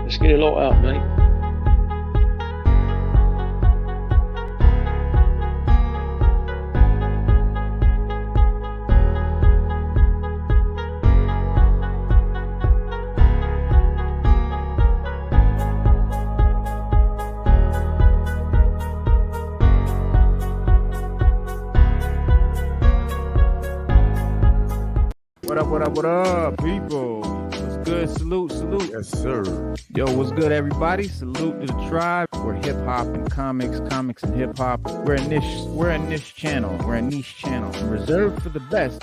Let's get it all out, mate. What up, what up, what up, people? What's good? Salute, salute. Yes, sir. Yo, what's good, everybody? Salute to the tribe. We're hip hop and comics and hip hop. We're a niche channel. We're a niche channel reserved for the best.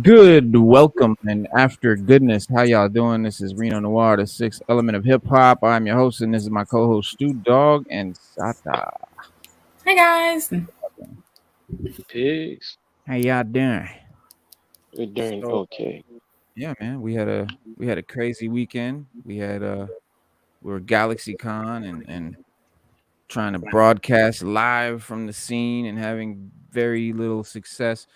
Good, welcome, and after goodness, how y'all doing? This is Reno Noir, the sixth element of hip hop. I'm your host, and this is my co-host Stu Dog and Sata. Hi guys. Pigs. How y'all doing? We're doing okay. Yeah, man, we had a crazy weekend. We were GalaxyCon and trying to broadcast live from the scene and having very little success.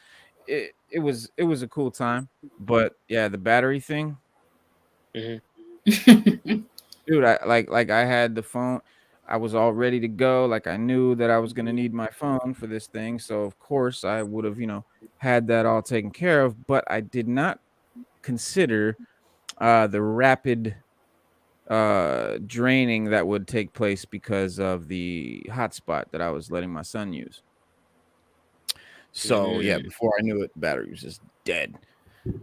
It was a cool time, but yeah, the battery thing, dude. I had the phone. I was all ready to go. Like I knew that I was gonna need my phone for this thing, so of course I would have, had that all taken care of. But I did not consider the rapid draining that would take place because of the hotspot that I was letting my son use. So yeah, before I knew it, the battery was just dead.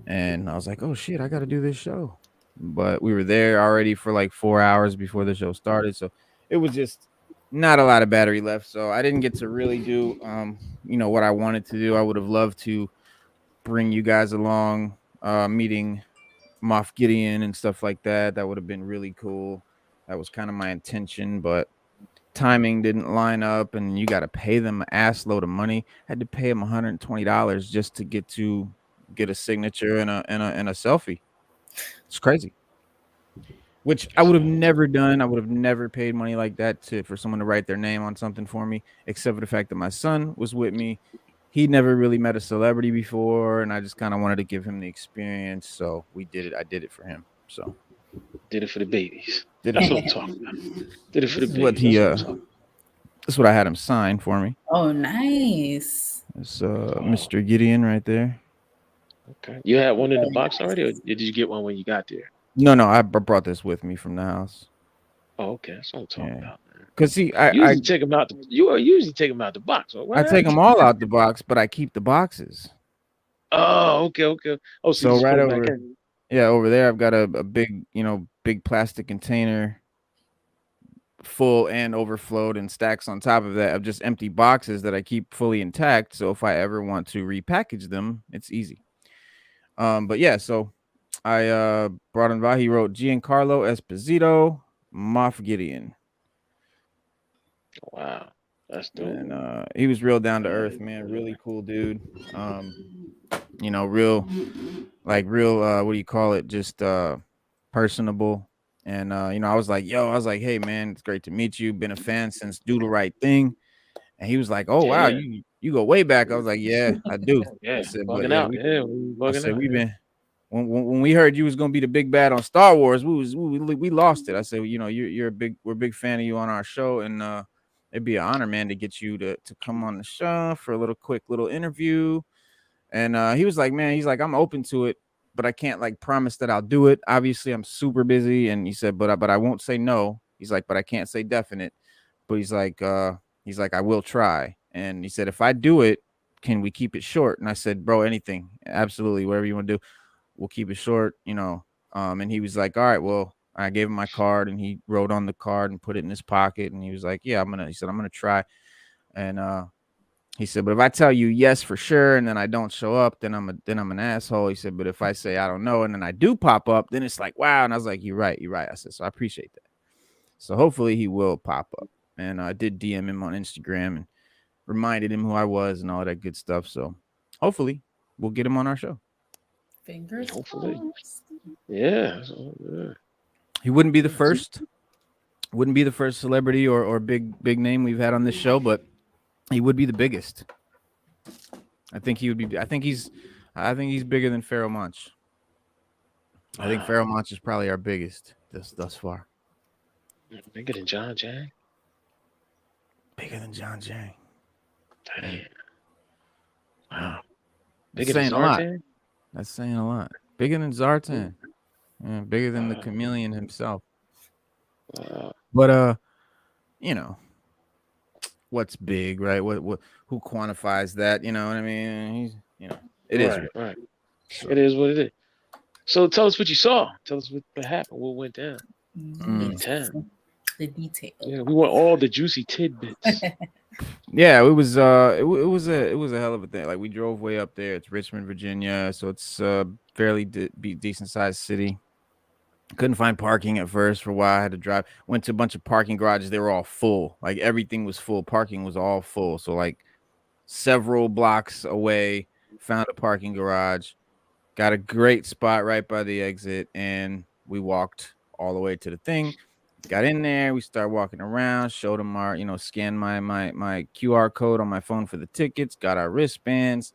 And I was like, oh shit, I gotta do this show. But we were there already for like 4 hours before the show started. So it was just not a lot of battery left. So I didn't get to really do what I wanted to do. I would have loved to bring you guys along, meeting Moff Gideon and stuff like that. That would have been really cool. That was kind of my intention, but timing didn't line up, and you got to pay them an ass load of money. I had to pay them $120 just to get a signature and a selfie. It's crazy. Which I would have never done. I would have never paid money like that for someone to write their name on something for me, except for the fact that my son was with me. He'd never really met a celebrity before, and I just kind of wanted to give him the experience. So we did it. I did it for him. So did it for the babies. That's what I'm talking about. Did it for the babies. That's what I had him sign for me. Oh, nice. It's Mr. Gideon right there. Okay. You had one in the box already, or did you get one when you got there? No, I brought this with me from the house. Oh, okay. That's what I'm talking about. Cause see, I take them out. You usually take them out the box. I take them all out the box, but I keep the boxes. Oh, okay. Oh, so right over, over there, I've got a big, big plastic container, full and overflowed, and stacks on top of that of just empty boxes that I keep fully intact. So if I ever want to repackage them, it's easy. But yeah, so I brought him by. He wrote Giancarlo Esposito, Moff Gideon. Wow, that's dope. And he was real down to earth, man. Really cool dude. Real what do you call it? Just personable. And I was like, hey man, it's great to meet you. Been a fan since Do the Right Thing. And he was like, oh wow, you go way back. I was like, yeah, I do. Yeah, I said, bugging out. We've been when we heard you was gonna be the big bad on Star Wars, we lost it. I said, we're a big fan of you on our show, and it'd be an honor, man, to get you to come on the show for a quick little interview. And he was like, man, I'm open to it, but I can't like promise that I'll do it. Obviously, I'm super busy. And he said, but I won't say no. He's like, but I can't say definite. But he's like, I will try. And he said, if I do it, can we keep it short? And I said, bro, anything, absolutely, whatever you want to do, we'll keep it short, And he was like, all right, well, I gave him my card, and he wrote on the card and put it in his pocket. And he was like, yeah, I'm gonna try. And he said, but if I tell you yes for sure, and then I don't show up, then I'm an asshole. He said, but if I say I don't know, and then I do pop up, then it's like, wow. And I was like, you're right. I said, so I appreciate that. So hopefully he will pop up. And I did DM him on Instagram and reminded him who I was and all that good stuff. So hopefully we'll get him on our show. Fingers hopefully. crossed. Yeah. He wouldn't be the first. Wouldn't be the first celebrity or big name we've had on this show, but he would be the biggest. I think he would be. I think he's bigger than Pharaoh Monch. I think Pharaoh Monch is probably our biggest thus far. Bigger than John Jang. Bigger than John Jang. Damn. Wow. Bigger That's than saying a lot. Zartan? That's saying a lot. Bigger than Zartan. Yeah, bigger than the chameleon himself. But you know, what's big, right? What who quantifies that? You know what I mean? He's, you know, it is right. So, It is what it is. So tell us what you saw. Tell us what happened. What went down. Yes. The details. Yeah, we want all the juicy tidbits. yeah, it was it was a hell of a thing. Like we drove way up there. It's Richmond, Virginia, so it's fairly decent sized city. Couldn't find parking at first for a while. I had to drive. Went to a bunch of parking garages. They were all full. Like everything was full. Parking was all full. So like several blocks away, found a parking garage. Got a great spot right by the exit, and we walked all the way to the thing. Got in there, we started walking around, showed them our, scanned my QR code on my phone for the tickets, got our wristbands,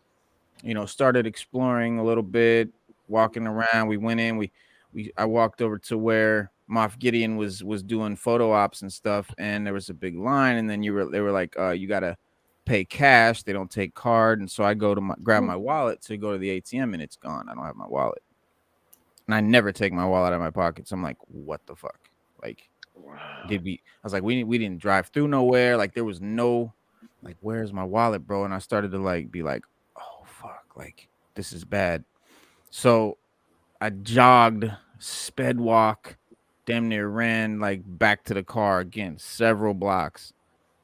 started exploring a little bit, walking around. We went in, I walked over to where Moff Gideon was doing photo ops and stuff, and there was a big line, and then they were like, you gotta pay cash, they don't take card. And so I go to grab my wallet to go to the ATM, and it's gone. I don't have my wallet, and I never take my wallet out of my pocket. So I'm like, what the fuck? Like, I was like, we didn't drive through nowhere. Like, there was no, like, where's my wallet, bro? And I started to like be like, oh fuck, like this is bad. So I jogged, sped walk, damn near ran like back to the car again, several blocks.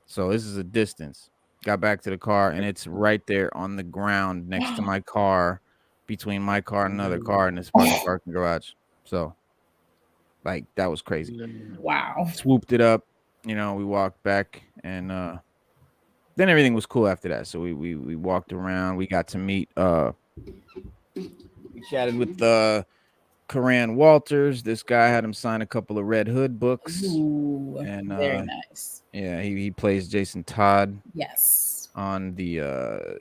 So this is a distance. Got back to the car, and it's right there on the ground next to my car, between my car and another car in this fucking parking garage. So, like, that was crazy. Wow. Swooped it up, we walked back, and then everything was cool after that. So we walked around. We got to meet. We chatted with Karan Walters. This guy had him sign a couple of Red Hood books. Ooh, and very nice. Yeah, he plays Jason Todd. Yes. On the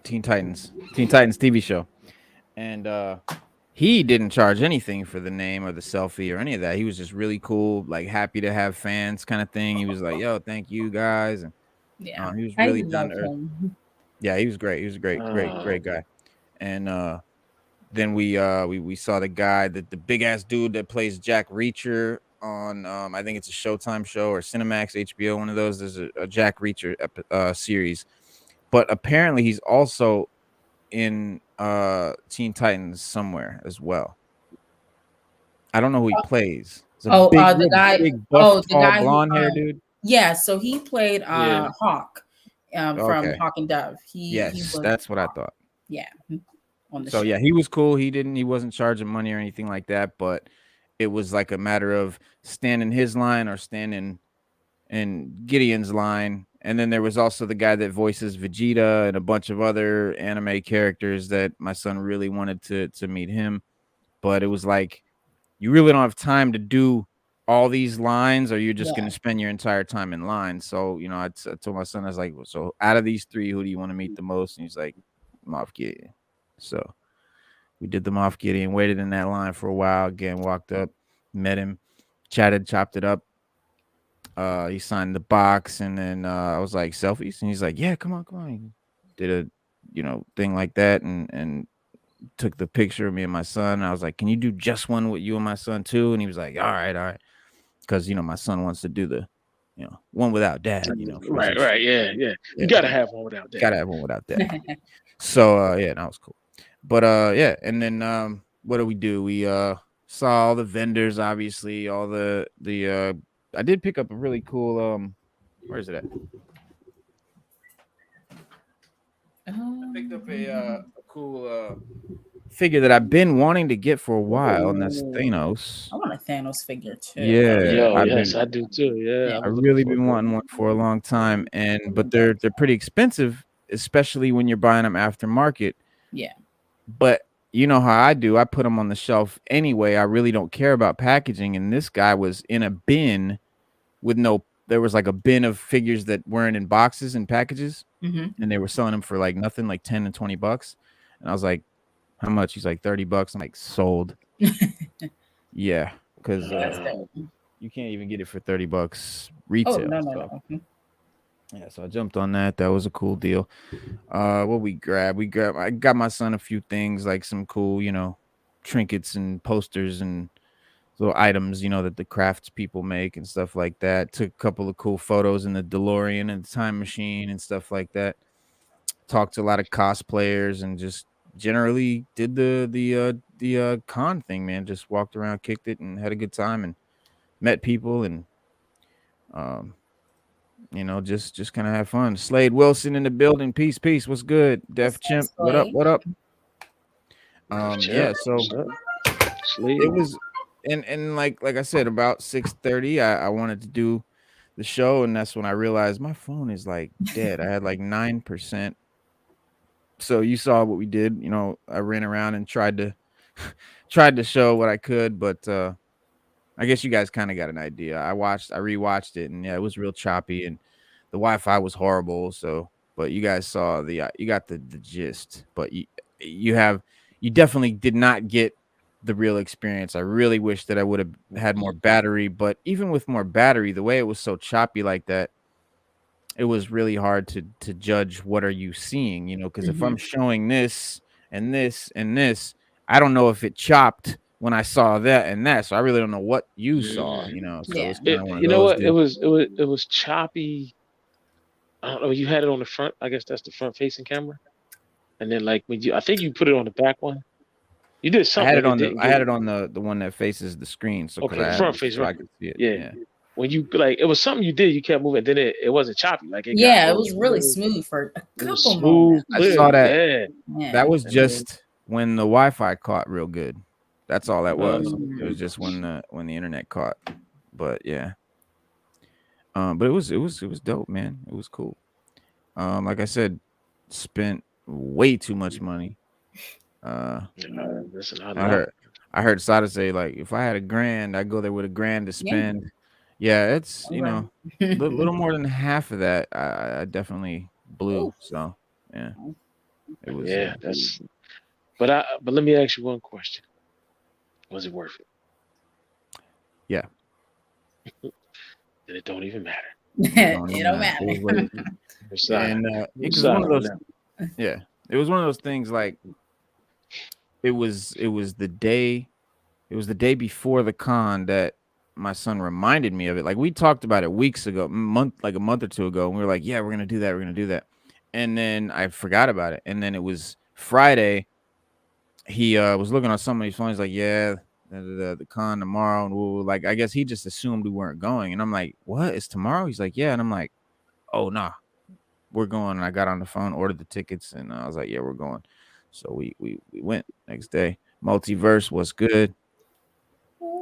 Teen Titans TV show. And he didn't charge anything for the name or the selfie or any of that. He was just really cool, like happy to have fans kind of thing. He was like, yo, thank you guys. And yeah, he was really down to earth. Yeah, he was great. He was a great guy. And then we saw the guy, the big ass dude that plays Jack Reacher on I think it's a Showtime show or Cinemax, HBO, one of those. There's a Jack Reacher series, but apparently he's also in Teen Titans somewhere as well. I don't know who he plays. The guy, big buff, tall, blonde hair dude. Yeah, so he played Hawk from Hawk and Dove. That's what I thought. Yeah. On the show. Yeah, he was cool. He wasn't charging money or anything like that, but it was like a matter of standing his line or standing in Gideon's line. And then there was also the guy that voices Vegeta and a bunch of other anime characters that my son really wanted to meet him. But it was like, you really don't have time to do all these lines, or you're just going to spend your entire time in line. So, I told my son, I was like, so out of these three, who do you want to meet the most? And he's like, Moff Gideon. So we did the Moff Gideon, waited in that line for a while. Again, walked up, met him, chatted, chopped it up. He signed the box, and then I was like, selfies? And he's like, yeah, come on. He did a, thing like that, and took the picture of me and my son. And I was like, can you do just one with you and my son too? And he was like, all right. Because, my son wants to do the, one without dad, Right. Yeah. You got to have one without dad. So, that was cool. But and then what do? We saw all the vendors, obviously, all the I did pick up a really cool where is it at? I picked up a cool figure that I've been wanting to get for a while, and that's Thanos. I want a Thanos figure too. Yeah, I do too. Yeah, I've really been wanting one for a long time, but they're pretty expensive, especially when you're buying them aftermarket. Yeah. But you know how I do. I put them on the shelf anyway. I really don't care about packaging. And this guy was in a bin with no. There was like a bin of figures that weren't in boxes and packages, and they were selling them for like nothing, like $10 and $20. And I was like, "How much?" He's like, $30. I'm like, "Sold." Yeah, because you can't even get it for $30 retail. Oh, So. Yeah, so I jumped on that. That was a cool deal. What we grabbed? I got my son a few things, like some cool, trinkets and posters and little items, that the crafts people make and stuff like that. Took a couple of cool photos in the DeLorean and the time machine and stuff like that. Talked to a lot of cosplayers and just generally did the con thing, man. Just walked around, kicked it, and had a good time and met people and um just kind of have fun. Slade Wilson in the building. Peace. What's good? Def Chimp. What up? Yeah, so it was and like I said, about 6:30, I wanted to do the show, and that's when I realized my phone is like dead. I had like 9%. So you saw what we did. I ran around and tried to show what I could, but I guess you guys kind of got an idea. I rewatched it, and yeah, it was real choppy, and the Wi-Fi was horrible. So, but you guys saw you got the gist. But you definitely did not get the real experience. I really wish that I would have had more battery, but even with more battery, the way it was so choppy like that, it was really hard to judge what are you seeing. Because if I'm showing this and this and this, I don't know if it chopped when I saw that and that, so I really don't know what you saw, So it's kind of one of you know those. what? It was choppy. I don't know. You had it on the front. I guess that's the front facing camera. And then like I think you put it on the back one. You did something. I had it on the one that faces the screen. So okay, front face, so right? I could see it. Yeah. When you it was something you did. You kept moving. Then it wasn't choppy. Like it was really smooth for a couple moments. I saw that. Yeah. That was just when the Wi-Fi caught real good. That's all that was. It was just when the internet caught. But yeah. But it was dope, man. It was cool. Like I said, spent way too much money. Listen, I heard Sada say, like, if I had $1,000, I'd go there with $1,000 to spend. Yeah, it's a little more than half of that. I definitely blew. So yeah, it was. Yeah, that's. But let me ask you one question: was it worth it? Yeah. Then it don't even matter. It don't matter. And it was one of those. Yeah, it was one of those things. Like it was the day. It was the day before the con that my son reminded me of it. Like we talked about it weeks ago, a month or two ago, and we were like, "Yeah, we're gonna do that." And then I forgot about it. And then it was Friday. He was looking on somebody's phone. He's like, "Yeah, the con tomorrow." And we were like, I guess he just assumed we weren't going. And I'm like, "What? It's tomorrow?" He's like, "Yeah." And I'm like, "Oh, nah, we're going." And I got on the phone, ordered the tickets, and I was like, "Yeah, we're going." So we went next day. Multiverse was good.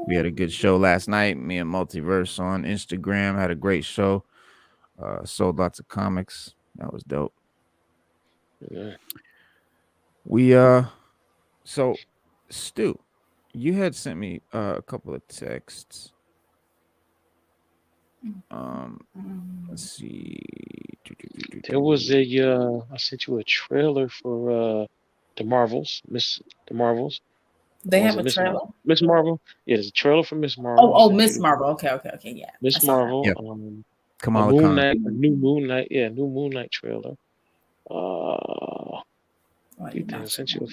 We had a good show last night. Me and Multiverse on Instagram had a great show. Sold lots of comics. That was dope. Yeah. We so Stu, you had sent me a couple of texts. Let's see. There was I sent you a trailer for the Marvels, the Marvels. They have a trailer? Miss Marvel? Yeah, there's a trailer for Miss Marvel. Oh, Miss Marvel. Okay, yeah. Miss Marvel. Yep. Kamala Moon Knight, a new Moon Knight. Yeah, new Moon Knight trailer. I sent you a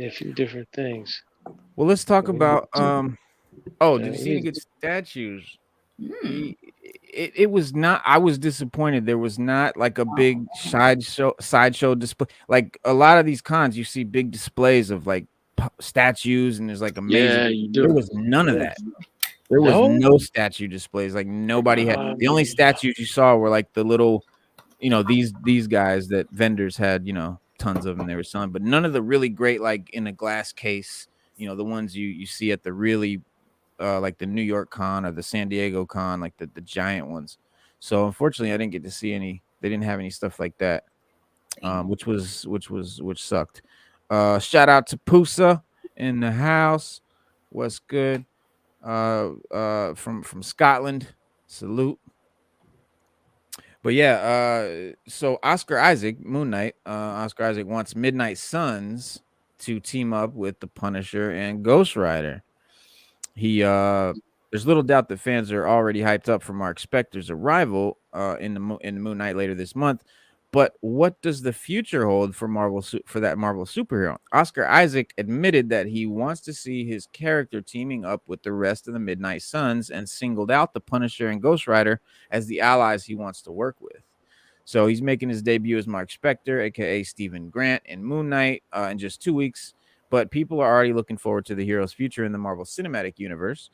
few different things. Well, let's talk about did you see any good statues? It was not. I was disappointed. There was not like a big sideshow display. Like a lot of these cons, you see big displays of like statues, and there's like amazing. Yeah, you do. There was none of that. There was no statue displays. Like nobody had. The only statues you saw were like the little, these guys that vendors had, tons of them they were selling, but none of the really great, like in a glass case, the ones you see at the really like the New York con or the San Diego con, like the giant ones. So unfortunately I didn't get to see any. They didn't have any stuff like that, which sucked. Shout out to Pusa in the house. What's good? From Scotland. Salute. But yeah, so Oscar Isaac, Moon Knight, Oscar Isaac wants Midnight Suns to team up with the Punisher and Ghost Rider. He there's little doubt that fans are already hyped up for Mark Spector's arrival in the Moon Knight later this month. But what does the future hold for for that Marvel superhero? Oscar Isaac admitted that he wants to see his character teaming up with the rest of the Midnight Suns and singled out the Punisher and Ghost Rider as the allies he wants to work with. So he's making his debut as Mark Spector, aka Stephen Grant, in Moon Knight in just 2 weeks. But people are already looking forward to the hero's future in the Marvel Cinematic Universe.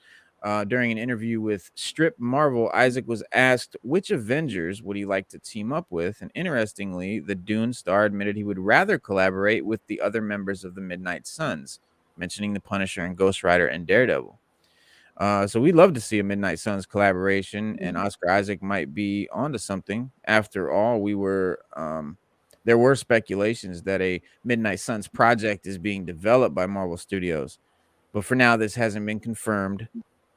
During an interview with Strip Marvel, Isaac was asked which Avengers would he like to team up with. And interestingly, the Dune star admitted he would rather collaborate with the other members of the Midnight Suns, mentioning the Punisher and Ghost Rider and Daredevil. So we'd love to see a Midnight Suns collaboration, and Oscar Isaac might be onto something. After all, there were speculations that a Midnight Suns project is being developed by Marvel Studios, but for now, this hasn't been confirmed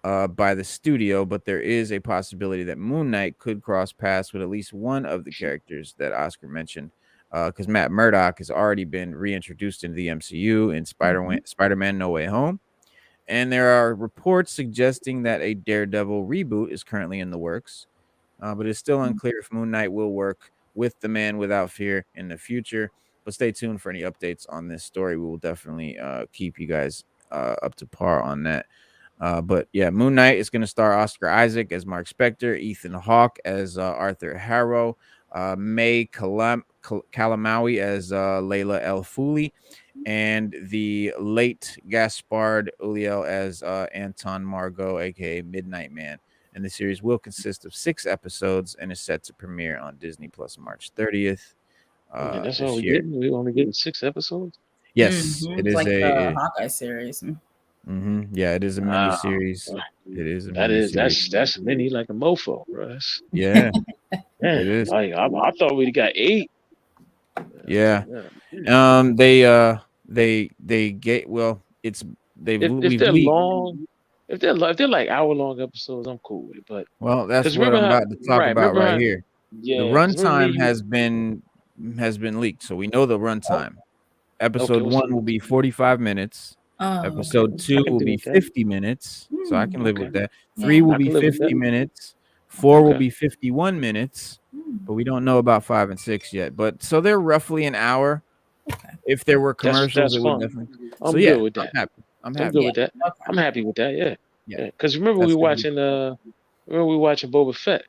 by the studio. But there is a possibility that Moon Knight could cross paths with at least one of the characters that Oscar mentioned, because Matt Murdock has already been reintroduced into the MCU in Spider-Man: No Way Home. And there are reports suggesting that a Daredevil reboot is currently in the works, but it's still unclear if Moon Knight will work with the Man Without Fear in the future. But stay tuned for any updates on this story. We will definitely keep you guys up to par on that. But yeah, Moon Knight is going to star Oscar Isaac as Mark Spector, Ethan Hawke as Arthur Harrow, May Kalamaui as Layla El Fuli, and the late Gaspard Ulliel as Anton Margot, aka Midnight Man. And the series will consist of 6 episodes and is set to premiere on Disney Plus March 30th. That's all we're getting. We're only getting 6 episodes. Yes, it is like the Hawkeye series. Yeah, it is a mini series. It is a mini series. That's mini like a mofo, bro. Yeah, man, it is. Like I thought we'd got 8. Yeah. They get it's they've if they're long, if they're like hour-long episodes, I'm cool with it. But that's what I'm about to talk about right here. Yeah, the runtime has been leaked, so we know the runtime. Episode 1 will be 45 minutes. Episode 2 will be 50 minutes, so I can live with that. 3 will be 50 minutes. 4 will be 51 minutes, but we don't know about 5 and 6 yet. But so they're roughly an hour. If there were commercials, that's it would definitely. I'm good with that. I'm good with that. I'm happy with that. Yeah. Because remember we were watching Boba Fett,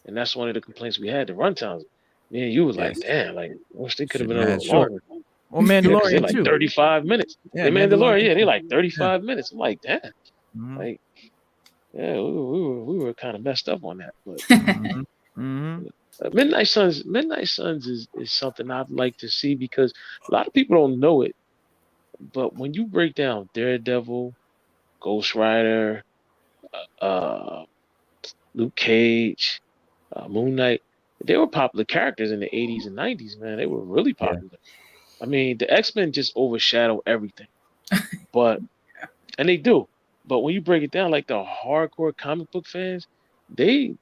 and that's one of the complaints we had. The runtimes. Man, you were like, damn, like I wish they could have been a little longer. Well, Mandalorian like too. 35 minutes. Yeah, Mandalorian. They like 35 minutes. I'm like, damn. Like, yeah, we were kind of messed up on that. But Midnight Suns is something I'd like to see because a lot of people don't know it. But when you break down Daredevil, Ghost Rider, Luke Cage, Moon Knight, they were popular characters in the 80s and 90s, man. They were really popular. Yeah. I mean, the X-Men just overshadow everything. And they do. But when you break it down, like the hardcore comic book fans, they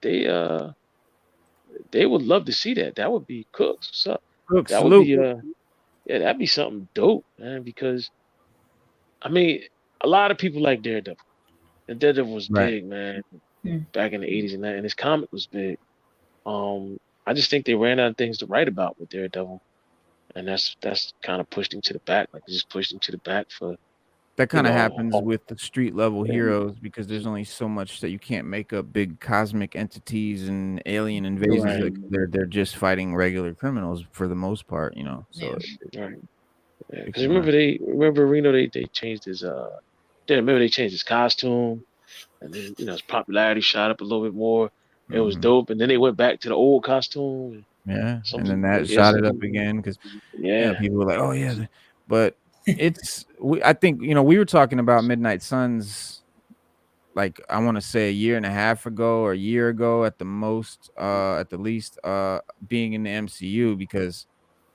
would love to see that. That would be Cooks. What's up? That salute. Would be that'd be something dope, man. Because I mean, a lot of people like Daredevil. And Daredevil was big, man. Back in the 80s and 90s, and his comic was big. I just think they ran out of things to write about with Daredevil. And that's kind of pushed him to the back. Like just pushed him to the back for that kind of happens with the street level heroes because there's only so much that you can't make up big cosmic entities and alien invasions. Right. Like they're just fighting regular criminals for the most part, you know. So because remember Reno they changed his they changed his costume, and then his popularity shot up a little bit more. It was dope, and then they went back to the old costume. And then that shot it up again because people were like, oh yeah, but. I think we were talking about Midnight Suns like I want to say a year and a half ago or a year ago at the most, at the least, being in the MCU because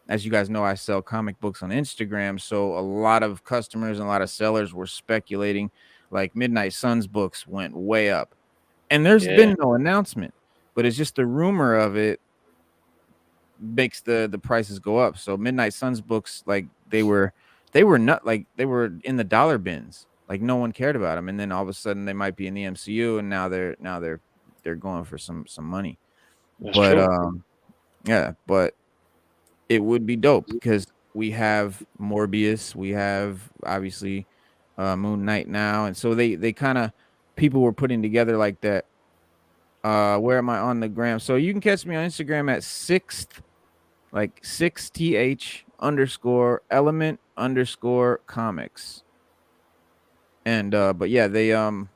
as you guys know, I sell comic books on Instagram. So a lot of customers and a lot of sellers were speculating, like Midnight Suns books went way up. And there's been no announcement, but it's just the rumor of it makes the prices go up. So Midnight Suns books, like they were not like they were in the dollar bins, like no one cared about them. And then all of a sudden they might be in the MCU, and now they're going for some money. That's but true. Yeah, but it would be dope because we have Morbius, we have obviously Moon Knight now, and so they kind of people were putting together like that. Where am I on the gram? So you can catch me on Instagram at 6th_element_comics. And but yeah, they you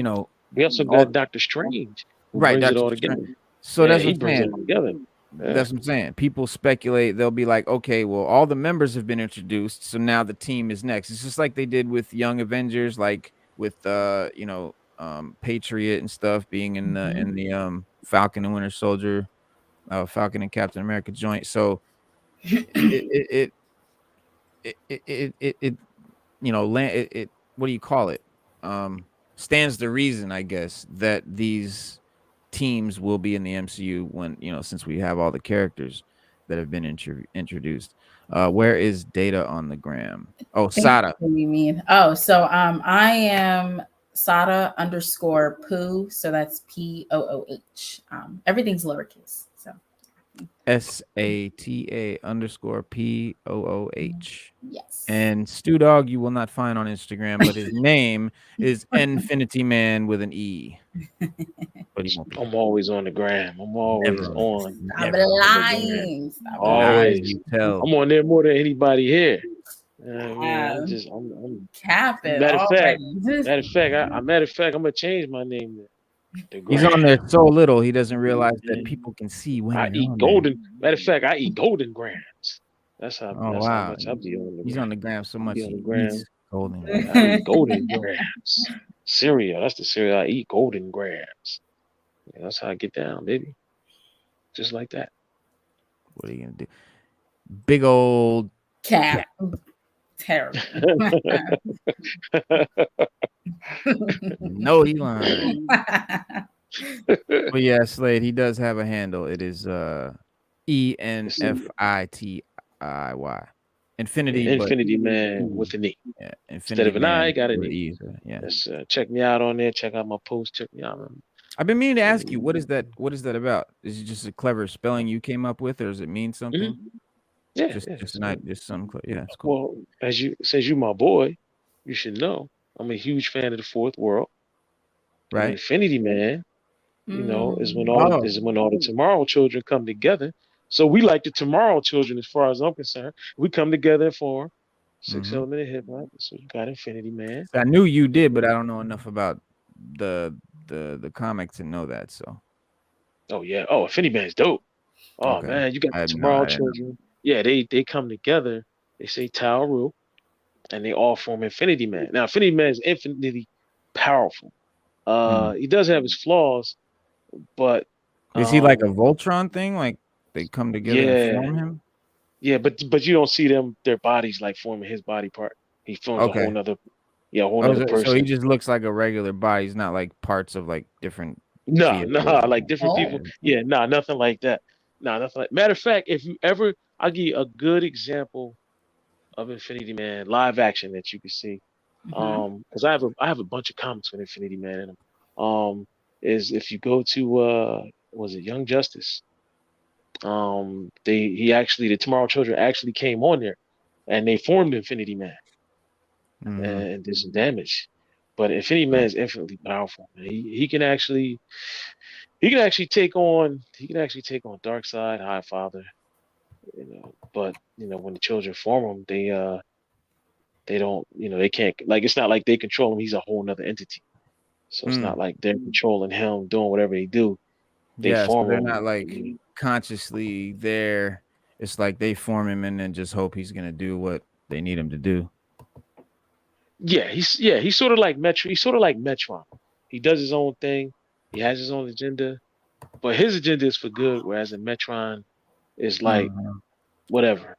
know, we also got Doctor Strange, who right, brings it all Doctor together. Strange. So that's he what I'm brings saying. it all together. That's what I'm saying. People speculate. They'll be like, okay, well, all the members have been introduced, so now the team is next. It's just like they did with Young Avengers, like with Patriot and stuff being in the Falcon and Winter Soldier, Falcon and Captain America joint. So it what do you call it? Stands to reason, I guess, that these teams will be in the MCU when, since we have all the characters that have been introduced. Where is Data on the gram? Oh, Sada. What do you mean? Oh, so I am Sada_Pooh. So that's POOH. Everything's lowercase. So SATA_POOH. Yes. And Stu Dog, you will not find on Instagram, but his name is Infinity Man with an E. But I'm always on the gram. I'm always on. Stop lying. Always. I'm on there more than anybody here. I'm capping. Matter of fact, I'm gonna change my name. He's on there so little he doesn't realize that people can see when I eat golden. Matter of fact, I eat golden grams. That's how. Oh, that's wow. how much I be on the gram. He's on the gram so much. He eats golden. I eat golden grams. Cereal. That's the cereal I eat. Golden grams. Yeah, that's how I get down, baby. Just like that. What are you gonna do? Big old cat. Terrible. No, he lying. But yeah, Slade, he does have a handle. It is ENFITIY. Infinity. Yeah, Infinity Man with an E. Yeah, instead of an I, got an E. Yeah. Let's check me out on there. Check out my post. Check me out. I've been meaning to ask you, what is that about? Is it just a clever spelling you came up with, or does it mean something? Mm-hmm. Yeah, just something. Yeah, it's cool. Well, since you my boy, you should know I'm a huge fan of the Fourth World. Right. Infinity Man, is when all the Tomorrow Children come together. So we like the Tomorrow Children, as far as I'm concerned. We come together and form 6 element of hip hop. So you got Infinity Man. I knew you did, but I don't know enough about the comic to know that. So. Oh yeah. Oh, Infinity Man's dope. Oh okay. Man, you got the Tomorrow Children. Yeah, they come together. They say Tauru, and they all form Infinity Man. Now, Infinity Man is infinitely powerful. He does have his flaws, but is he like a Voltron thing? Like they come together and form him? Yeah, but you don't see their bodies like forming his body part. He forms a whole nother person. So he just looks like a regular body. He's not like parts of like different. No, like different people. Yeah, nothing like that. Nothing like. Matter of fact, if you ever, I'll give you a good example of Infinity Man live action that you can see. Because I have a bunch of comics with Infinity Man in them. Is if you go to was it Young Justice? The Tomorrow Children actually came on there, and they formed Infinity Man, and did some damage. But Infinity Man is infinitely powerful. Man. He can actually take on Darkseid, High Father. But when the children form him, they don't, they can't, like, it's not like they control him. He's a whole nother entity. So it's not like they're controlling him, doing whatever they do. They're not like consciously there. It's like they form him and then just hope he's gonna do what they need him to do. Yeah, he's sort of like Metro. He's sort of like Metron. He does his own thing. He has his own agenda, but his agenda is for good. Whereas in Metron, is like whatever.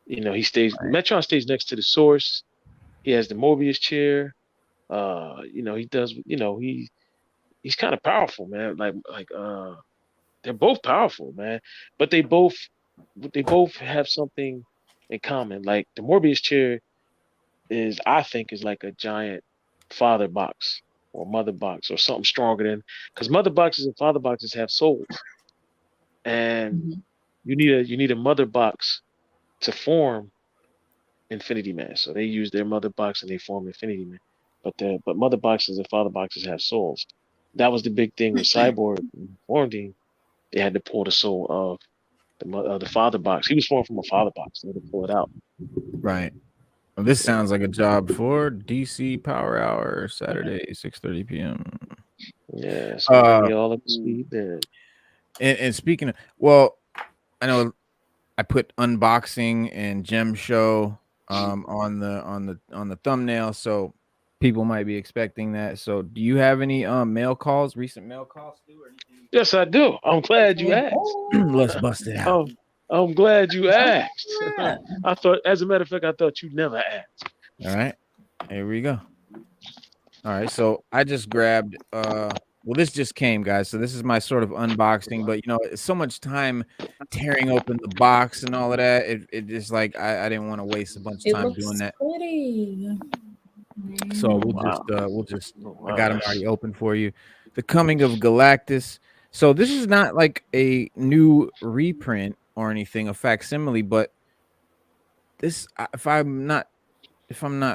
He stays. Metron stays next to the source. He has the Morbius chair. He does. He's kind of powerful, man. They're both powerful, man. But they both have something in common. Like the Morbius chair I think, is like a giant father box or mother box or something stronger than, because mother boxes and father boxes have souls, and you need a mother box to form Infinity Man. So they use their mother box and they form Infinity Man. But mother boxes and father boxes have souls. That was the big thing with Cyborg formed him. They had to pull the soul of the father box. He was formed from a father box. They had to pull it out. Right. Well, this sounds like a job for DC Power Hour, Saturday, 6:30 p.m. Yeah, so bring me all up to speed then. And speaking of, well, I know I put unboxing and gem show on the thumbnail, so people might be expecting that. So, do you have any recent mail calls, Stu, or anything? Yes, I do. I'm glad you asked. Let's bust it out. I'm glad you asked. I thought, as a matter of fact, I thought you'd never asked. All right, here we go. All right, so I just grabbed. Well, this just came, guys. So this is my sort of unboxing, but it's so much time tearing open the box and all of that. It just like I didn't want to waste a bunch of time doing that. Pretty. So we'll just I got them already open for you. The Coming of Galactus. So this is not like a new reprint or anything, a facsimile, but this, if I'm not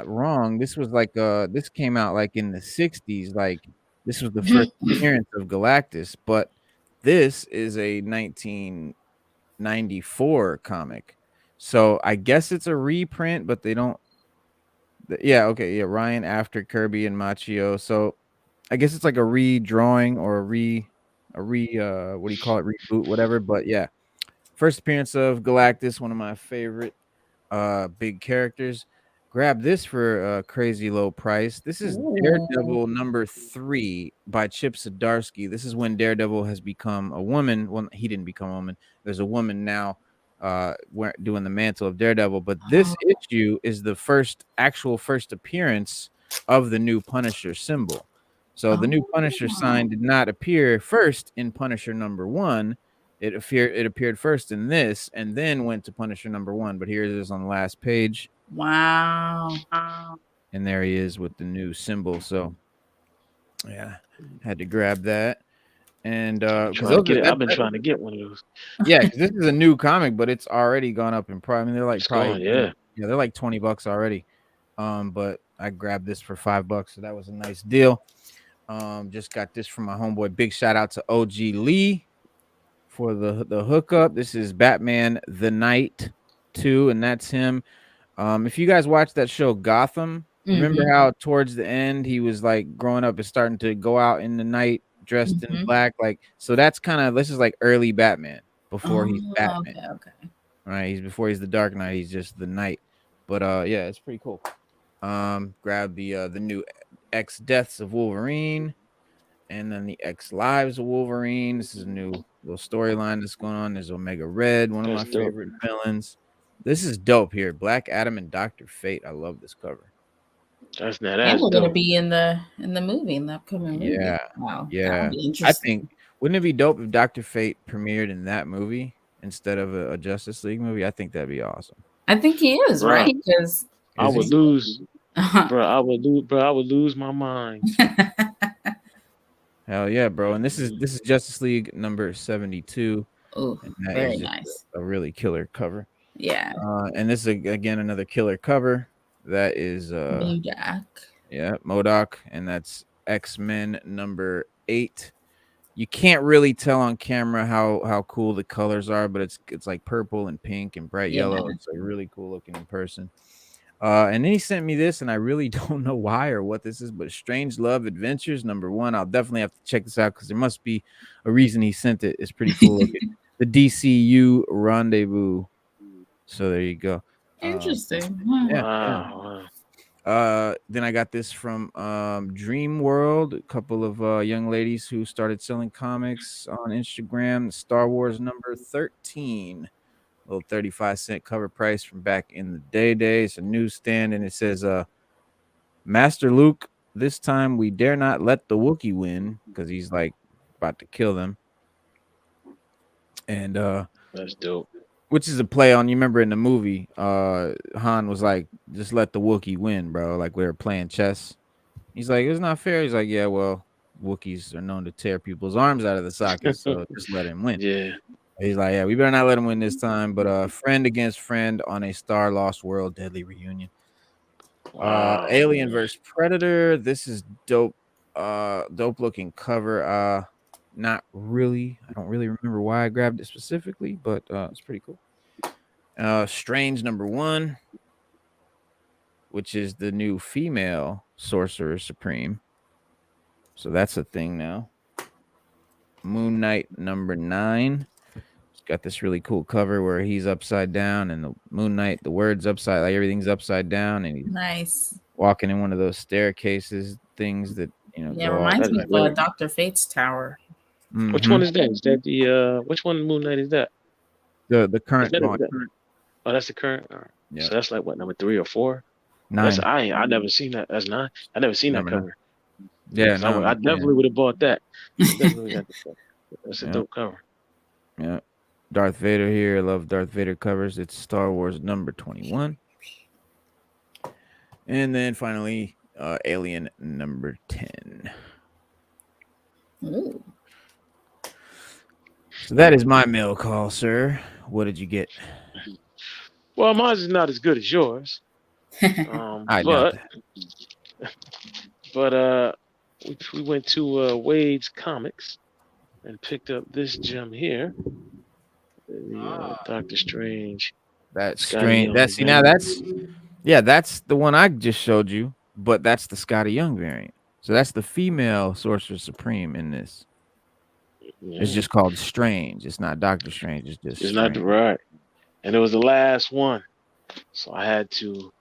wrong, this was like this came out like in the 60s. Like this was the first appearance of Galactus, but this is a 1994 comic. So I guess it's a reprint, but they don't. Ryan after Kirby and Machio. So I guess it's like a redrawing or what do you call it, reboot, whatever. But yeah, first appearance of Galactus, one of my favorite big characters. Grab this for a crazy low price. This is Daredevil number 3 by Chip Zdarsky. This is when Daredevil has become a woman. Well, he didn't become a woman. There's a woman now doing the mantle of Daredevil. But this issue is the first appearance of the new Punisher symbol. So the new Punisher sign did not appear first in Punisher number 1. It appeared first in this, and then went to Punisher number 1. But here it is on the last page. Wow! And there he is with the new symbol. So, yeah, had to grab that. And I've been trying to get one of those. Yeah, because this is a new comic, but it's already gone up in price. I mean, they're like they're like $20 already. But I grabbed this for $5, so that was a nice deal. Just got this from my homeboy. Big shout out to OG Lee for the hookup. This is Batman the Night 2, and that's him. If you guys watched that show Gotham, remember how towards the end he was like growing up and starting to go out in the night dressed in black, like, so that's kind of, this is like early Batman before he's Batman. Okay. Right, before he's the Dark Knight, he's just the Knight. But yeah, it's pretty cool. Grab the new X Deaths of Wolverine, and then the X Lives of Wolverine. This is a new little storyline that's going on. There's Omega Red, one of my favorite villains. This is dope here. Black Adam and Dr. Fate. I love this cover. That's and we're gonna be in the movie, in the upcoming movie. Yeah. Wow. Yeah. I think, wouldn't it be dope if Dr. Fate premiered in that movie instead of a Justice League movie? I think that'd be awesome. I think he is, right? Because I would lose, bro. I would lose my mind. Hell yeah, bro! And this is Justice League number 72. Oh, very nice. A really killer cover. Yeah. And this is again another killer cover. That is MODOK. Yeah, MODOK, and that's X-Men number 8. You can't really tell on camera how cool the colors are, but it's like purple and pink and bright yellow. It's like really cool looking in person. And then he sent me this, and I really don't know why or what this is, but Strange Love Adventures number 1. I'll definitely have to check this out because there must be a reason he sent it. It's pretty cool looking. The DCU Rendezvous. So there you go. Interesting. Yeah. Then I got this from Dream World, a couple of young ladies who started selling comics on Instagram. Star Wars number 13, little 35-cent cover price from back in the day. It's a newsstand, and it says, Master Luke, this time we dare not let the Wookiee win, because he's like about to kill them. And that's dope. Which is a play on, you remember in the movie, Han was like, just let the Wookiee win, bro. Like we were playing chess. He's like, it's not fair. He's like, yeah, well, Wookiees are known to tear people's arms out of the sockets, so just let him win. Yeah. He's like, yeah, we better not let him win this time. But friend against friend on a Star Lost World deadly reunion. Wow, Alien vs Predator. This is dope. Dope looking cover. Not really. I don't really remember why I grabbed it specifically, but it's pretty cool. Strange number 1, which is the new female Sorcerer Supreme. So that's a thing now. Moon Knight number 9. It's got this really cool cover where he's upside down, and the Moon Knight, the word's upside, like everything's upside down, and he's nice walking in one of those staircases things that, you know. Yeah, reminds me of Dr. Fate's tower. Mm-hmm. Which one is that? Is that the which one Moon Knight is that? The current one. Oh, that's the current. All right. Yeah. So that's like what, number 3 or 4? 9. I never seen that. That's 9. I never seen that cover. Yeah, no, I definitely would have bought that. That's a dope cover. Yeah. Darth Vader here. I love Darth Vader covers. It's Star Wars number 21. And then finally, Alien number 10. Ooh. So that is my mail call, sir. What did you get? Well, mine is not as good as yours. I doubt that. But we went to Wade's Comics and picked up this gem here. The Doctor Strange. That's strange. That's the one I just showed you, but that's the Scotty Young variant. So that's the female Sorcerer Supreme in this. Yeah. It's just called Strange. It's not Doctor Strange. It's just not right. And it was the last one, so I had to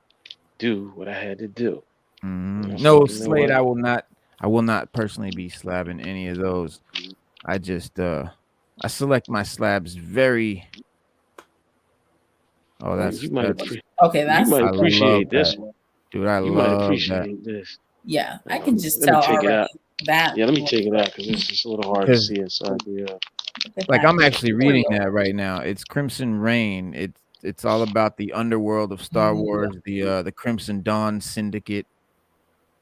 do what I had to do. No, Slade, I will not personally be slabbing any of those. I just I select my slabs very. Oh, that's you might okay. That's you might appreciate this one, dude. I love this. Yeah, I can just tell already that. Yeah, let me take it out because it's just a little hard to see inside the. Like I'm actually reading that right now. It's Crimson Reign. It's all about the underworld of Star Wars, the Crimson Dawn Syndicate,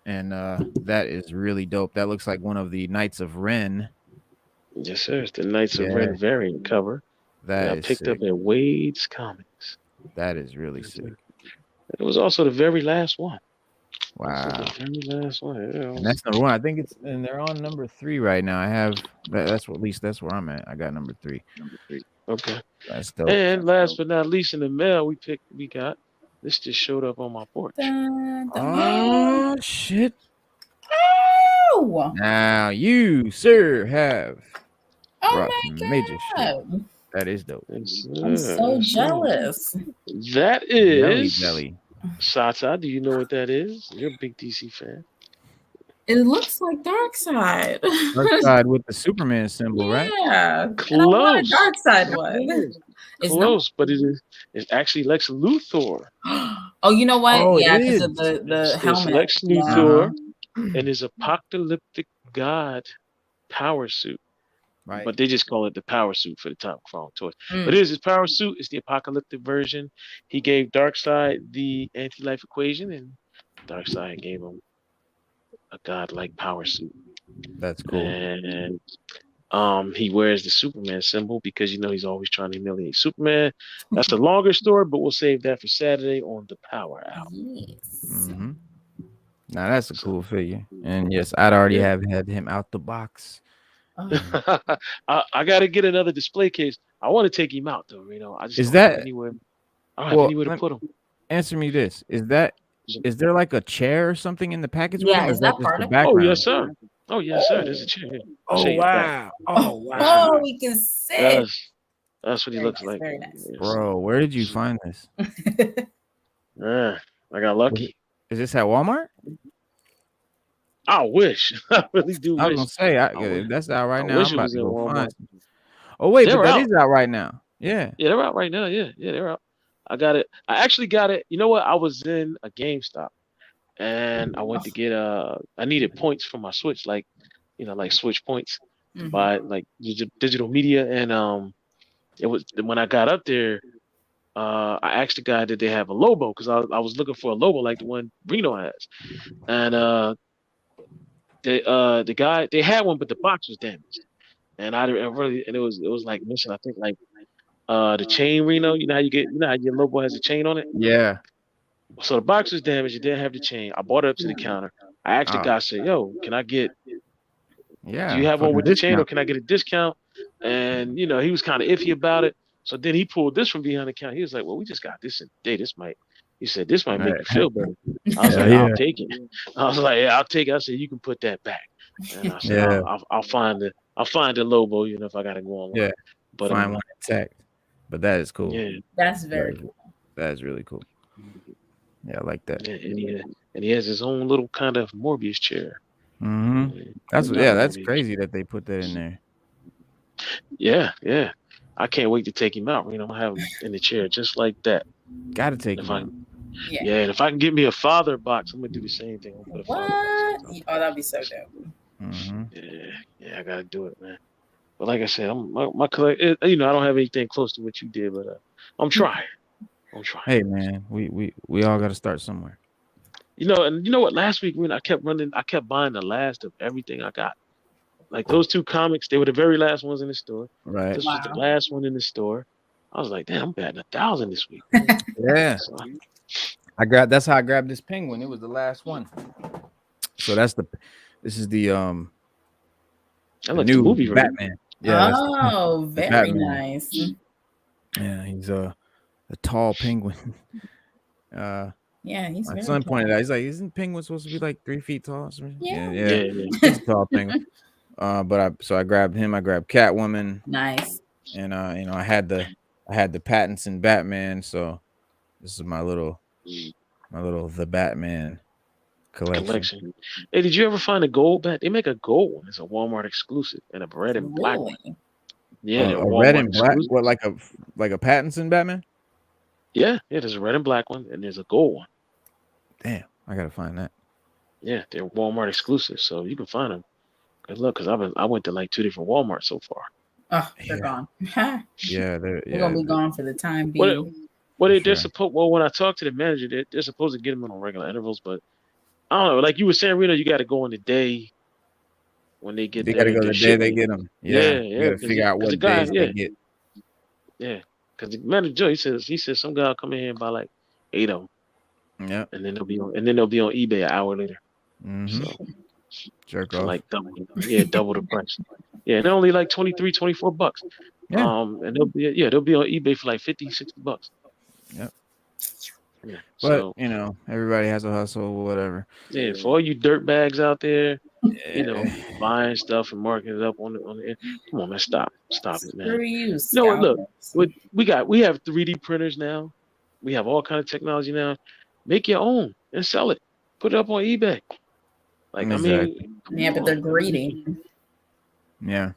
and that is really dope. That looks like one of the Knights of Ren. Yes, sir. It's the Knights of Ren variant cover that I picked up at Wade's Comics. That is really sick. It was also the very last one. Wow. The very last one. Yeah. And that's number 1. I think and they're on number 3 right now. I have that's at least that's where I'm at. I got number 3. Okay. That's dope. And last but not least, in the mail we got this just showed up on my porch. Oh shit. Oh. Now you, sir, have brought some major shit. That is dope. I'm so jealous. That is Jelly. Sata, do you know what that is? You're a big DC fan. It looks like Darkseid. Darkseid with the Superman symbol, right? Yeah, close. Darkseid one. Close, but it's actually Lex Luthor. Oh, you know what? Oh, yeah, because of the helmet. It's Lex Luthor and his apocalyptic god power suit. Right. But they just call it the power suit for the top phone toys. But it is his power suit. It's the apocalyptic version. He gave Darkseid the anti-life equation, and Darkseid gave him a godlike power suit. That's cool. And he wears the Superman symbol because he's always trying to humiliate Superman. That's the longer story, but we'll save that for Saturday on the Power Hour. Yes. Mm-hmm. Now that's a cool figure, and yes, I'd already have had him out the box. I got to get another display case. I want to take him out though. I just don't have anywhere. I don't have anywhere to put him. Answer me this: Is there like a chair or something in the package? Yeah, is that part of it? Oh yes, sir. Oh yes, sir. There's a chair here. Oh wow! Oh wow! Oh, we can sit. That's what he looks like. Very nice. Bro, where did you find this? I got lucky. Is this at Walmart? I wish. I really do I was wish. gonna say, if that's out right now, wish I'm it about was to in go Walmart. find some. Oh wait, They're but that out. is out right now. Yeah. Yeah, they're out right now. Yeah, they're out. I got it. I actually got it. You know what? I was in a GameStop and I went to get I needed points for my Switch, like like Switch points to buy like digital media. And it was when I got up there, I asked the guy did they have a Lobo because I was looking for a Lobo like the one Reno has. And the guy they had one but the box was damaged. And I really and it was like missing, I think like the chain Reno, how your Lobo has a chain on it? Yeah. So the box was damaged, it didn't have the chain. I brought it up to the counter. I asked the guy, I said, yo, can I get do you have for one the with the chain or discount. can I get a discount? And he was kind of iffy about it. So then he pulled this from behind the counter. He was like, well, we just got this in today. He said, this might make you feel better. I was like, I'll take it. I was like, yeah, I'll take it. I said, you can put that back. And I said, I'll find the Lobo, if I gotta go online. Yeah. But find one intact. But that is cool. Yeah. That's very cool. That is really cool. Yeah, I like that. Yeah, and he has his own little kind of Morbius chair. Mm-hmm. That's crazy that they put that in there. Yeah. I can't wait to take him out. I'm gonna have him in the chair just like that. Gotta take him out. Yeah, and if I can get me a father box, I'm gonna do the same thing. What? Oh, that'd be so dope. Mm-hmm. Yeah, I gotta do it, man. But like I said, my collect. I don't have anything close to what you did, but I'm trying. Hey, man, we all got to start somewhere. And you know what? Last week when I kept buying the last of everything I got. Like those two comics, they were the very last ones in the store. Right. This was the last one in the store. I was like, damn, I'm batting 1,000 this week. Yeah. So, that's how I grabbed this penguin. It was the last one. So this is the new movie Batman. Yeah. Oh, very nice. Yeah, he's a tall penguin. Yeah, he's my son pointed out. He's like, isn't penguins supposed to be like 3 feet tall? Yeah. He's a tall penguin. So I grabbed him. I grabbed Catwoman. Nice. And I had the Pattinson Batman. So this is my little the Batman collection. Hey, did you ever find a gold bat? They make a gold one. It's a Walmart exclusive and a red and black one. Yeah, a red and black. What, like a Pattinson Batman? Yeah, there's a red and black one, and there's a gold one. Damn, I gotta find that. Yeah, they're Walmart exclusive, so you can find them. Good luck, because I went to like 2 different Walmarts so far. Oh, they're gone. Yeah, they're gonna be gone for the time being. They're supposed. Well, when I talked to the manager, they're supposed to get them on regular intervals, but I don't know. Like you were saying, Reno, you got to go on the day when they get. They got to go the day they get them. Yeah. You got to figure out what days they get. Yeah, because the manager he says some guy will come in here and buy like 8 of them. Yeah, and then they'll be on eBay an hour later. Mm-hmm. So jerk off. Like double the price. Yeah, they're only like $23-$24. Yeah. And they'll be on eBay for like $50-$60. Yep. Yeah. But everybody has a hustle, whatever. Yeah, for all you dirt bags out there, buying stuff and marking it up on the come on, man, stop it, man. Screw you. Look, we have 3D printers now. We have all kind of technology now. Make your own and sell it. Put it up on eBay. Like exactly. But they're greedy. Yeah.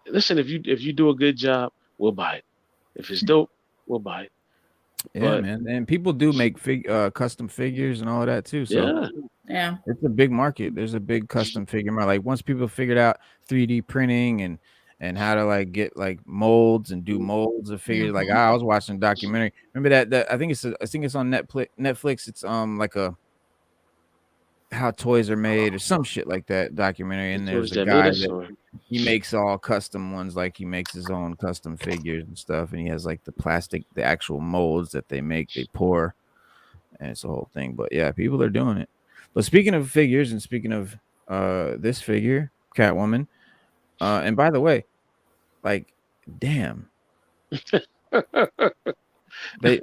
Listen, if you do a good job, we'll buy it. If it's dope, we'll buy it. Yeah, man. And people do make custom figures and all of that too. So yeah, it's a big market. There's a big custom figure market. Like once people figured out 3D printing and how to like get like molds and do molds of figures. Like I was watching a documentary. Remember that I think it's on Netflix. It's like a how toys are made or some shit like that documentary. And there's a guy that he makes all custom ones, like he makes his own custom figures and stuff. And he has like the actual molds that they make, they pour, and it's a whole thing. But yeah, people are doing it. But speaking of figures and speaking of this figure, Catwoman, and by the way, like, damn. Damn. They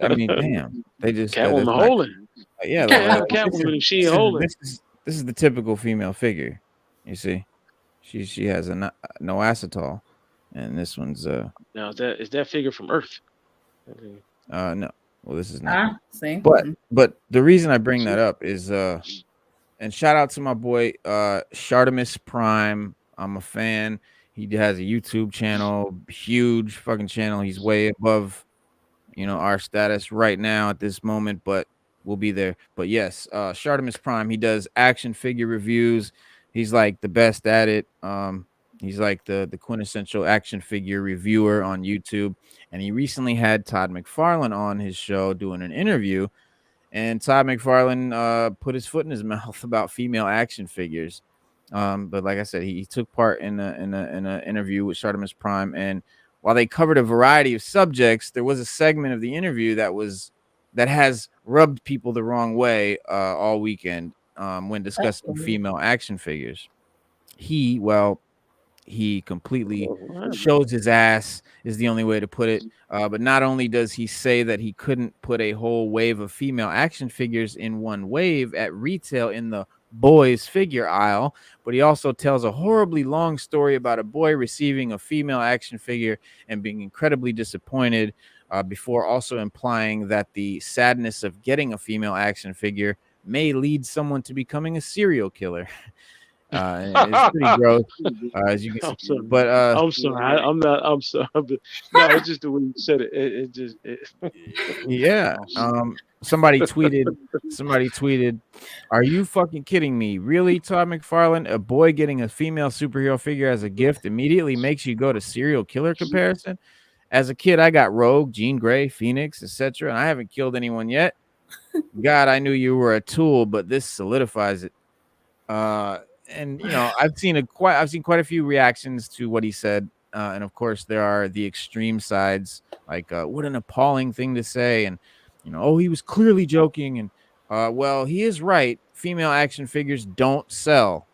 just Catwoman holding. Yeah, Catwoman, she holding. This is the typical female figure. You see, she has no acetol, and this one's Now is that figure from Earth? No, Well, this is not. See. But the reason I bring that up is and shout out to my boy Shartimus Prime. I'm a fan. He has a YouTube channel, huge fucking channel. He's way above, our status right now at this moment, but we'll be there. But yes, Shartimus Prime, he does action figure reviews. He's like the best at it. He's like the quintessential action figure reviewer on YouTube. And he recently had Todd McFarlane on his show doing an interview. And Todd McFarlane put his foot in his mouth about female action figures. But like I said, he took part in a interview with Shartimus Prime, and while they covered a variety of subjects, there was a segment of the interview that has rubbed people the wrong way all weekend when discussing female action figures. He completely shows his ass is the only way to put it. But not only does he say that he couldn't put a whole wave of female action figures in one wave at retail in the boys figure aisle, but he also tells a horribly long story about a boy receiving a female action figure and being incredibly disappointed, before also implying that the sadness of getting a female action figure may lead someone to becoming a serial killer. It's pretty gross, as you can see. But I'm sorry. I'm not. I'm sorry. But, no, it's just the way you said it. It just. Yeah. Somebody tweeted, "Are you fucking kidding me? Really, Todd McFarlane? A boy getting a female superhero figure as a gift immediately makes you go to serial killer comparison? As a kid, I got Rogue, Jean Grey, Phoenix, etc., and I haven't killed anyone yet. God, I knew you were a tool, but this solidifies it." And I've seen quite a few reactions to what he said, and of course there are the extreme sides, like what an appalling thing to say, and oh, he was clearly joking, and well, he is right. Female action figures don't sell,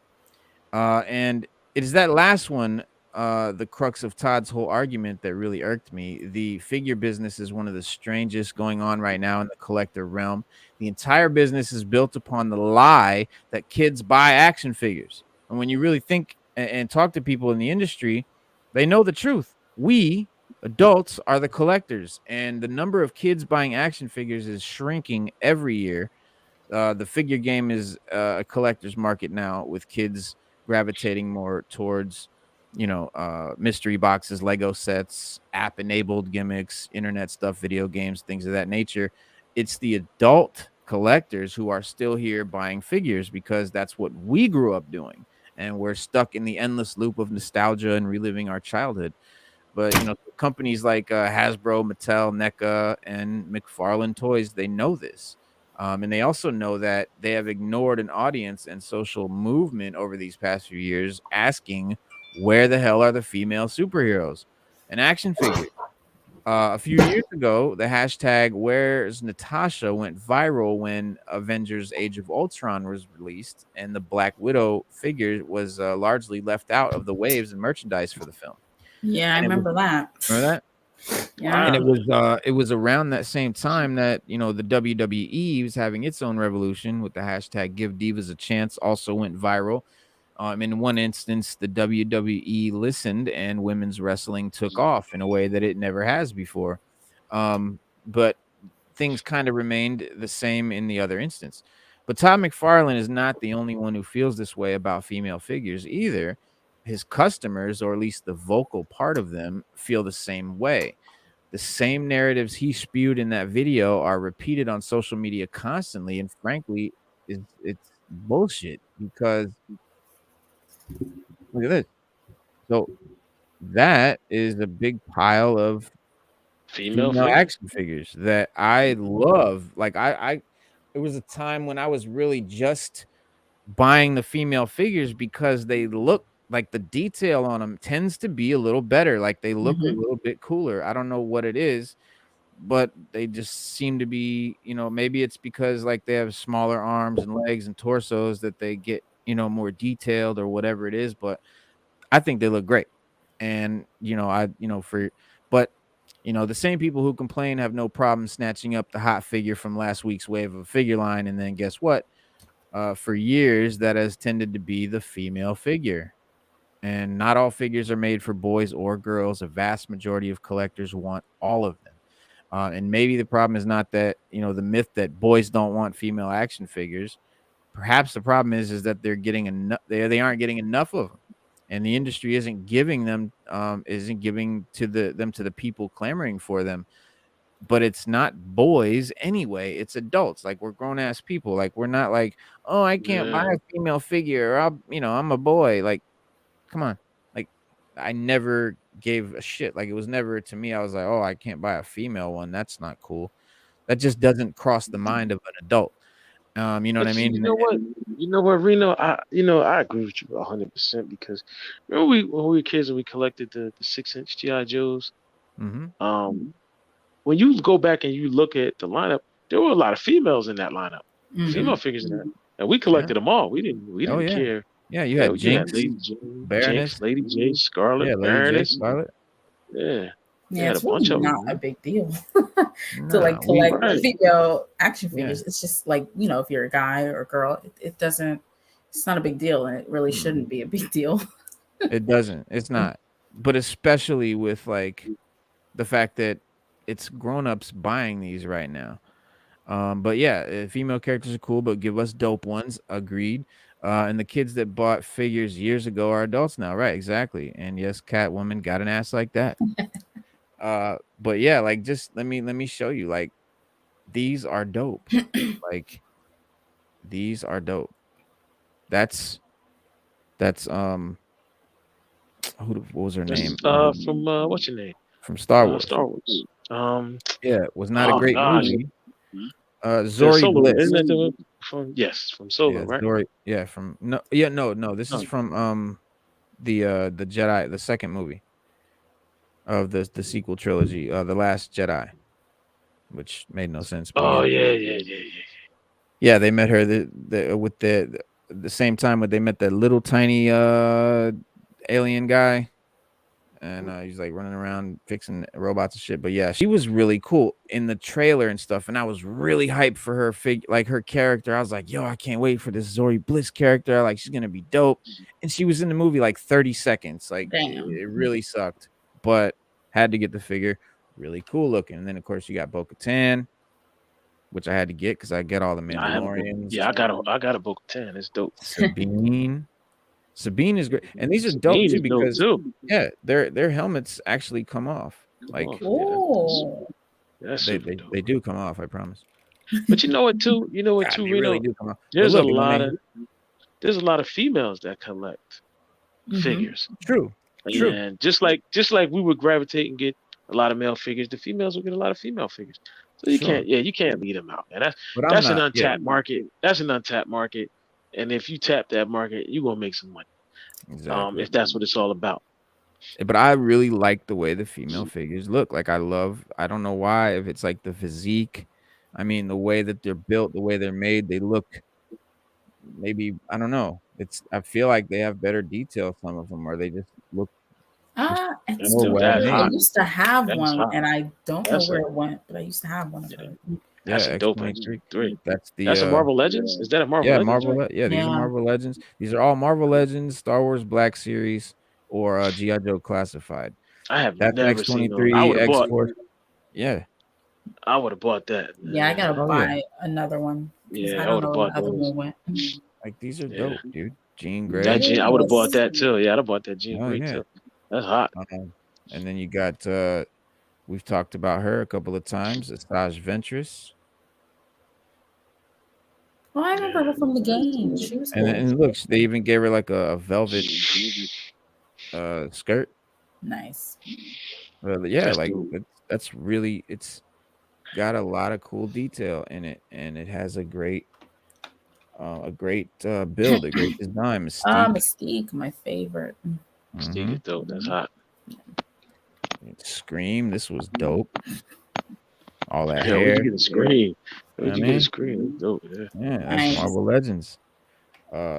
and it is that last one, the crux of Todd's whole argument, that really irked me. The figure business is one of the strangest going on right now in the collector realm. The entire business is built upon the lie that kids buy action figures. And when you really think and talk to people in the industry, they know the truth. We adults are the collectors, and the number of kids buying action figures is shrinking every year. The figure game is a collector's market now, with kids gravitating more towards mystery boxes, Lego sets, app enabled gimmicks, internet stuff, video games, things of that nature. It's the adult collectors who are still here buying figures because that's what we grew up doing, and we're stuck in the endless loop of nostalgia and reliving our childhood. But companies like Hasbro, Mattel, NECA, and McFarlane Toys, they know this. And they also know that they have ignored an audience and social movement over these past few years asking, where the hell are the female superheroes and action figures? A few years ago, the hashtag Where's Natasha went viral when Avengers Age of Ultron was released, and the Black Widow figure was largely left out of the waves and merchandise for the film. Yeah, I remember that. Remember that? Yeah. And it was around that same time that the WWE was having its own revolution with the hashtag Give Divas a Chance, also went viral. In one instance, the WWE listened and women's wrestling took off in a way that it never has before. But things kind of remained the same in the other instance. But Todd McFarlane is not the only one who feels this way about female figures either. His customers, or at least the vocal part of them, feel the same way. The same narratives he spewed in that video are repeated on social media constantly, and frankly, it's bullshit, because look at this. So that is a big pile of female action figures that I love. Like it was a time when I was really just buying the female figures because they look like, the detail on them tends to be a little better. Like, they look a little bit cooler. I don't know what it is, but they just seem to be, maybe it's because like they have smaller arms and legs and torsos that they get, more detailed or whatever it is. But I think they look great. And, but the same people who complain have no problem snatching up the hot figure from last week's wave of a figure line. And then guess what? For years, that has tended to be the female figure. And not all figures are made for boys or girls. A vast majority of collectors want all of them. And maybe the problem is not that, the myth that boys don't want female action figures. Perhaps the problem is that they're getting enough. They aren't getting enough of them, and the industry isn't giving them to the people clamoring for them. But it's not boys anyway. It's adults. Like, we're grown ass people. Like, we're not like, oh, I can't buy a female figure. Or I'm a boy. Like, come on. Like, I never gave a shit. Like, it was never to me. I was like, oh, I can't buy a female one. That's not cool. That just doesn't cross the mind of an adult. You know what I mean? You know what, Reno? I agree with you 100% because remember when we were kids and we collected the 6-inch GI Joes. Mm-hmm. When you go back and you look at the lineup, there were a lot of females in that lineup, female figures in there, and we collected them all. We didn't care. Yeah, you had Jinx, Lady Baroness, Lady J, Scarlet, Baroness, Scarlet. Yeah, it's really not a big deal to like collect female action figures. It's just like, if you're a guy or a girl, it's not a big deal, and it really shouldn't be a big deal. It doesn't. It's not. But especially with like the fact that it's grown-ups buying these right now. But yeah, female characters are cool, but give us dope ones. Agreed. And the kids that bought figures years ago are adults now, right? Exactly. And yes, Catwoman got an ass like that. But yeah, like, just let me show you. Like, these are dope. Like, these are dope. That's what was her name? From what's your name? From Star Wars. Star Wars. Yeah, it was not a great movie. Zori Bliss. From Solo, right? Zori, no. This is from the Jedi, the second movie of the sequel trilogy, The Last Jedi, which made no sense. But yeah. They met her with the same time when they met that little tiny alien guy. And he's like running around fixing robots and shit. But yeah, she was really cool in the trailer and stuff. And I was really hyped for her her character. I was like, yo, I can't wait for this Zori Bliss character. Like, she's gonna be dope. And she was in the movie like 30 seconds. Like, it really sucked. But had to get the figure. Really cool looking. And then of course you got Bo-Katan, which I had to get because I get all the Mandalorians. I got a Bo-Katan. It's dope. Sabine is great, and these are dope too because their helmets actually come off. Like, they do come off. I promise. But you know what too? They really do come off. There's a lot of females that collect figures. True. And just like we would gravitate and get a lot of male figures, the females will get a lot of female figures. So you can't lead them out, man. That's an untapped market. That's an untapped market. And if you tap that market, you're gonna make some money. Exactly. If that's what it's all about. But I really like the way the female figures look. Like, I don't know why, if it's like the physique. I mean, the way that they're built, the way they're made, they look, maybe, I don't know. I feel like they have better detail, some of them, or they just look. I used to have one, and I don't know where it went, but I used to have one of them. That's a dope X-3. That's a Marvel Legends? Is that a Marvel Legends? These are Marvel Legends. These are all Marvel Legends, Star Wars Black Series, or G.I. Joe Classified. I have never X23, X4. Yeah. I would have bought that. Yeah, I gotta buy another one. Yeah, I would have bought those. Like, these are dope, dude. Jean Grey. I would have bought that too. Yeah, I'd have bought that Jean Grey too. That's hot. And then you got we've talked about her a couple of times. Asajj Ventress. Oh, I remember her from the game. She was cool. And look, they even gave her like a velvet skirt. Nice. That's really, it's got a lot of cool detail in it, and it has a great build, a great design. Mystique, my favorite. Mystique is dope. That's hot. Scream, this was dope. All that hair. You get a Scream. You get a Scream. Dope. Yeah, that's Marvel Legends.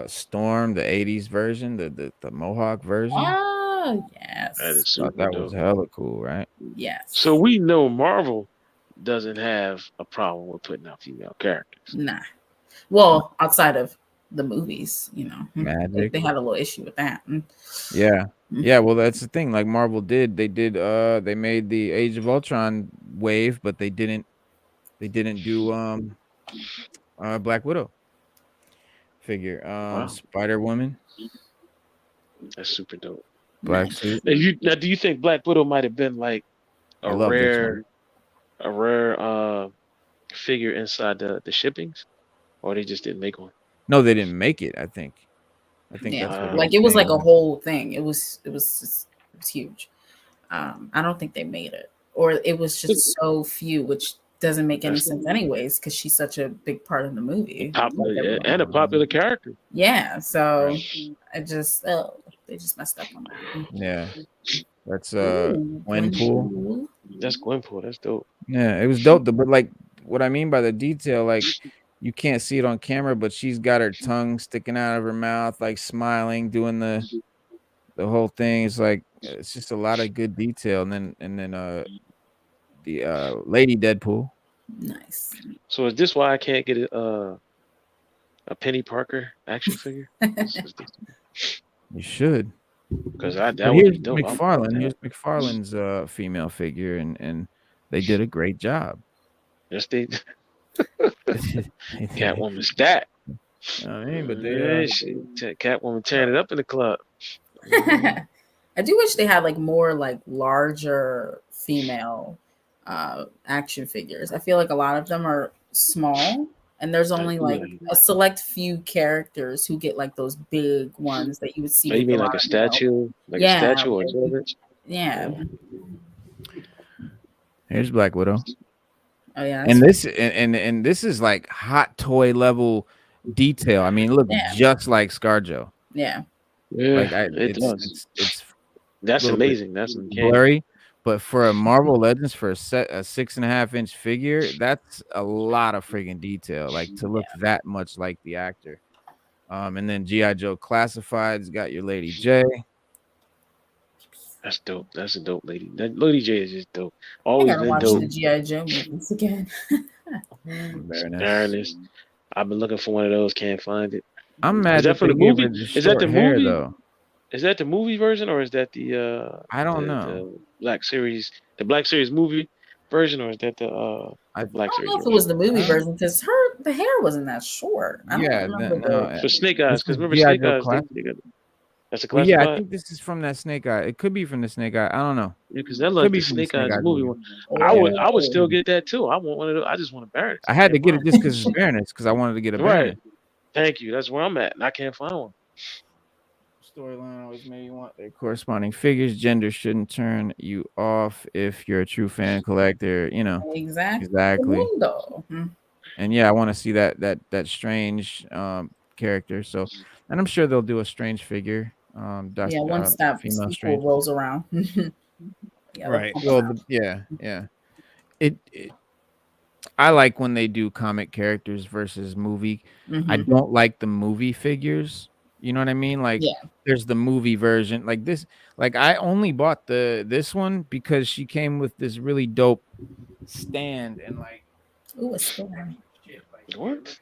Storm, the 80s version, the Mohawk version. Oh, yes. That was hella cool, right? Yes. So we know Marvel doesn't have a problem with putting out female characters. Nah. Well, outside of the movies. You know, Magic. They had a little issue with that. Yeah. Yeah, well, that's the thing. Like Marvel did, they made the Age of Ultron wave, but they didn't do Black Widow figure. Wow. Spider-Woman. That's super dope. Black suit. Now, do you think Black Widow might have been like a rare figure inside the shippings, or they just didn't make one? No, they didn't make it. I think Yeah, that's what like it was like a whole thing. It was huge. I don't think they made it, or it was just so few, which doesn't make any sense anyways, because she's such a big part of the movie. And a popular character. Yeah, so they just messed up on that. Yeah, that's Gwenpool. That's Gwenpool. That's dope. Yeah, it was dope. But like, what I mean by the detail, like, you can't see it on camera, but she's got her tongue sticking out of her mouth, like smiling, doing the whole thing. It's like, it's just a lot of good detail. And then the Lady Deadpool. Nice. So is this why I can't get a Penny Parker action figure? You should. Because that would be dope. McFarlane. Here's McFarlane's female figure, and they did a great job. Yes, they Catwoman stat. I mean, but Catwoman tearing it up in the club. I do wish they had like more like larger female action figures. I feel like a lot of them are small, and there's only like a select few characters who get like those big ones that you would see. You mean like a statue, a statue or something? Yeah. Here's Black Widow. Oh yeah, and this and this is like hot toy level detail. I mean, look, just like ScarJo. Yeah, like it's that's amazing. That's blurry, but for a Marvel Legends, for a 6.5-inch figure, that's a lot of friggin' detail. Like to look that much like the actor. And then G.I. Joe Classified's got your Lady J. That's dope. That's a dope lady. That Lady J is just dope. Always I gotta watch dope. The G.I. Joe movies again. Baroness. I've been looking for one of those. Can't find it. I'm mad. Is that for the movie? Is that the movie? Though? Is that the movie version, or is that the I don't know. The Black Series movie version, or is that the Black Series? I don't know if it was the movie version, because the hair wasn't that short. I don't remember for Snake Eyes, because remember Snake Eyes. That's a classified. Yeah, I think this is from that Snake Eye. It could be from the Snake Eye. I don't know. Yeah, because that like the Snake Eyes movie one. I would still get that too. I want one of those. I just want a Baroness. I had to get it just because it's Baroness, because I wanted to get a Baroness. Thank you. That's where I'm at, and I can't find one. Storyline always made you want their corresponding figures. Gender shouldn't turn you off if you're a true fan collector. You know, exactly. And yeah, I want to see that Strange character. So, and I'm sure they'll do a Strange figure. Once that female Strange rolls around. Right. Well, yeah. It I like when they do comic characters versus movie. I don't like the movie figures. You know what I mean? Like, there's the movie version. Like this. Like, I only bought this one because she came with this really dope stand and like. Ooh, a stand. What?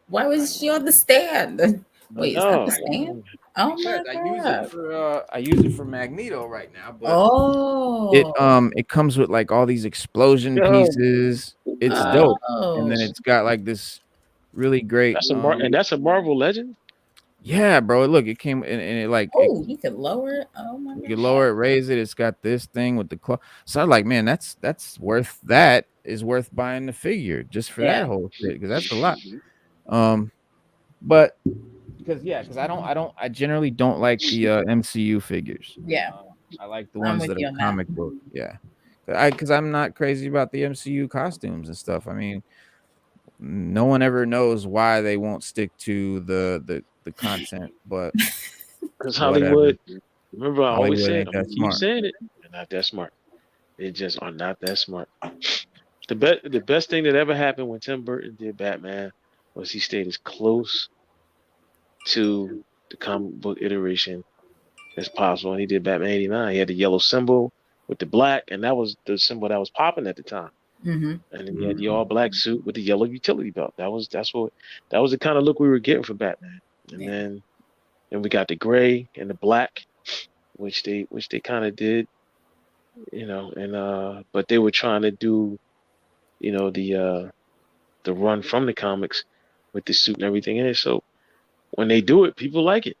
Why was she on the stand? Wait, is that the stand? Oh my god! I use it for Magneto right now, but it comes with like all these explosion pieces. It's dope, and then it's got like this really great. That's a Marvel Legend. Yeah, bro. Look, it came and it like. Oh, you can lower it. Oh my god! You can lower it, raise it. It's got this thing with the claw. So I'm like, man, that's worth. That is worth buying the figure just for that whole shit, because that's a lot. But because I generally don't like the MCU figures. Yeah, I like the ones that are comic book. Yeah, because I'm not crazy about the MCU costumes and stuff. I mean, no one ever knows why they won't stick to the content, but because Hollywood. Remember, I always say, keep saying it. They're not that smart. They just are not that smart. The best thing that ever happened when Tim Burton did Batman was he stayed as close to the comic book iteration as possible. And he did Batman 89. He had the yellow symbol with the black, and that was the symbol that was popping at the time. And then he had the all black suit with the yellow utility belt. That was the kind of look we were getting for Batman. And then we got the gray and the black, which they kind of did, and but they were trying to do, the run from the comics with the suit and everything in it. So when they do it, people like it.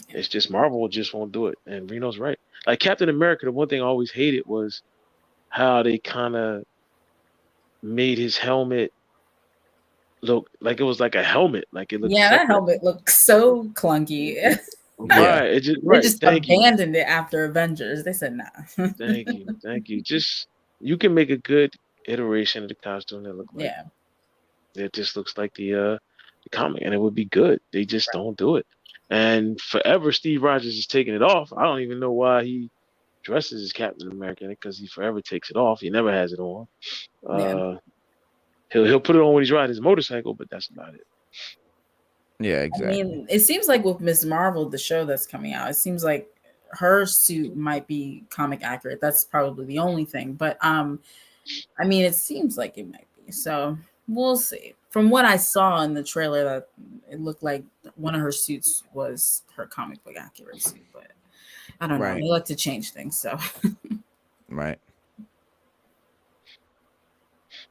It's just Marvel just won't do it. And Reno's right. Like Captain America, the one thing I always hated was how they kind of made his helmet look like it was like a helmet. Like it looked that helmet looked so clunky. Right. It just abandoned it after Avengers. They said nah. Thank you. Just you can make a good iteration of the costume that look like it just looks like the comic, and it would be good. They just don't do it. And forever Steve Rogers is taking it off. I don't even know why he dresses as Captain America, because he forever takes it off. He never has it on. He'll put it on when he's riding his motorcycle, but that's about it. Yeah, exactly. I mean, it seems like with Ms. Marvel, the show that's coming out, it seems like her suit might be comic accurate. That's probably the only thing. But I mean, it seems like it might be. So we'll see. From what I saw in the trailer, that it looked like one of her suits was her comic book accurate suit. But I don't know. They like to change things. So right.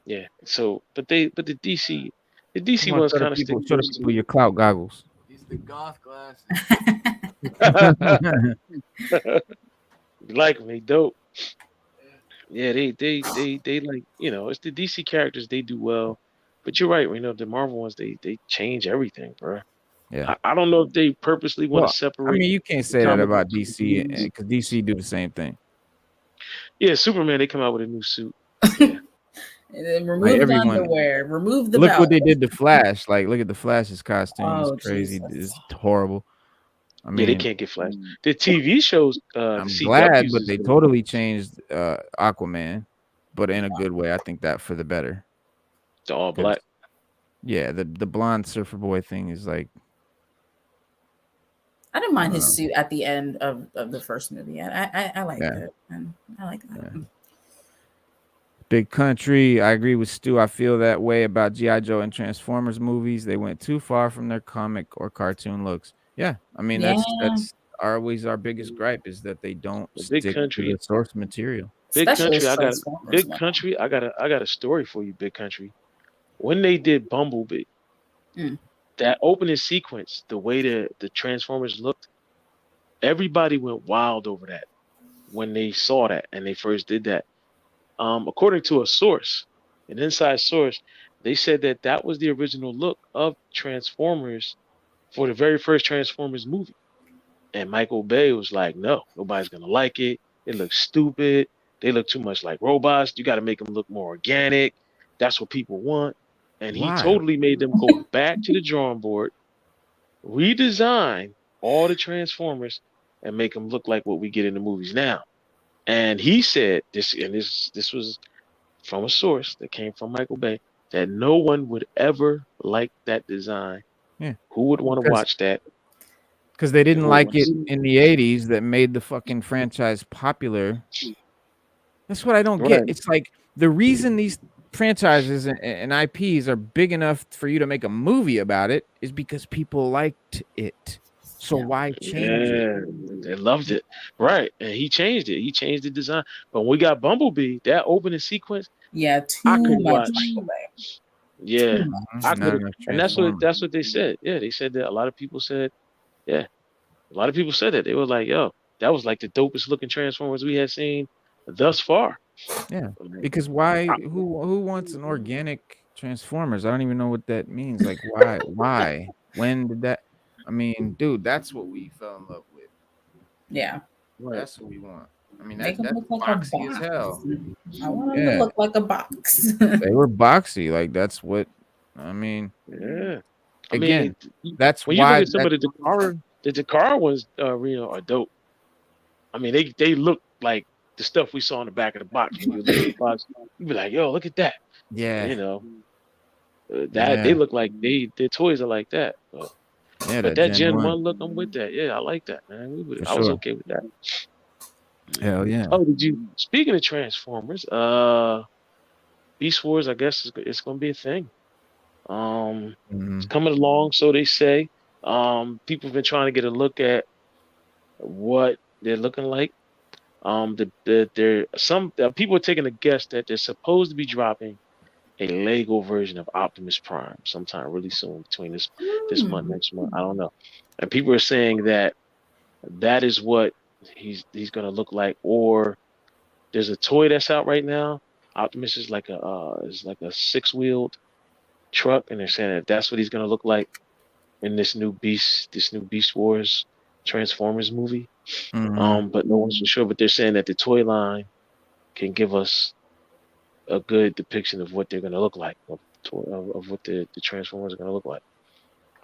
Yeah. So, but the DC one's kind of show the people your clout goggles. These the goth glasses. You like them? They dope. Yeah, they like, it's the DC characters. They do well, but you're right. The Marvel ones, they change everything, bro. Yeah. I don't know if they purposely want to separate. I mean, you can't say that about DC because DC do the same thing. Yeah, Superman, they come out with a new suit. Yeah. And then remove the underwear, remove the belt. What they did to Flash. Like, look at the Flash's costume. It's crazy. Jesus. It's horrible. I mean, they can't get Flash. The TV shows. I'm glad, but they totally changed Aquaman, but in a good way. I think that for the better. The all black. Yeah, the blonde surfer boy thing is like. I didn't mind his suit at the end of the first movie. I liked it, and I like that. Yeah. Big Country. I agree with Stu. I feel that way about G.I. Joe and Transformers movies. They went too far from their comic or cartoon looks. Yeah, I mean that's always our biggest gripe is that they don't stick to the source material. Big Country. I got a story for you. Big Country. When they did Bumblebee, that opening sequence, the way the Transformers looked, everybody went wild over that when they saw that and they first did that. According to a source, an inside source, they said that was the original look of Transformers for the very first Transformers movie. And Michael Bay was like, no, nobody's going to like it. It looks stupid. They look too much like robots. You got to make them look more organic. That's what people want. And he totally made them go back to the drawing board, redesign all the Transformers, and make them look like what we get in the movies now. And he said this was from a source that came from Michael Bay, that no one would ever like that design. Yeah. Who would want to watch that? Because they didn't like it in the 80s that made the fucking franchise popular. That's what I don't get. It's like the reason these franchises and IPs are big enough for you to make a movie about it is because people liked it. So why change it? They loved it. Right. And he changed it. He changed the design. But when we got Bumblebee, that opening sequence, I could watch. Yeah. And that's what they said. Yeah, they said that a lot of people said, a lot of people said that. They were like, yo, that was like the dopest looking Transformers we had seen thus far. Yeah. Because why who wants an organic Transformers? I don't even know what that means. Like why? When did that? I mean, dude, that's what we fell in love with. Yeah. That's what we want. I mean, that's boxy as hell. I want them to look like a box. They were boxy. Like, that's what, I mean. Yeah. Again, that's when why. You look at some of the Dakar ones, are dope. I mean, they look like the stuff we saw in the back of the box. When you look at the box, you'd be like, yo, look at that. Yeah. They look like their toys are like that. So. Yeah, but that Gen 1 look, I'm with that. Yeah, I like that, man. I was okay with that. Hell yeah. Oh, speaking of Transformers, Beast Wars, I guess, it's going to be a thing. It's coming along, so they say. People have been trying to get a look at what they're looking like. Some people are taking a guess that they're supposed to be dropping a Lego version of Optimus Prime sometime really soon between this month, next month. I don't know. And people are saying that is what he's gonna look like. Or there's a toy that's out right now. Optimus is like a 6-wheeled truck, and they're saying that's what he's gonna look like in this new Beast Wars Transformers movie. But no one's for sure. But they're saying that the toy line can give us a good depiction of what they're gonna look like, of what the Transformers are gonna look like.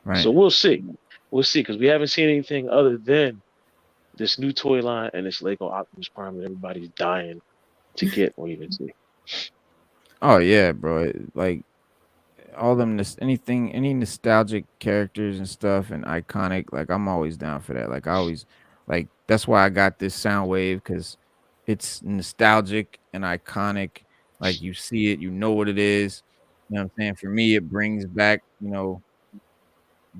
Right. So we'll see. We'll see, because we haven't seen anything other than this new toy line and this Lego Optimus Prime that everybody's dying to get or even see. Oh yeah, bro! Like all them, any nostalgic characters and stuff and iconic. Like I'm always down for that. Like I always, like that's why I got this sound wave, because it's nostalgic and iconic. Like you see it, you know what it is. You know what I'm saying? For me, it brings back,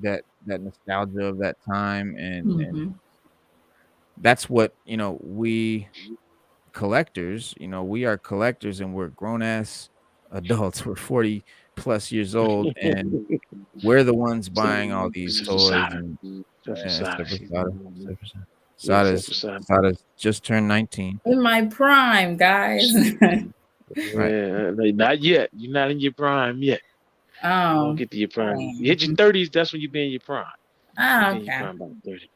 that nostalgia of that time, and that's what we collectors. We are collectors, and we're grown ass adults. We're 40 plus years old, and we're the ones buying all these toys. Sada's just turned 19. In my prime, guys. Yeah, not yet. You're not in your prime yet. Don't get to your prime. You hit your 30s, that's when you be in your prime. Oh, okay. Prime about 30.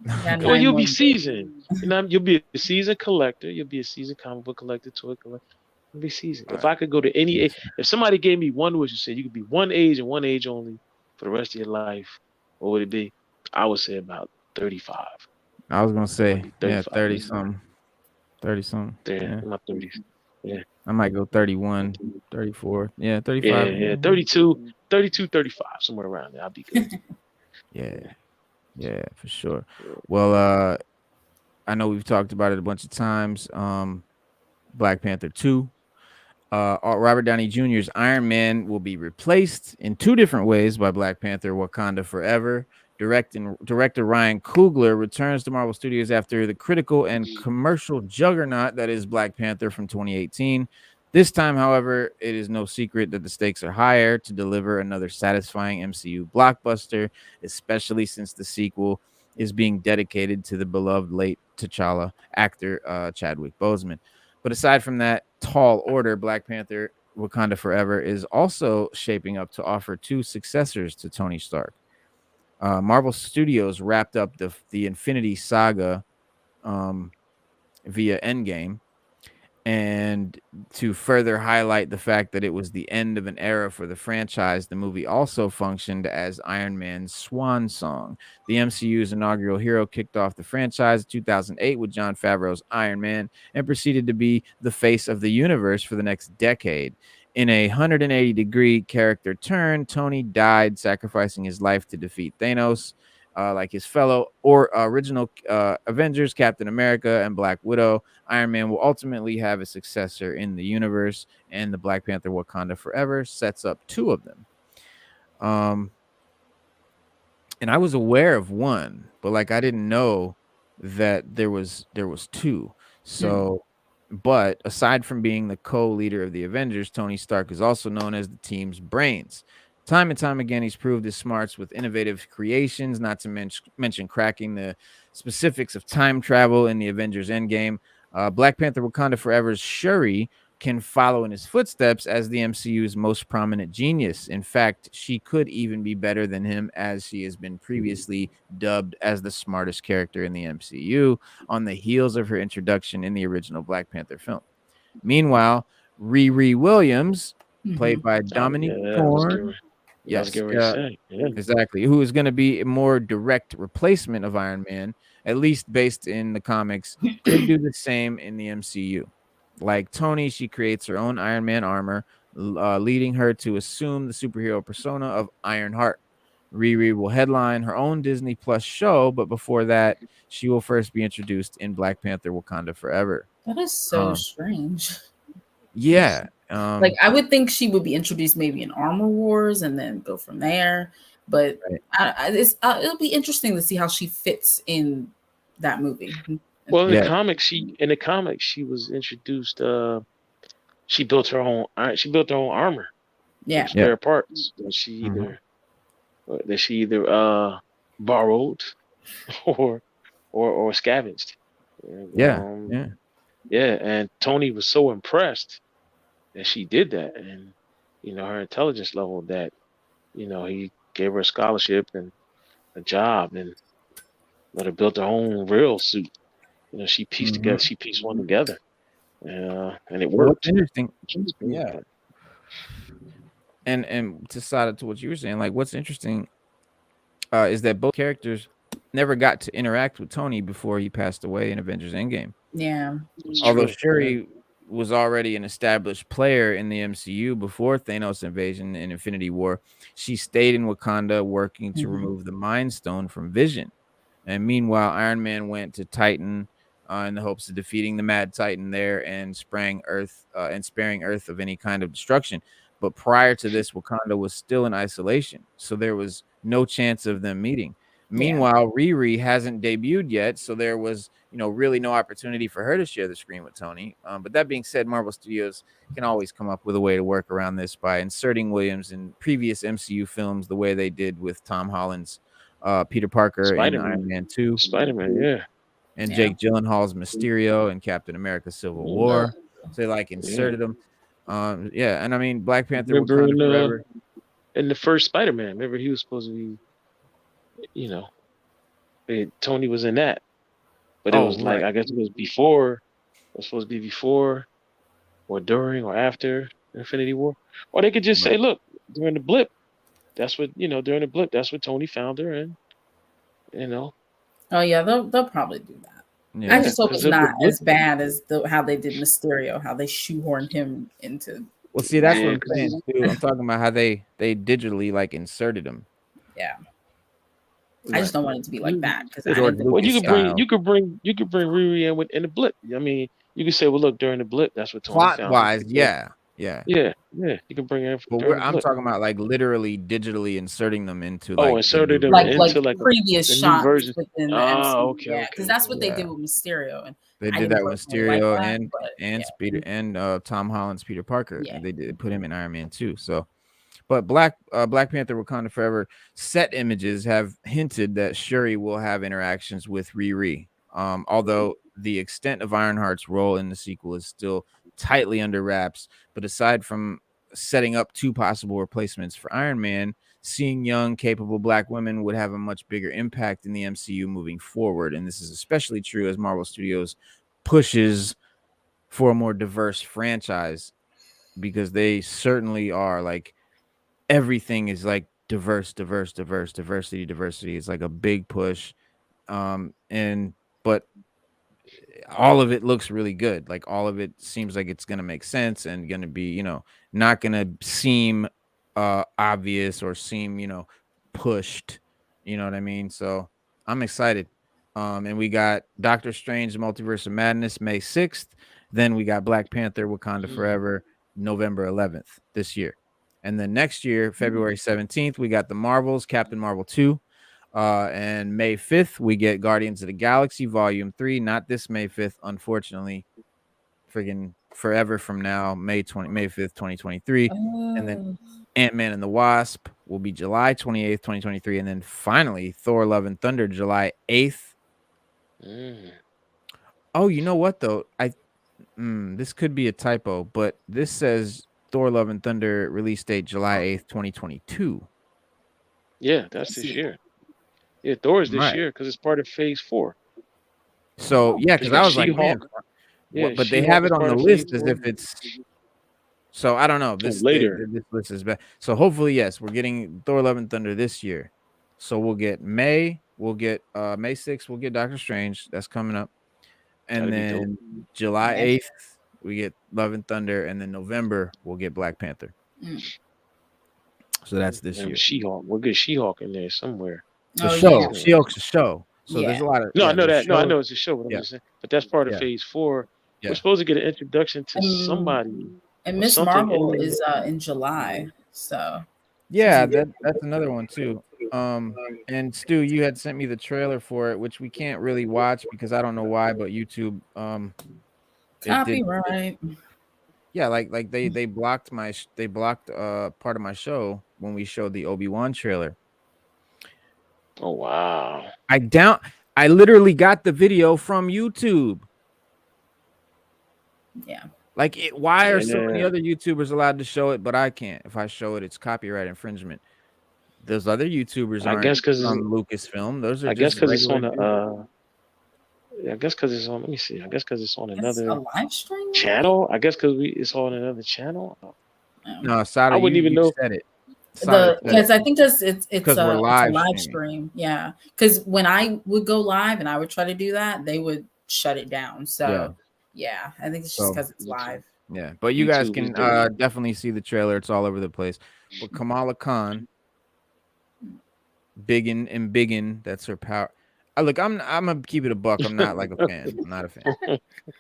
Well, you'll be seasoned. You'll be a seasoned collector. You'll be a seasoned comic book collector, toy collector. You'll be seasoned. If I could go to any age, if somebody gave me one wish and said you could be one age and one age only for the rest of your life, what would it be? I would say about 35. I was gonna say 30 something. 30 something. Yeah, my 30s. Yeah. I might go 31, 34. Yeah, 35. Yeah, 32, 35, somewhere around there. I'll be good. Yeah, for sure. Well, I know we've talked about it a bunch of times. Black Panther 2. Robert Downey Jr.'s Iron Man will be replaced in 2 different ways by Black Panther Wakanda Forever. Director Ryan Coogler returns to Marvel Studios after the critical and commercial juggernaut that is Black Panther from 2018. This time, however, it is no secret that the stakes are higher to deliver another satisfying MCU blockbuster, especially since the sequel is being dedicated to the beloved late T'Challa actor Chadwick Boseman. But aside from that tall order, Black Panther Wakanda Forever is also shaping up to offer 2 successors to Tony Stark. Marvel Studios wrapped up the Infinity Saga via Endgame, and to further highlight the fact that it was the end of an era for the franchise, the movie also functioned as Iron Man's swan song. The MCU's inaugural hero kicked off the franchise in 2008 with Jon Favreau's Iron Man and proceeded to be the face of the universe for the next decade. In a 180-degree character turn, Tony died, sacrificing his life to defeat Thanos. Like his fellow original Avengers, Captain America and Black Widow, Iron Man will ultimately have a successor in the universe, and the Black Panther Wakanda Forever sets up 2 of them. And I was aware of one, but like I didn't know that there was 2. So, but aside from being the co-leader of the Avengers, Tony Stark is also known as the team's brains. Time and time again, he's proved his smarts with innovative creations, not to mention cracking the specifics of time travel in the Avengers Endgame. Black Panther Wakanda Forever's Shuri can follow in his footsteps as the MCU's most prominent genius. In fact, she could even be better than him, as she has been previously dubbed as the smartest character in the MCU on the heels of her introduction in the original Black Panther film. Meanwhile, Riri Williams, played by Dominique Thorne, exactly, who is going to be a more direct replacement of Iron Man, at least based in the comics, could do the same in the MCU. Like Tony, she creates her own Iron Man armor, leading her to assume the superhero persona of Ironheart. Riri will headline her own Disney Plus show, but before that, she will first be introduced in Black Panther Wakanda Forever. That is so strange. Yeah, Like I would think she would be introduced maybe in Armor Wars and then go from there. But it'll be interesting to see how she fits in that movie. Well, in the comics, she was introduced. She built her own. She built her own armor. Yeah, spare parts that she either borrowed or scavenged. And, and Tony was so impressed that she did that, and her intelligence level that he gave her a scholarship and a job and let her build her own real suit. She pieced one together, and it worked. What's interesting, and to side it to what you were saying, like what's interesting is that both characters never got to interact with Tony before he passed away in Avengers Endgame. Yeah. Although Shuri was already an established player in the MCU before Thanos' invasion in Infinity War, she stayed in Wakanda working to remove the Mind Stone from Vision. And meanwhile, Iron Man went to Titan in the hopes of defeating the Mad Titan there and sparing Earth of any kind of destruction. But prior to this, Wakanda was still in isolation, so there was no chance of them meeting. Meanwhile, Riri hasn't debuted yet, so there was, really no opportunity for her to share the screen with Tony. But that being said, Marvel Studios can always come up with a way to work around this by inserting Williams in previous MCU films the way they did with Tom Holland's Peter Parker in Iron Man 2. Spider-Man, and Jake Gyllenhaal's Mysterio and Captain America Civil War. So they inserted them. And I mean Black Panther Wakanda Forever. In the first Spider-Man, remember he was supposed to be, Tony was in that. But it was I guess it was before. It was supposed to be before or during or after Infinity War. Or they could just say, look, during the blip, that's what that's what Tony found her and Oh yeah, they'll probably do that. Yeah. I just hope it's not as bad as how they did Mysterio, how they shoehorned him into. Well, see, that's what I'm saying too. I'm talking about how they digitally inserted him. Yeah. I just don't want it to be like that because you could bring Riri in the blip. I mean, you could say, well, look, during the blip, that's what Tony found. Plot-wise, yeah. You can bring her. But I'm talking about literally digitally inserting them into inserted them into previous shots version. Within the MCU. Okay, because that's what they did with Mysterio, and they did that with Mysterio and Tom Holland's Peter Parker. Yeah. They put him in Iron Man 2. So, but Black Panther Wakanda Forever set images have hinted that Shuri will have interactions with Riri. Although the extent of Ironheart's role in the sequel is still tightly under wraps, but aside from setting up two possible replacements for Iron Man, seeing young, capable Black women would have a much bigger impact in the MCU moving forward. And this is especially true as Marvel Studios pushes for a more diverse franchise, because they certainly are everything is diversity. It's a big push. But all of it looks really good. All of it seems like it's going to make sense and going to be, not going to seem obvious or seem, pushed. You know what I mean? So I'm excited. And we got Doctor Strange, Multiverse of Madness, May 6th. Then we got Black Panther, Wakanda Forever, November 11th this year. And then next year, February 17th, we got the Marvels, Captain Marvel 2. And May 5th, we get Guardians of the Galaxy Volume 3. Not this May 5th, unfortunately. Friggin' forever from now, May 5th, 2023. And then Ant-Man and the Wasp will be July 28th, 2023. And then finally, Thor Love and Thunder, July 8th. Oh, you know what, though? This could be a typo, but this says Thor Love and Thunder release date July 8th, 2022. Yeah, that's this year. Yeah, Thor is this year because it's part of Phase 4. So, because I was man, but they have it on the list as if it's. So, I don't know. This later. This list is bad. So, hopefully, yes, we're getting Thor Love and Thunder this year. So, we'll get May. We'll get May 6th. We'll get Doctor Strange. That's coming up. And then July 8th, we get Love and Thunder. And then November, we'll get Black Panther. So, that's this year. She-Hulk. We'll get She-Hulk in there somewhere. Show. She-Hulk's a show. So there's a lot of. No, I know that. Show. No, I know it's a show. But I'm just saying. But that's part of Phase 4. Yeah. We're supposed to get an introduction to somebody And Miss Marvel is in July, so yeah, that's another one too. And Stu, you had sent me the trailer for it, which we can't really watch because I don't know why, but YouTube copyright. Yeah, like they blocked part of my show when we showed the Obi-Wan trailer. Oh wow! I literally got the video from YouTube. Yeah. Like why are so many other YouTubers allowed to show it, but I can't? If I show it, it's copyright infringement. Those other YouTubers aren't from Lucasfilm. Those are just it's on the I guess because it's on. Let me see. I guess because it's on another live stream channel. I guess because it's on another channel. No, Sada, I wouldn't even know. Said it. Because I think it's a live stream. Yeah, because when I would go live and I would try to do that, they would shut it down. So yeah I think it's just because it's live. Yeah, but you guys can definitely see the trailer. It's all over the place. But Kamala Khan, biggin, that's her power. Look, I'm gonna keep it a buck. I'm not like a fan. I'm not a fan.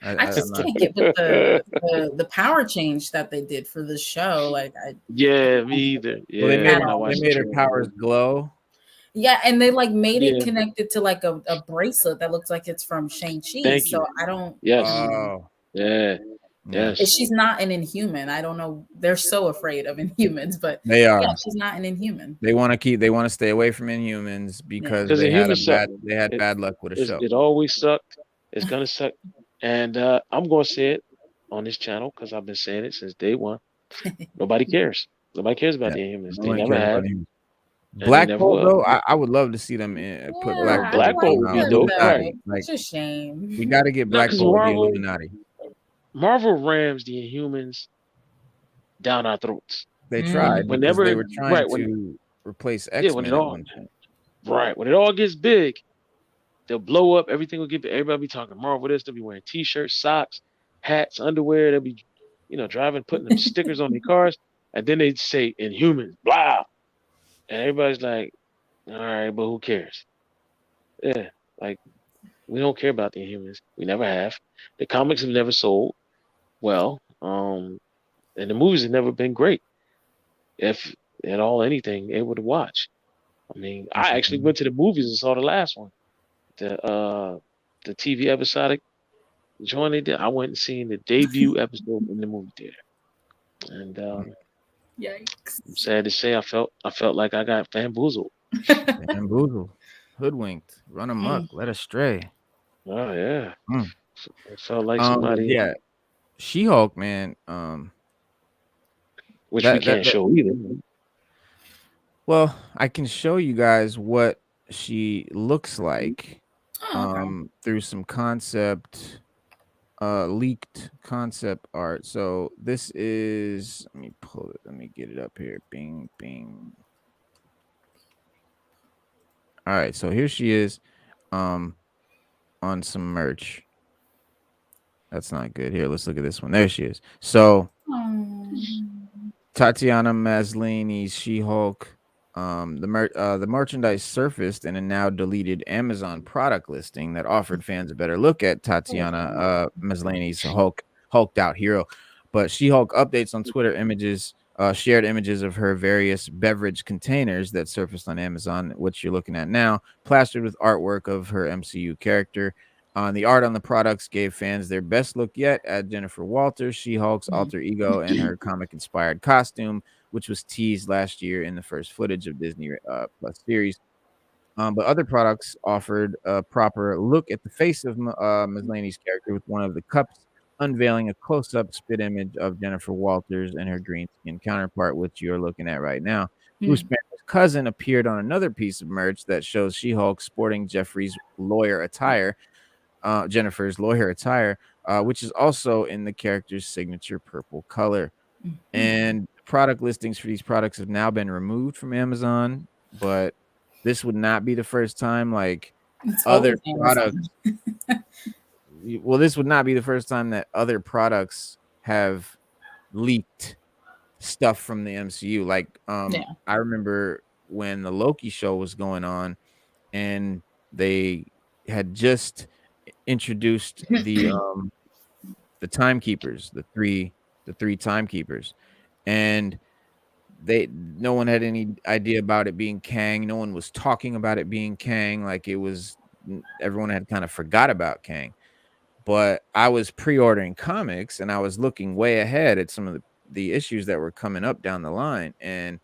I just can't get with the power change that they did for the show. Like, me either. Yeah, well, they made her powers glow. Yeah, and they like made it connected to like a bracelet that looks like it's from Shang-Chi. So I don't. Yes. Oh. Yeah. Yes. She's not an Inhuman. I don't know. They're so afraid of Inhumans, but they are. Yeah, she's not an Inhuman. They want to stay away from Inhumans because they had bad luck with a show. It always sucked. It's gonna suck. And I'm gonna say it on this channel because I've been saying it since day one. Nobody cares. Nobody cares about the Inhumans. They never have. Black Bolt, though, I would love to see them put Black Bolt would be dope. Like, it's a shame. We got to get Black Bolt the Illuminati. Marvel rams the Inhumans down our throats. They tried whenever they were trying to replace X-Men. When it all gets big, they'll blow up. Everything will get big. Everybody be talking Marvel this. They'll be wearing T-shirts, socks, hats, underwear. They'll be, driving, putting them stickers on their cars, and then they say Inhumans, blah, and everybody's like, all right, but who cares? Yeah, like we don't care about the Inhumans. We never have. The comics have never sold well, and the movies have never been great, if at all anything able to watch. I mean, I actually went to the movies and saw the last one, the TV episodic joint they did. I went and seen the debut episode in the movie theater, and yikes! I'm sad to say, I felt like I got bamboozled, hoodwinked, run amok, led astray. Oh yeah, it felt like somebody. Yeah. She-Hulk, man. Which we can't show either. Well, I can show you guys what she looks like through some leaked concept art. So this is, let me pull it. Let me get it up here. Bing, bing. All right, so here she is on some merch. That's not good. Here, let's look at this one. There she is. So Tatiana Maslany's She-Hulk. The merchandise surfaced in a now deleted Amazon product listing that offered fans a better look at Tatiana Maslany's hulked out hero. But She-Hulk updates on Twitter shared images of her various beverage containers that surfaced on Amazon, which you're looking at now, plastered with artwork of her MCU character. The art on the products gave fans their best look yet at Jennifer Walters, She-Hulk's alter ego, and her comic-inspired costume, which was teased last year in the first footage of Disney Plus series. But other products offered a proper look at the face of Maslany's character, with one of the cups unveiling a close-up spit image of Jennifer Walters and her green-skin counterpart, which you're looking at right now. Bruce Banner's cousin appeared on another piece of merch that shows She-Hulk sporting Jennifer's lawyer attire, which is also in the character's signature purple color. And product listings for these products have now been removed from Amazon, but this would not be the first time other products. Well, this would not be the first time that other products have leaked stuff from the MCU. I remember when the Loki show was going on, and they had just introduced the timekeepers, the three the 3 timekeepers, and no one had any idea about it being Kang. No one was talking about it being Kang. Like it was, everyone had kind of forgot about Kang. But I was pre-ordering comics and I was looking way ahead at some of the issues that were coming up down the line, and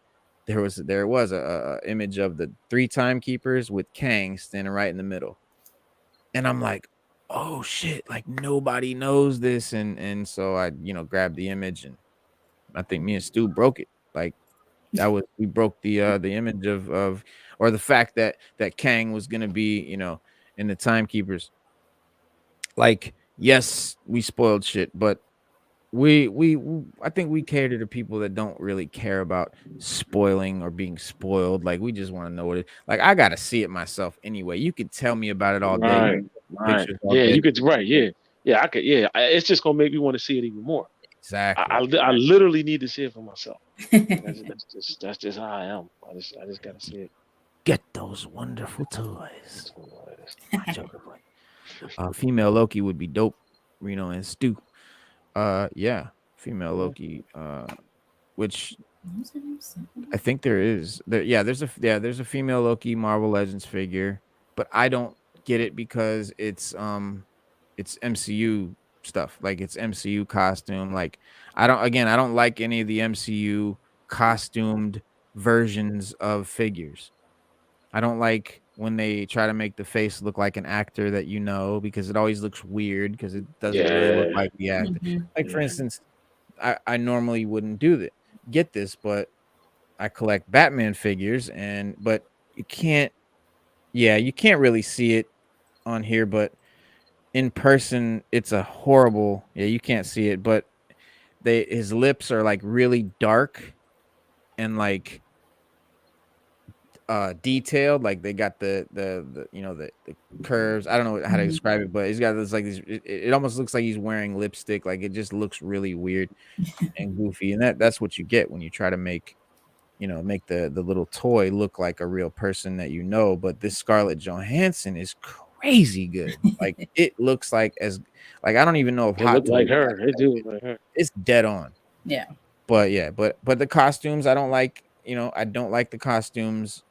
there was a image of the 3 timekeepers with Kang standing right in the middle, and I'm like, oh shit, like nobody knows this, and so I grabbed the image, and I think me and Stu broke it. Like we broke the image of or the fact that Kang was gonna be in the timekeepers. Like, yes, we spoiled shit, but we I think we cater to people that don't really care about spoiling or being spoiled. Like, we just want to know what it like. I gotta see it myself anyway. You could tell me about it all day. Right. Yeah, you could. Right. Yeah. I could. Yeah. It's just gonna make me want to see it even more. Exactly. I literally need to see it for myself. That's just how I am. I just gotta see it. Get those wonderful toys. Female Loki would be dope. Reno and Stu. Yeah, female Loki. Which I think there's a female Loki Marvel Legends figure, but I don't get it because it's MCU stuff. Like, it's MCU costume. Like, I don't like any of the MCU costumed versions of figures. I don't like when they try to make the face look like an actor that because it always looks weird because it doesn't really look like the actor. Like, for instance, I normally wouldn't get this, but I collect Batman figures, but you can't really see it on here, but in person it's a horrible, you can't see it, but his lips are like really dark and like detailed, like they got the curves. I don't know how to describe it, but he's got this like these, it almost looks like he's wearing lipstick. Like, it just looks really weird and goofy, and that's what you get when you try to make the little toy look like a real person that but this Scarlett Johansson is crazy good. Like, it looks like I don't even know if it look like her. It do look like her. It's dead on. Yeah. But the costumes I don't like. I don't like the costumes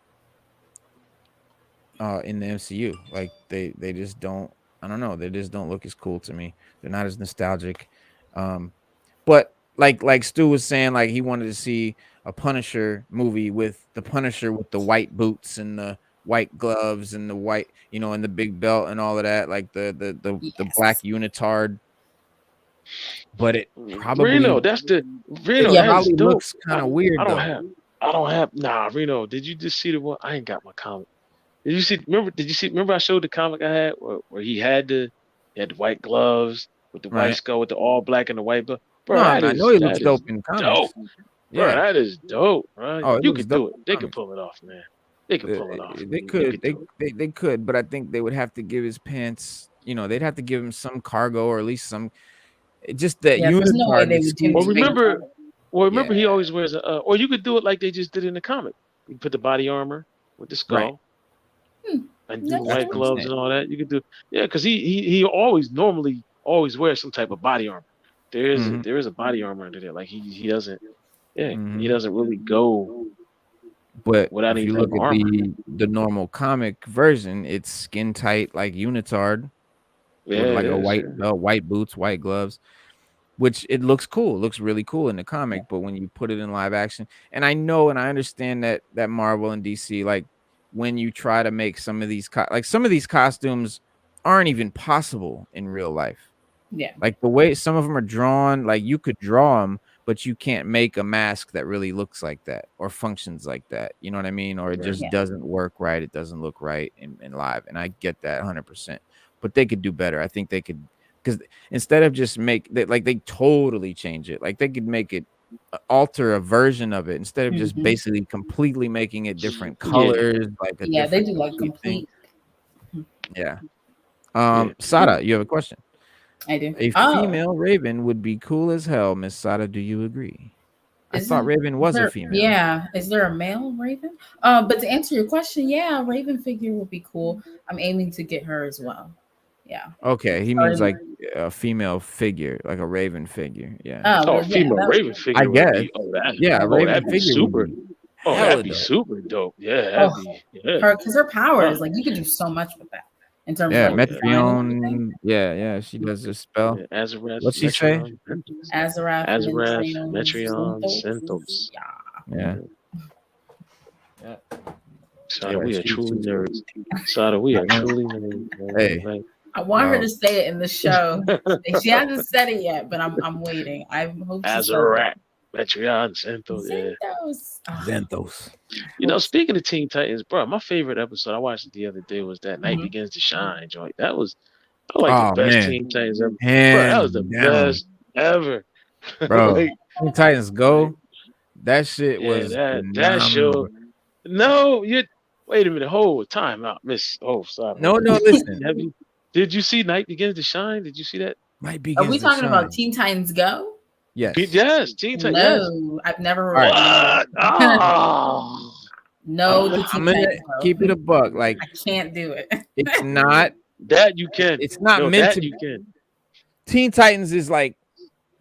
in the MCU. Like, they just don't, I don't know, they just don't look as cool to me. They're not as nostalgic. But like Stu was saying, like, he wanted to see a Punisher movie with the Punisher with the white boots and the white gloves and the white, and the big belt and all of that, like the black unitard. But it probably Reno, that's probably looks kind of weird. I don't have Reno. Did you just see the one? I ain't got my comic. Did you see? Remember I showed the comic I had where he had the white gloves with the white skull with the all black and the white glove. Bro, I know he looks dope in comics. Bro, that is dope, right? Oh, you could do it. They could pull it off, man. They could pull it off. They could, but I think they would have to give his pants. They'd have to give him some cargo or at least some. Just that unitard. Remember, he always wears or you could do it like they just did in the comic. You put the body armor with the skull, and do the white gloves and all that. You could do, because he normally always wears some type of body armor. There is a body armor under there. Like, he doesn't, he doesn't really go. But without if you look at the normal comic version, it's skin tight like unitard, with like a white belt, white boots, white gloves. Which it looks cool. It looks really cool in the comic, but when you put it in live action, and I know and I understand that Marvel and DC, like, when you try to make some of these some of these costumes aren't even possible in real life. Yeah. Like, the way some of them are drawn, like, you could draw them, but you can't make a mask that really looks like that or functions like that. You know what I mean? Or it just doesn't work right. It doesn't look right in live. And I get that 100%. But they could do better. I think they could. Because instead of just they totally change it. Like, they could make it alter a version of it instead of just basically completely making it different colors. They do like complete. Yeah. Sada, you have a question? I do. A female Raven would be cool as hell, Miss Sada. Do you agree? I thought Raven was a female. Yeah. Is there a male Raven? But to answer your question, Raven figure would be cool. I'm aiming to get her as well. Yeah. Okay, he means like a female figure, like a raven figure. Yeah. Oh, a female Raven figure I would guess. be. Oh, that. Yeah, a Oh, raven that'd be figure would super. be Oh, hella that'd be dope. super dope. Yeah, that'd be. Yeah. Because her powers, like you could do so much with that in terms of Yeah, like Metreon. Yeah, she does this spell. Yeah, Azarath, What's she say? Azarath, Metreon, Synthos. Yeah. Sada, we are truly nerds. Sada, we are truly nerds. Hey. Like, I want her to say it in the show. She hasn't said it yet, but I'm waiting. I hope she says Azarath, Metreon, Synthos. Xanthos. You know, speaking of Teen Titans, bro, my favorite episode I watched it the other day was that Night Begins to Shine joint. That was the best Teen Titans ever. Bro, that was the best ever. Bro, Teen Titans Go. That shit was that show. No, you wait a minute. Hold time out, Miss. Oh, sorry. No, listen. Did you see Night Begins to Shine? Did you see that? Night Begins. Are we talking about Teen Titans Go? Yes. Yes, Teen Titans. No, I've never heard of it. Oh. No, I'm gonna keep it a buck. Like I can't do it. It's not that you can. It's not meant to. You can. Teen Titans is like,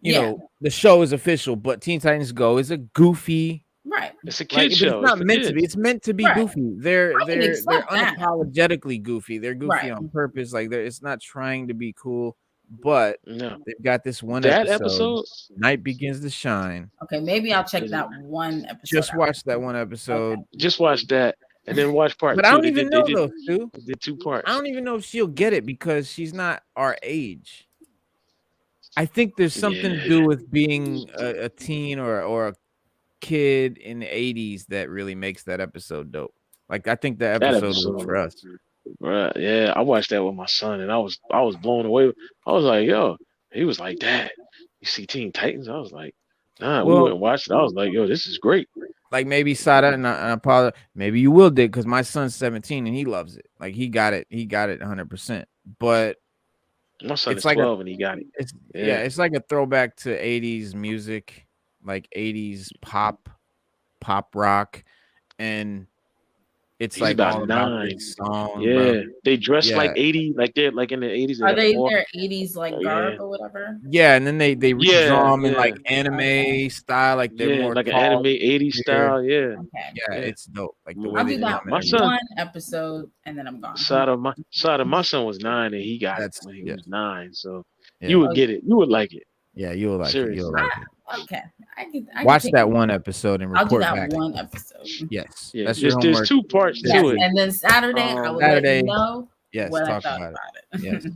you know, the show is official, but Teen Titans Go is a goofy. Right. It's a kid show. It's not meant to be. It's meant to be goofy. They're unapologetically goofy. They're goofy on purpose. Like it's not trying to be cool, but they've got this one episode. Night Begins to Shine. Okay, maybe I'll check that one episode. Just watch that one episode. Okay. Just watch that. And then watch part 2. But I don't even know those two. They did 2 parts. I don't even know if she'll get it because she's not our age. I think there's something to do with being a teen or a kid in the 80s that really makes that episode dope. Like I think that episode was for us. Right. Yeah, I watched that with my son and I was blown away. I was like, yo, he was like, Dad, you see Teen Titans? I was like, nah, we wouldn't watch it. I was like, yo, this is great. Like maybe Sada and I apologize. Maybe you will dig because my son's 17 and he loves it. Like he got it 100%. But my son is 12 and he got it. It's like a throwback to 80s music, like 80s pop rock, and it's He's like about all 9 songs. Yeah, bro. they dress like 80, like they're like in the 80s. Are they in their 80s like garb or whatever? Yeah, and then they draw them in like anime style, like they're more like an anime 80s style. Yeah. Okay. It's dope. Like the way I'll they do that my son, one episode and then I'm gone. My son was 9 and he got it when he was 9. So Yeah. You would get it. You would like it. Yeah, you'll like it. You'll like it. Okay. I watch that one episode and report I'll do that back. one episode. Yes. Yeah, that's your there's 2 parts to it. And then Saturday, I will let you know what I thought about it. Yes.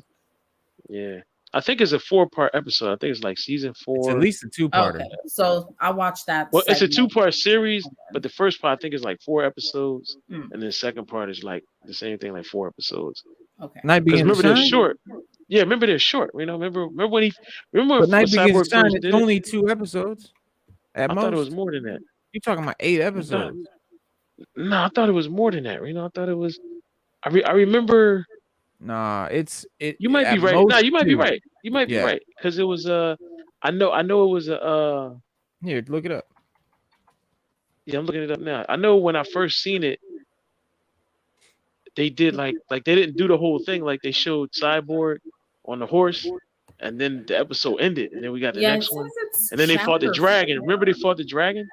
Yeah. I think it's a 4-part episode. I think it's like season 4. It's at least a 2-parter. Okay. So I watched that. Well, it's a 2-part series, but the first part I think is like 4 episodes, and then the second part is like the same thing, like 4 episodes. Okay. Because remember they're short. Yeah, remember they're short. You know, remember when Night Begins to Shine, it's only 2 episodes. I thought it was more than that. You're talking about 8 episodes. No, I thought it was more than that. You know, I thought it was. I remember. Nah, You might be right. No, you might be right. You might be right because it was I know it was a. Here, look it up. Yeah, I'm looking it up now. I know when I first seen it, they did like they didn't do the whole thing. Like they showed Cyborg on the horse, and then the episode ended, and then we got the next one, and then they fought the dragon. Remember they fought the dragon?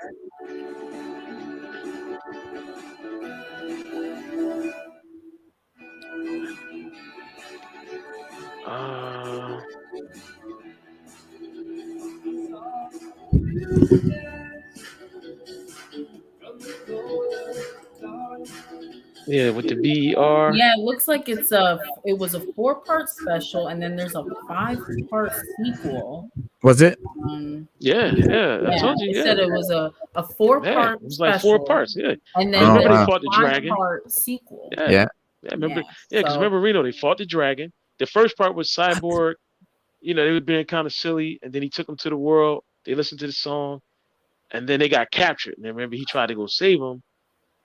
Yeah, with the BER. Yeah, it looks like it was a 4-part special, and then there's a 5-part sequel. Was it? Yeah. I told you. It said it was a 4-part. It was like 4 parts. Yeah, and then remember they fought the dragon. 5-part sequel. Yeah. Remember? Yeah, because remember Reno, they fought the dragon. The first part was Cyborg. You know, they were being kind of silly, and then he took them to the world. They listened to the song, and then they got captured. And then remember, he tried to go save them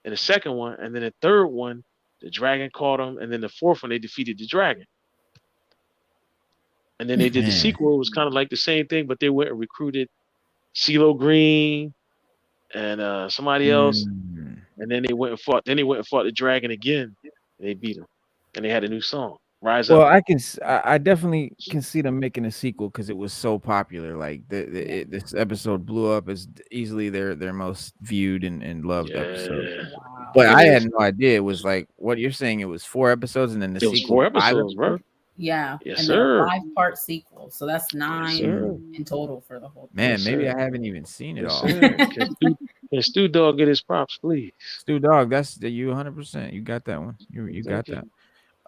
in the second one, and then the third one, the dragon caught them, and then the fourth one, they defeated the dragon. And then they did the sequel. It was kind of like the same thing, but they went and recruited CeeLo Green and somebody else, and then they went and fought. Then they went and fought the dragon again, and they beat him, and they had a new song. Rise Well, Up. I definitely can see them making a sequel because it was so popular. Like this episode blew up as easily their most viewed and loved episode. Wow. But It I is. had no idea it was like what you're saying. It was 4 episodes and then the It was sequel 4 5 episodes, bro. episodes. Yeah, Yes, and then a sir. 5-part sequel. So that's Yes, 9 sir. in total for the whole thing. Man, Yes, maybe sir. I haven't even seen it Yes, all. sir. Can Stu Dog get his props, please? Stu Dog, that's you 100%. You got that one. You got Thank you. that.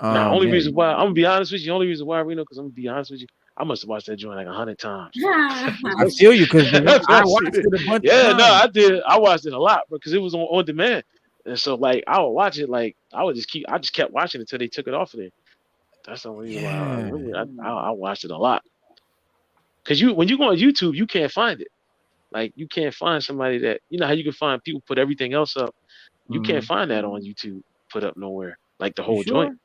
Now, only Yeah. reason why I'm gonna be honest with you, only reason why, Reno, because I'm gonna be honest with you, I must have watched that joint like 100 times. I feel you because I watched it a bunch of Yeah, times. no, I did. I watched it a lot because it was on demand, and so like I would watch it. Like I just kept watching it until they took it off of there. That's the only reason why I watched it a lot. Because when you go on YouTube, you can't find it. Like you can't find somebody that how you can find people put everything else up. You can't find that on YouTube put up nowhere. Like the whole joint.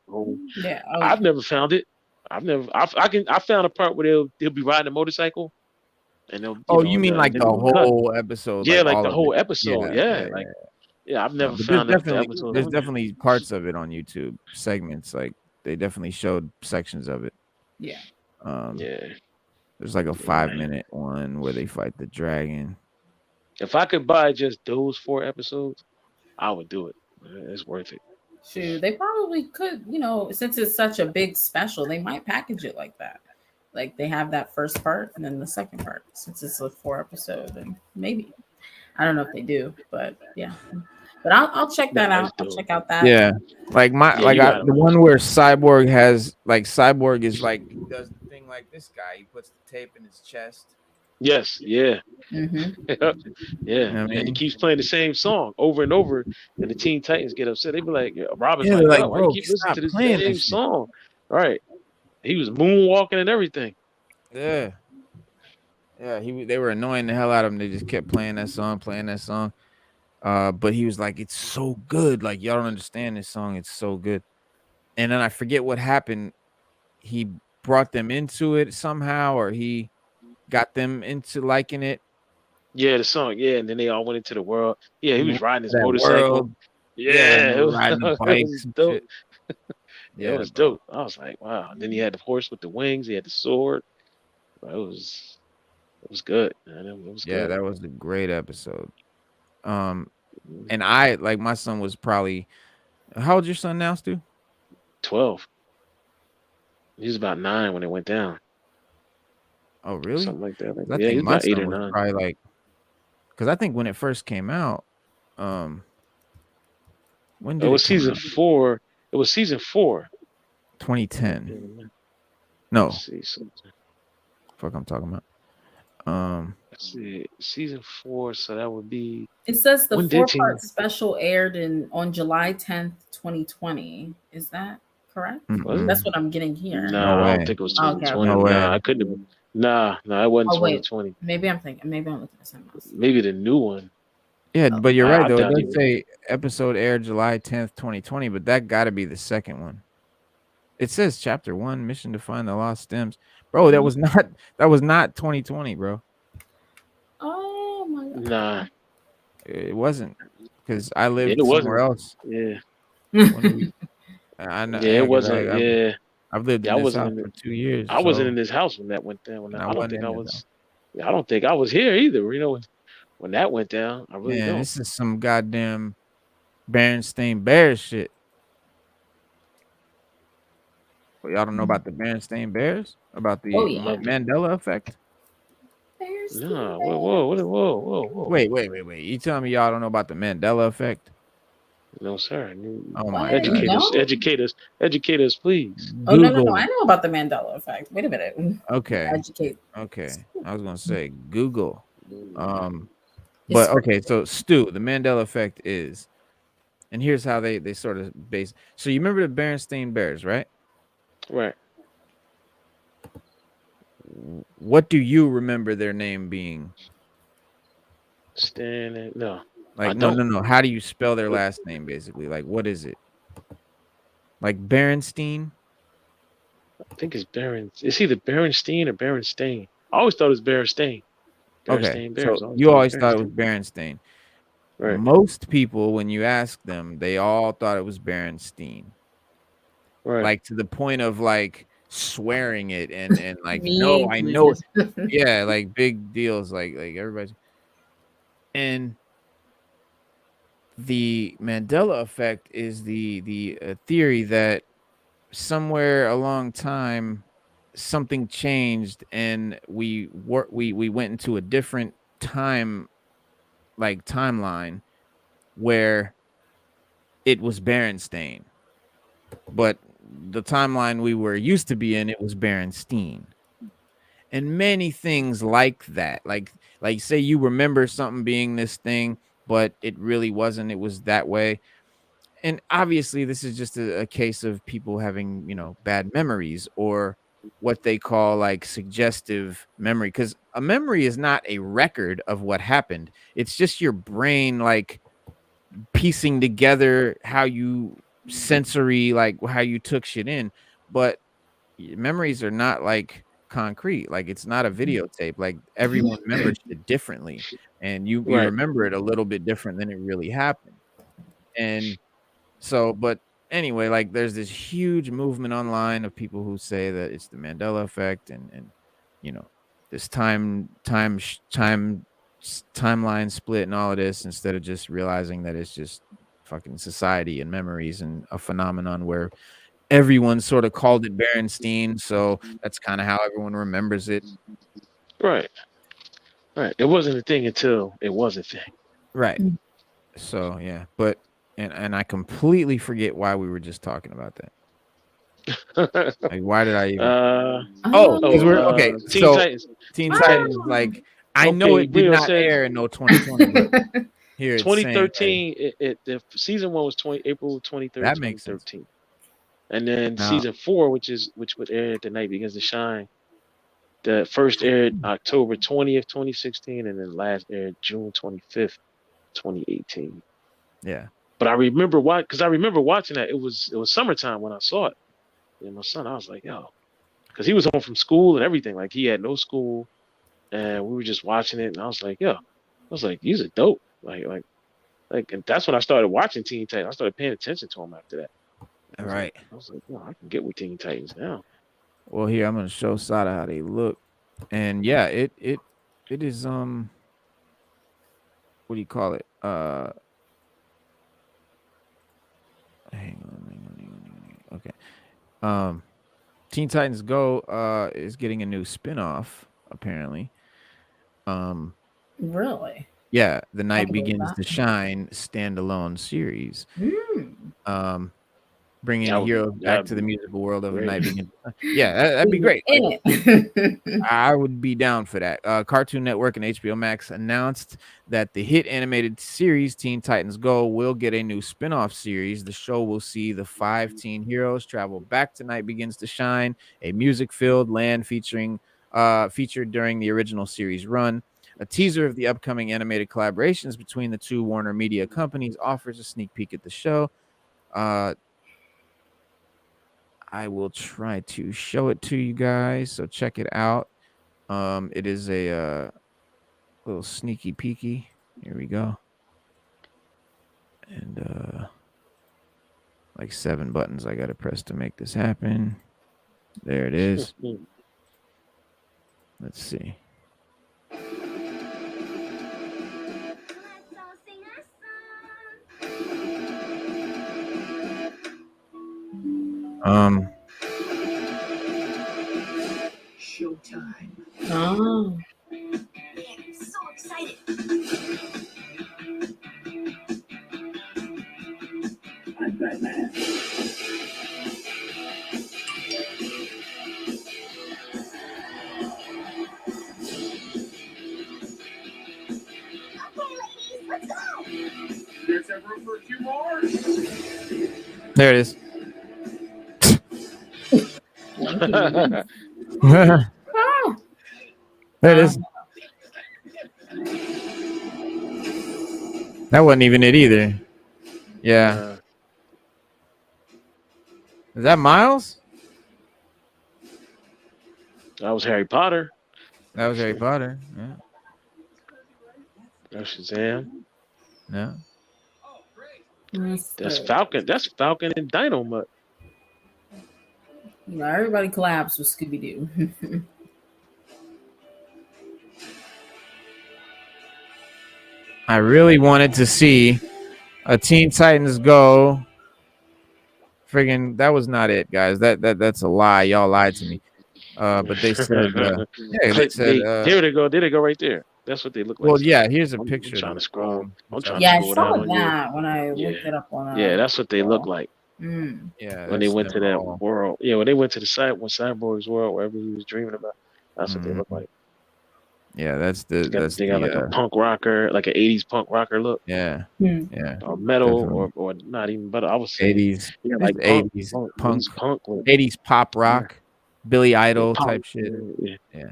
Yeah. I've never found it. I found a part where they'll be riding a motorcycle and they'll you mean like the whole episode? Yeah, like all the of whole it. episode. Yeah. I've never found that episode. There's definitely parts of it on YouTube, segments, like they definitely showed sections of it. Yeah. There's like a 5-minute one where they fight the dragon. If I could buy just those 4 episodes, I would do it. It's worth it. Shoot, they probably could, since it's such a big special, they might package it like that. Like they have that first part and then the second part, since it's a 4 episode, and maybe. I don't know if they do, but yeah. But I'll check that out. I'll check out that. Yeah. Like the one where Cyborg is like does the thing like this guy. He puts the tape in his chest. Yes, yeah. Mm-hmm. Yeah. And he keeps playing the same song over and over, and the Teen Titans get upset. They be like, Robin's like, why you keep listening to the same song? Right. He was moonwalking and everything. Yeah. Yeah, they were annoying the hell out of him. They just kept playing that song. But he was like, it's so good. Like, y'all don't understand this song. It's so good. And then I forget what happened. He brought them into it somehow, or he got them into liking it. Yeah, the song. Yeah, and then they all went into the world. Yeah, he was riding his motorcycle. World. Yeah, it was riding the bikes. It was dope. Yeah, it was dope. I was like, wow. And then he had the horse with the wings. He had the sword. It was good, man. It was good. That was a great episode. And I like my son was probably how old's your son now, Stu? 12. He was about 9 when it went down. Oh, really? Something like that. I think my son 8 or 9. Probably like, because I think when it first came out, when did it was season 4? It was season 4. 2010. No. Let's see something. Fuck, I'm talking about. Let's see, season 4. So that would be. It says the 4-part special aired on July 10th, 2020. Is that correct? Mm-hmm. That's what I'm getting here. No, I don't think it was 2020. No way. Nah, I couldn't have. Nah, it wasn't 2020. Maybe I'm looking at something else. Maybe the new one. Yeah, but you're right though. It does say episode aired July 10th, 2020, but that got to be the second one. It says chapter 1, mission to find the lost stems. Bro, that was not 2020, bro. Oh my god. Nah. It wasn't, because I lived somewhere else. Yeah. I know. Yeah, it wasn't. I've lived in this house for 2 years. I wasn't in this house when that went down. I don't think I was. I don't think I was here either. When that went down, I really don't. This is some goddamn Berenstain Bears shit. But y'all don't know about the Berenstain Bears? About the Mandela Effect? No, whoa. Wait. You telling me y'all don't know about the Mandela Effect? No, sir. Oh my God. Educate us, please. Oh, no. I know about the Mandela Effect. Wait a minute. Okay. Educate. Okay. I was going to say Google. But okay, so Stu, the Mandela Effect is, and here's how they sort of base. So you remember the Berenstain Bears, right? Right. What do you remember their name being? No. Like no. How do you spell their last name? Basically, like what is it? Like Berenstein? I think it's It's either Berenstein or Berenstain. I always thought it was Berenstain. Okay, so you always thought it was Berenstain. Right. Most people, when you ask them, they all thought it was Berenstein. like to the point of like swearing it and like no, I know, yeah, like big deals, like everybody's. And the Mandela effect is the theory that somewhere along time something changed and we went into a different time, like timeline, where it was Berenstain, but the timeline we were used to be in, it was Berenstein. And many things like that, like say you remember something being this thing, but it really wasn't, it was that way. And obviously this is just a case of people having, you know, bad memories, or what they call like suggestive memory, because a memory is not a record of what happened. It's just your brain like piecing together how you sensory, like how you took shit in. But memories are not like concrete, like it's not a videotape, like everyone remembers it differently, and you remember it a little bit different than it really happened. And so, but anyway, like there's this huge movement online of people who say that it's the Mandela effect, and you know, this timeline split and all of this, instead of just realizing that it's just fucking society and memories and a phenomenon where everyone sort of called it Berenstein, so that's kind of how everyone remembers it. Right. It wasn't a thing until it was a thing. Right. So yeah, but and I completely forget why we were just talking about that. Like, why did I even? Because we're okay. Teen Titans. Teen Titans, like I know it did not air in no 2020, but here it's 2013. The season 1 was April 23rd, 2013, and then season 4, which would air at the night begins to shine. The first aired October 20th, 2016, and then last aired June 25th, 2018. Yeah. But I remember why, because I remember watching that. It was summertime when I saw it. And my son, I was like, yo, because he was home from school and everything. Like he had no school, and we were just watching it. And I was like, yo, these are dope. Like, and that's when I started watching Teen Titans. I started paying attention to them after that. All right. I was like, yo, I can get with Teen Titans now. Well, here I'm gonna show Sada how they look, and yeah, it is what do you call it? Hang on. Okay. Teen Titans Go is getting a new spin-off, apparently. Really? Yeah, The Night Begins to Shine standalone series. Bringing the hero back to the musical world of The Night Begins. Yeah, that'd be great. Like, I would be down for that. Cartoon Network and HBO Max announced that the hit animated series Teen Titans Go will get a new spin-off series. The show will see the 5 teen heroes travel back to Night Begins to Shine, a music-filled land featured during the original series run. A teaser of the upcoming animated collaborations between the two Warner Media companies offers a sneak peek at the show. I will try to show it to you guys, so check it out. It is a little sneaky peeky. Here we go. And like 7 buttons I gotta press to make this happen. There it is. Let's see. Showtime. Oh. Man, I'm so excited. I'm Batman. Okay, ladies, let's go. There's some room for a few more. There it is. There it is. That wasn't even it either. Yeah. Is that Miles? That was Harry Potter. That was Harry Potter. Yeah. That's Shazam. Yeah. That's Falcon. That's Falcon and Dynamite. everybody collabs with Scooby Doo. I really wanted to see a Teen Titans Go. Friggin', that was not it, guys. That's a lie. Y'all lied to me. But they said, yeah, they said, there they go. There they go, right there. That's what they look like. Well, yeah. Here's a I'm picture. trying to scroll. I'm trying yeah, to I scroll saw down. that when I looked it up on. Yeah, that's what they look like. Yeah, when they went to that world. Yeah, when they went to the side, when Cyborg's world, wherever he was dreaming about, that's what they look like. Yeah, they got like a punk rocker, like an '80s punk rocker look. Yeah, yeah, or metal, or not even better. I was saying '80s, yeah, like '80s punk, '80s pop rock, Billy Idol pop, type shit.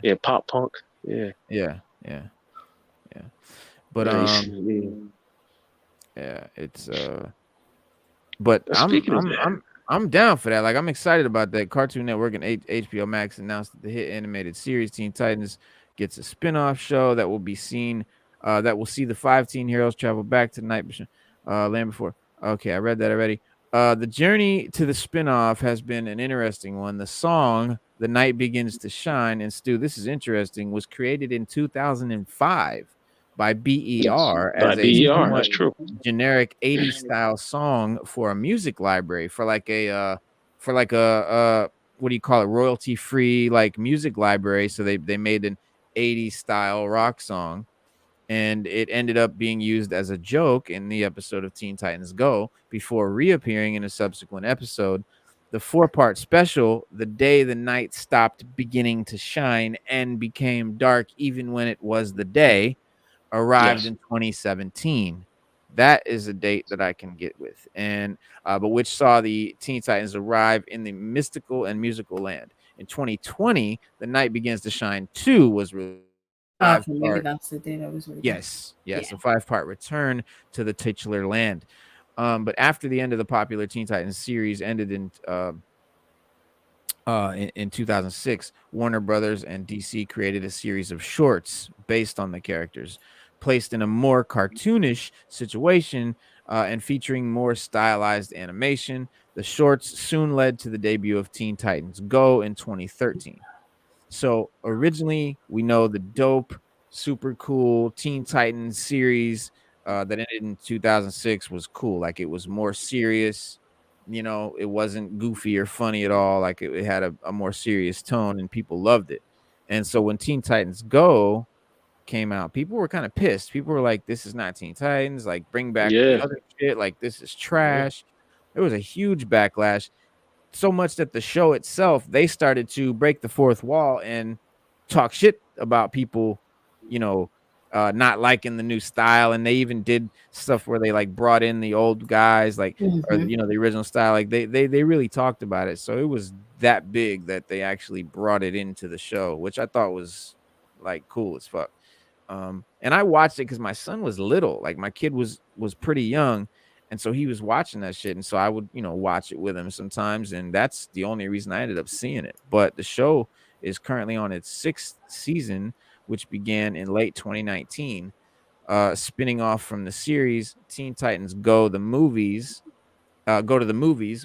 Yeah, pop punk. Yeah. But yeah, it's but I'm down for that. Like, I'm excited about that. Cartoon Network and HBO Max announced that the hit animated series Teen Titans gets a spin-off show that will be seen that will see the 5 teen heroes travel back to the night land before. Okay, I read that already. The journey to the spin-off has been an interesting one. The song "The Night Begins to Shine," and Stu, this is interesting, was created in 2005 by BER as a somewhat generic 80s style song for a music library, for like a what do you call it, royalty free like music library. So they made an 80s style rock song, and it ended up being used as a joke in the episode of Teen Titans Go before reappearing in a subsequent episode. The 4-part special, "The Day the Night Stopped Beginning to Shine and Became Dark Even When It Was the Day," arrived in 2017. That is a date that I can get with, and but which saw the Teen Titans arrive in the mystical and musical land. In 2020, "The Night Begins to Shine 2" was released. Maybe that's the date I was reading. Yes, a 5-part return to the titular land. But after the end of the popular Teen Titans series ended in 2006, Warner Brothers and DC created a series of shorts based on the characters, placed in a more cartoonish situation and featuring more stylized animation. The shorts soon led to the debut of Teen Titans Go in 2013. So originally, we know the dope, super cool Teen Titans series that ended in 2006 was cool. Like, it was more serious. It wasn't goofy or funny at all. Like, it had a more serious tone, and people loved it. And so when Teen Titans Go came out, people were kind of pissed. People were like, "This is not Teen Titans. Like, bring back the other shit. Like, this is trash." There was a huge backlash, so much that the show itself, they started to break the fourth wall and talk shit about people, not liking the new style. And they even did stuff where they like brought in the old guys, like, or the original style. Like, they really talked about it. So it was that big that they actually brought it into the show, which I thought was like cool as fuck. And I watched it because my son was little. Like, my kid was pretty young, and so he was watching that shit. And so I would, watch it with him sometimes. And that's the only reason I ended up seeing it. But the show is currently on its 6th season, which began in late 2019. Spinning off from the series, Teen Titans Go to the Movies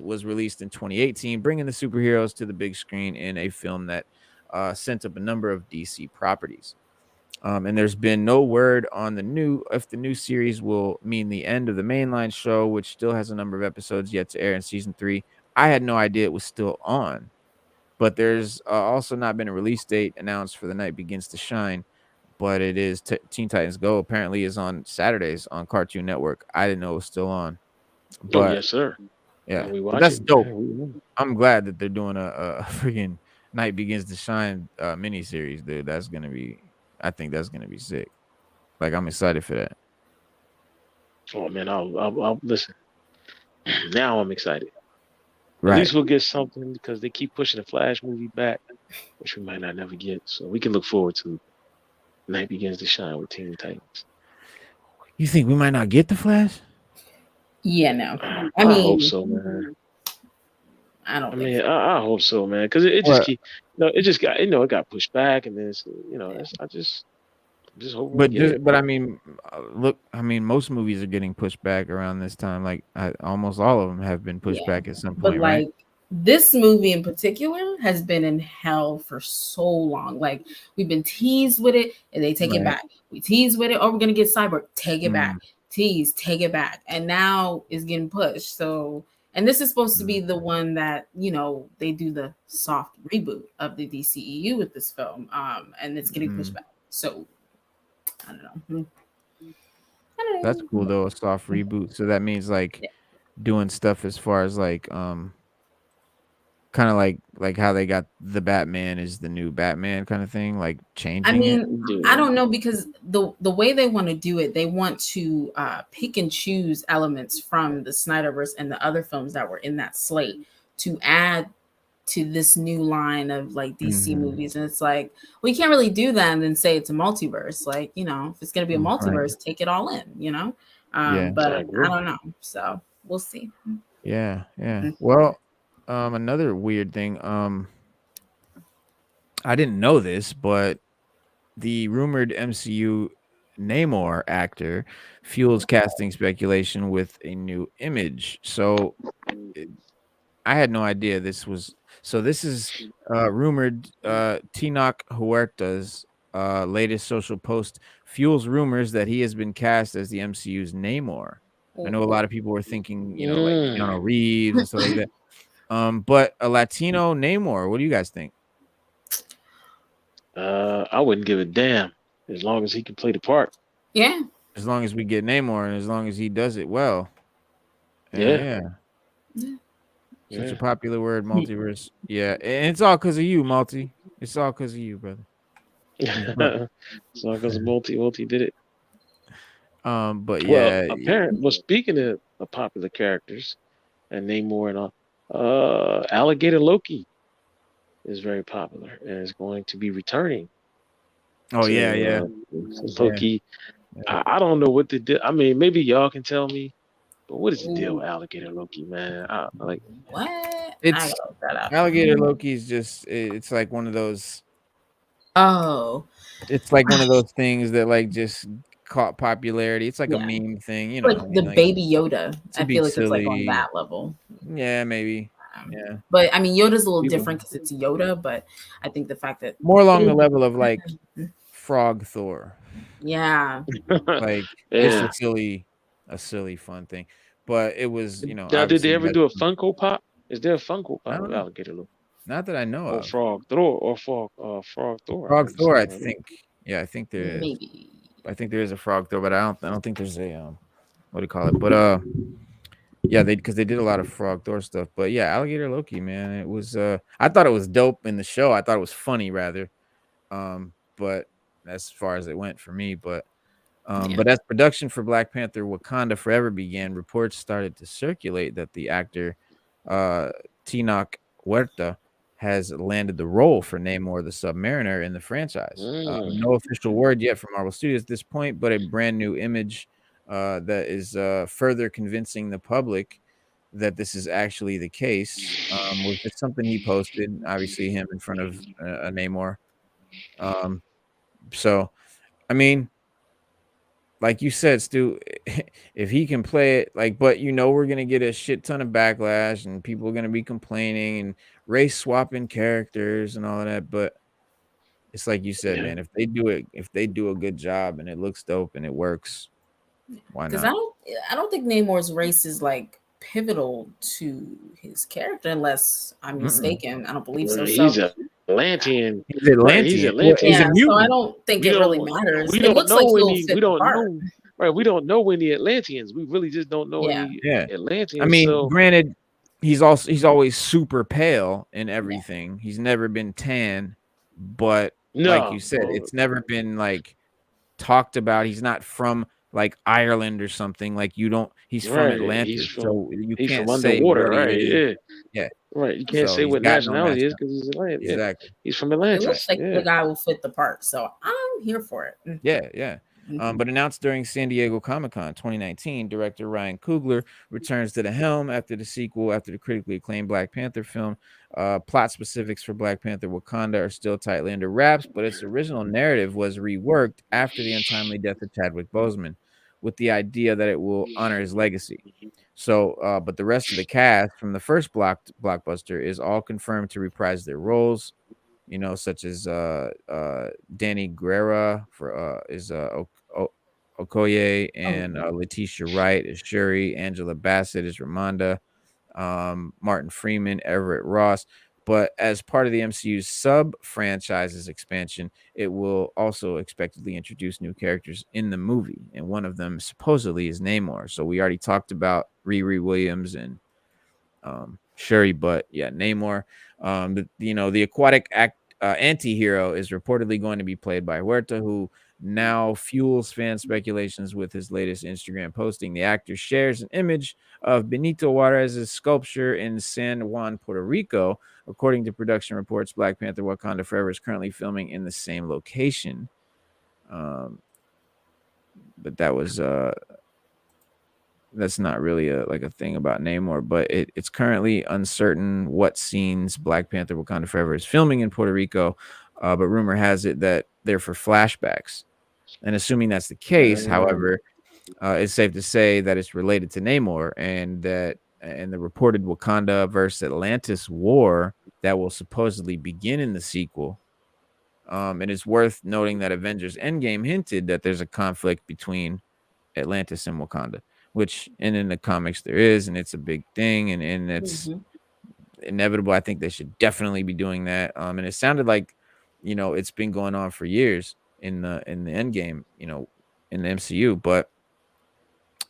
was released in 2018, bringing the superheroes to the big screen in a film that sent up a number of DC properties. And there's been no word on if the new series will mean the end of the mainline show, which still has a number of episodes yet to air in season 3. I had no idea it was still on, but there's also not been a release date announced for The Night Begins to Shine. But it is Teen Titans Go apparently is on Saturdays on Cartoon Network. I didn't know it was still on. But yes, sir. Yeah, but that's dope. I'm glad that they're doing a freaking Night Begins to Shine miniseries, dude. I think that's gonna be sick. Like, I'm excited for that. Oh man, I'll listen. Now I'm excited. Right. At least we'll get something, because they keep pushing the Flash movie back, which we might not never get. So we can look forward to Night Begins to Shine with Teen Titans. You think we might not get the Flash? Yeah, no. I hope so, man. I don't. I hope so, man, because it just got pushed back, and then I just hope. But I mean, look, most movies are getting pushed back around this time. Like, almost all of them have been pushed back at some point, but like, right? this movie in particular has been in hell for so long. Like we've been teased with it and they take it back. We tease with it, oh, we're gonna get Cyborg, take it back. Tease, take it back. And now it's getting pushed. So, and this is supposed to be the one that, you know, they do the soft reboot of the DCEU with this film. And it's getting pushed back. So I don't know. That's cool though, a soft reboot. So that means like doing stuff as far as like kind of like how they got the Batman is the new Batman kind of thing, like changing it. I don't know, because the way they want to do it, they want to pick and choose elements from the Snyderverse and the other films that were in that slate to add to this new line of like DC movies. And it's like, well, you can't really do that and then say it's a multiverse. Like, you know, if it's going to be a multiverse, take it all in, you know? But I don't know. So we'll see. Yeah. Well, another weird thing. I didn't know this, but the rumored MCU Neymar actor fuels casting speculation with a new image. So I had no idea this was. So this is rumored. Tinoch Huerta's latest social post fuels rumors that he has been cast as the MCU's Neymar. I know a lot of people were thinking, you know, like Keanu Reeves and stuff like that. But a Latino Neymar, what do you guys think? I wouldn't give a damn as long as he can play the part. Yeah. As long as we get Neymar and as long as he does it well. Yeah. Such a popular word, multiverse. Yeah. And it's all because of you, Multi. It's all because of you, brother. It's all because of Multi did it. But yeah. Well, speaking of popular characters and Namor and all, Alligator Loki is very popular and is going to be returning. Loki. I don't know what the deal. I mean, maybe y'all can tell me, but what is the deal with Alligator Loki, man? What? It's Alligator Loki is just. It's like one of those. Oh. It's like one of those things that like just caught popularity. It's like a meme thing, you know. Like the Baby Yoda. I feel like silly. It's like on that level. Yeah, maybe. Yeah. But I mean, Yoda's a little different because it's Yoda, but I think the fact that more along the level of like Frog Thor. Yeah. Like it's a silly fun thing. But it was, you know. Now, did they ever do a Funko Pop? Is there a Funko Pop of Alligator Loki? Not that I know of. Frog Thor. Frog Thor, I think. Yeah, I think there is. Maybe. I think there is a Frog Thor, but I don't think there's a what do you call it? But yeah, because they did a lot of Frog Thor stuff. But yeah, Alligator Loki, man, it was I thought it was dope in the show. I thought it was funny rather. But as far as it went for me, but as production for Black Panther Wakanda Forever began, reports started to circulate that the actor Tinoch Huerta has landed the role for Namor the Submariner in the franchise. No official word yet from Marvel Studios at this point, but a brand new image that is further convincing the public that this is actually the case. Was just something he posted, obviously him in front of a Namor. So, I mean, like you said, Stu, if he can play it, like, but you know, we're gonna get a shit ton of backlash and people are gonna be complaining and race swapping characters and all of that. But it's like you said, man, if they do a good job and it looks dope and it works, why not? Because I don't think Namor's race is like pivotal to his character, unless I'm mistaken. I don't believe so. He's Atlantean. He's Atlantean. He's Atlantean. Yeah, so I don't think it really matters. We don't know any Atlanteans. We really just don't know any Atlanteans. I mean, granted, he's always super pale and everything. He's never been tan, but like you said, it's never been like talked about. He's not from like Ireland or something. Like he's from Atlantis, so you can't say underwater, right? Yeah. Right, you can't say what nationality is because he's Atlantean. Exactly, he's from Atlanta. It looks like the guy will fit the part, so I'm here for it. Yeah. But announced during San Diego Comic-Con 2019, director Ryan Coogler returns to the helm after the critically acclaimed Black Panther film. Plot specifics for Black Panther Wakanda are still tightly under wraps, but its original narrative was reworked after the untimely death of Chadwick Boseman. with the idea that it will honor his legacy. So, but the rest of the cast from the first blockbuster is all confirmed to reprise their roles, such as Danny Guerra for Okoye, and Letitia Wright as Shuri, Angela Bassett as Ramonda, Martin Freeman, Everett Ross. But as part of the MCU's sub-franchises expansion, it will also expectedly introduce new characters in the movie, and one of them supposedly is Neymar. So we already talked about Riri Williams and Shuri, but yeah, Neymar. The aquatic anti-hero is reportedly going to be played by Huerta, who now fuels fan speculations with his latest Instagram posting. The actor shares an image of Benito Juarez's sculpture in San Juan, Puerto Rico. According to production reports, Black Panther Wakanda Forever is currently filming in the same location. But that was that's not really a thing about Namor, but it's currently uncertain what scenes Black Panther Wakanda Forever is filming in Puerto Rico. But rumor has it that they're for flashbacks. And assuming that's the case, however, it's safe to say that it's related to Namor, and the reported Wakanda versus Atlantis war that will supposedly begin in the sequel. And it's worth noting that Avengers Endgame hinted that there's a conflict between Atlantis and Wakanda, which in the comics there is, and it's a big thing, and it's inevitable. I think they should definitely be doing that. And it sounded like, it's been going on for years in the Endgame, in the MCU, but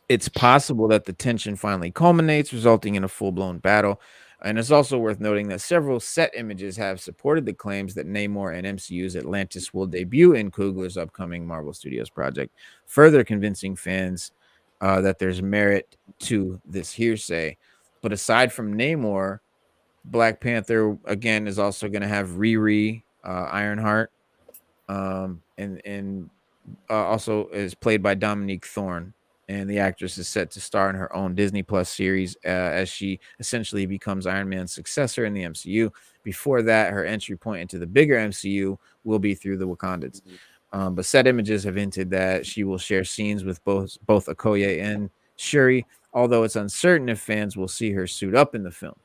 it's possible that the tension finally culminates, resulting in a full-blown battle. And it's also worth noting that several set images have supported the claims that Namor and MCU's Atlantis will debut in Coogler's upcoming Marvel Studios project, further convincing fans that there's merit to this hearsay. But aside from Namor, Black Panther, again, is also going to have Riri Ironheart, and also is played by Dominique Thorne. And the actress is set to star in her own Disney Plus series as she essentially becomes Iron Man's successor in the MCU. Before that, her entry point into the bigger MCU will be through the Wakandans. But set images have hinted that she will share scenes with both Okoye and Shuri, although it's uncertain if fans will see her suit up in the film.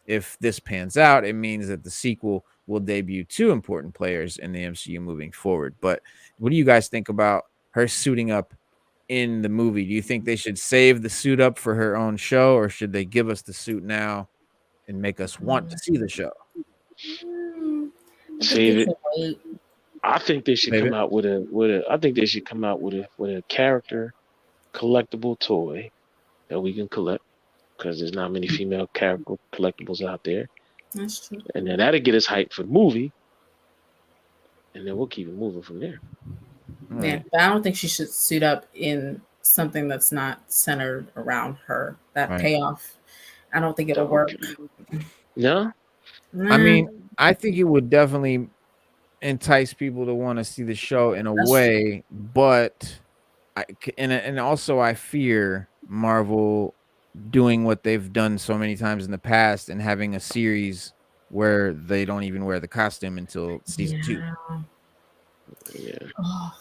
If this pans out, it means that the sequel will debut two important players in the MCU moving forward. But what do you guys think about her suiting up in the movie? Do you think they should save the suit up for her own show, or should they give us the suit now and make us want to see the show? Save it. I think they should come out with a. I think they should come out with a character collectible toy that we can collect, because there's not many female character collectibles out there. That's true. And then that'll get us hyped for the movie, and then we'll keep it moving from there. Yeah, but I don't think she should suit up in something that's not centered around her. That payoff, I don't think it'll work. No? I mean, I think it would definitely entice people to want to see the show in a way, but and also I fear Marvel doing what they've done so many times in the past and having a series where they don't even wear the costume until season 2. Yeah. Oh,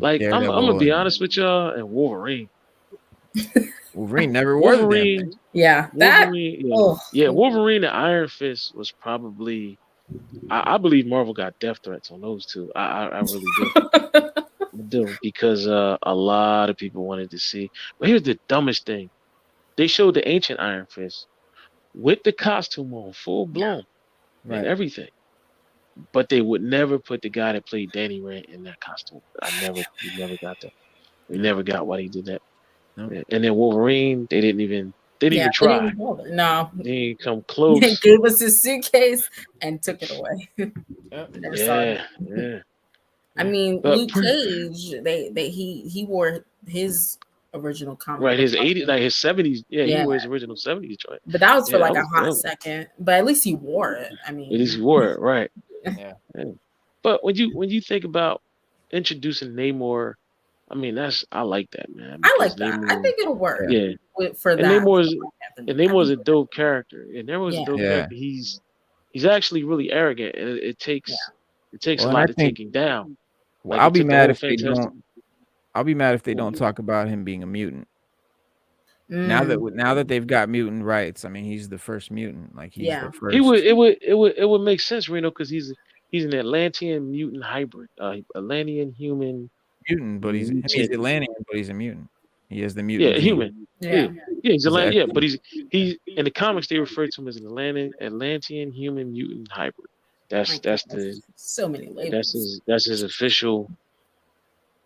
like I'm gonna be honest with y'all, and Wolverine never wore Wolverine. Yeah, Wolverine and Iron Fist was probably. I believe Marvel got death threats on those two. I really do. Because a lot of people wanted to see. But here's the dumbest thing: they showed the ancient Iron Fist with the costume on, full blown, and everything. But they would never put the guy that played Danny Rand in that costume. We never got that. We never got why he did that. Nope. And then Wolverine, they didn't even try. No, they didn't come close. They gave us his suitcase and took it away. Yeah. I mean, Luke Cage, he wore his original comic. Right, his 80s, like his 70s. Yeah, he wore his original 70s joint. But that was for like a hot second. But at least he wore it. I mean, at least he wore it, right? Yeah. But when you think about introducing Namor, I mean, I like that, man. I like that. I think it'll work. Yeah. For that. Namor's a dope character. And Namor's a dope character. He's actually really arrogant, and it takes a lot to take him down. Well, I'll be mad if they don't. I'll be mad if they don't talk about him being a mutant. Now that they've got mutant rights, I mean, he's the first mutant. Like he's the first. It would make sense, Reno, because he's an Atlantean mutant hybrid, Atlantean human mutant, but he's Atlantean, but he's a mutant. He has the mutant. Yeah, gene. human. Yeah, he's Atlantean. Yeah, but he's in the comics they refer to him as an Atlantean human mutant hybrid. That's so many labels. That's his official.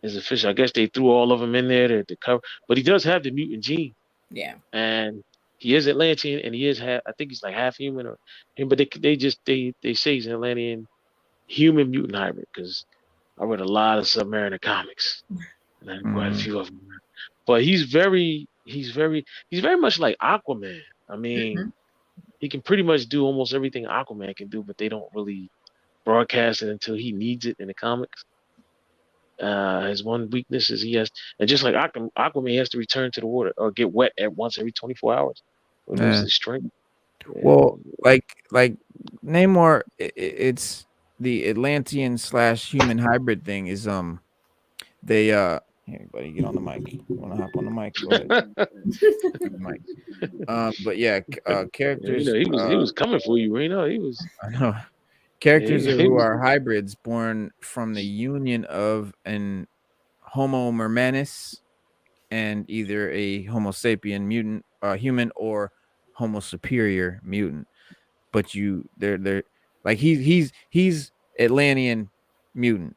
I guess they threw all of them in there to cover, but he does have the mutant gene. Yeah, and he is Atlantean, and he is half. I think he's like half human or him, but they say he's an Atlantean human mutant hybrid because I read a lot of Submariner comics, and I have quite a few of them. But he's very much like Aquaman. I mean, he can pretty much do almost everything Aquaman can do, but they don't really broadcast it until he needs it in the comics. His one weakness is he has, and just like Aquaman, he has to return to the water or get wet at once every 24 hours. Or lose his strength. Well, like Neymar, it's the Atlantean / human hybrid thing is they here, buddy, get on the mic. You want to hop on the mic? Go ahead. But yeah, characters. Yeah, he was coming for you, Reno. He was. I know. Characters who are hybrids born from the union of an Homo mermanus and either a Homo sapien mutant, human, or Homo superior mutant. But they're like he's Atlantean mutant.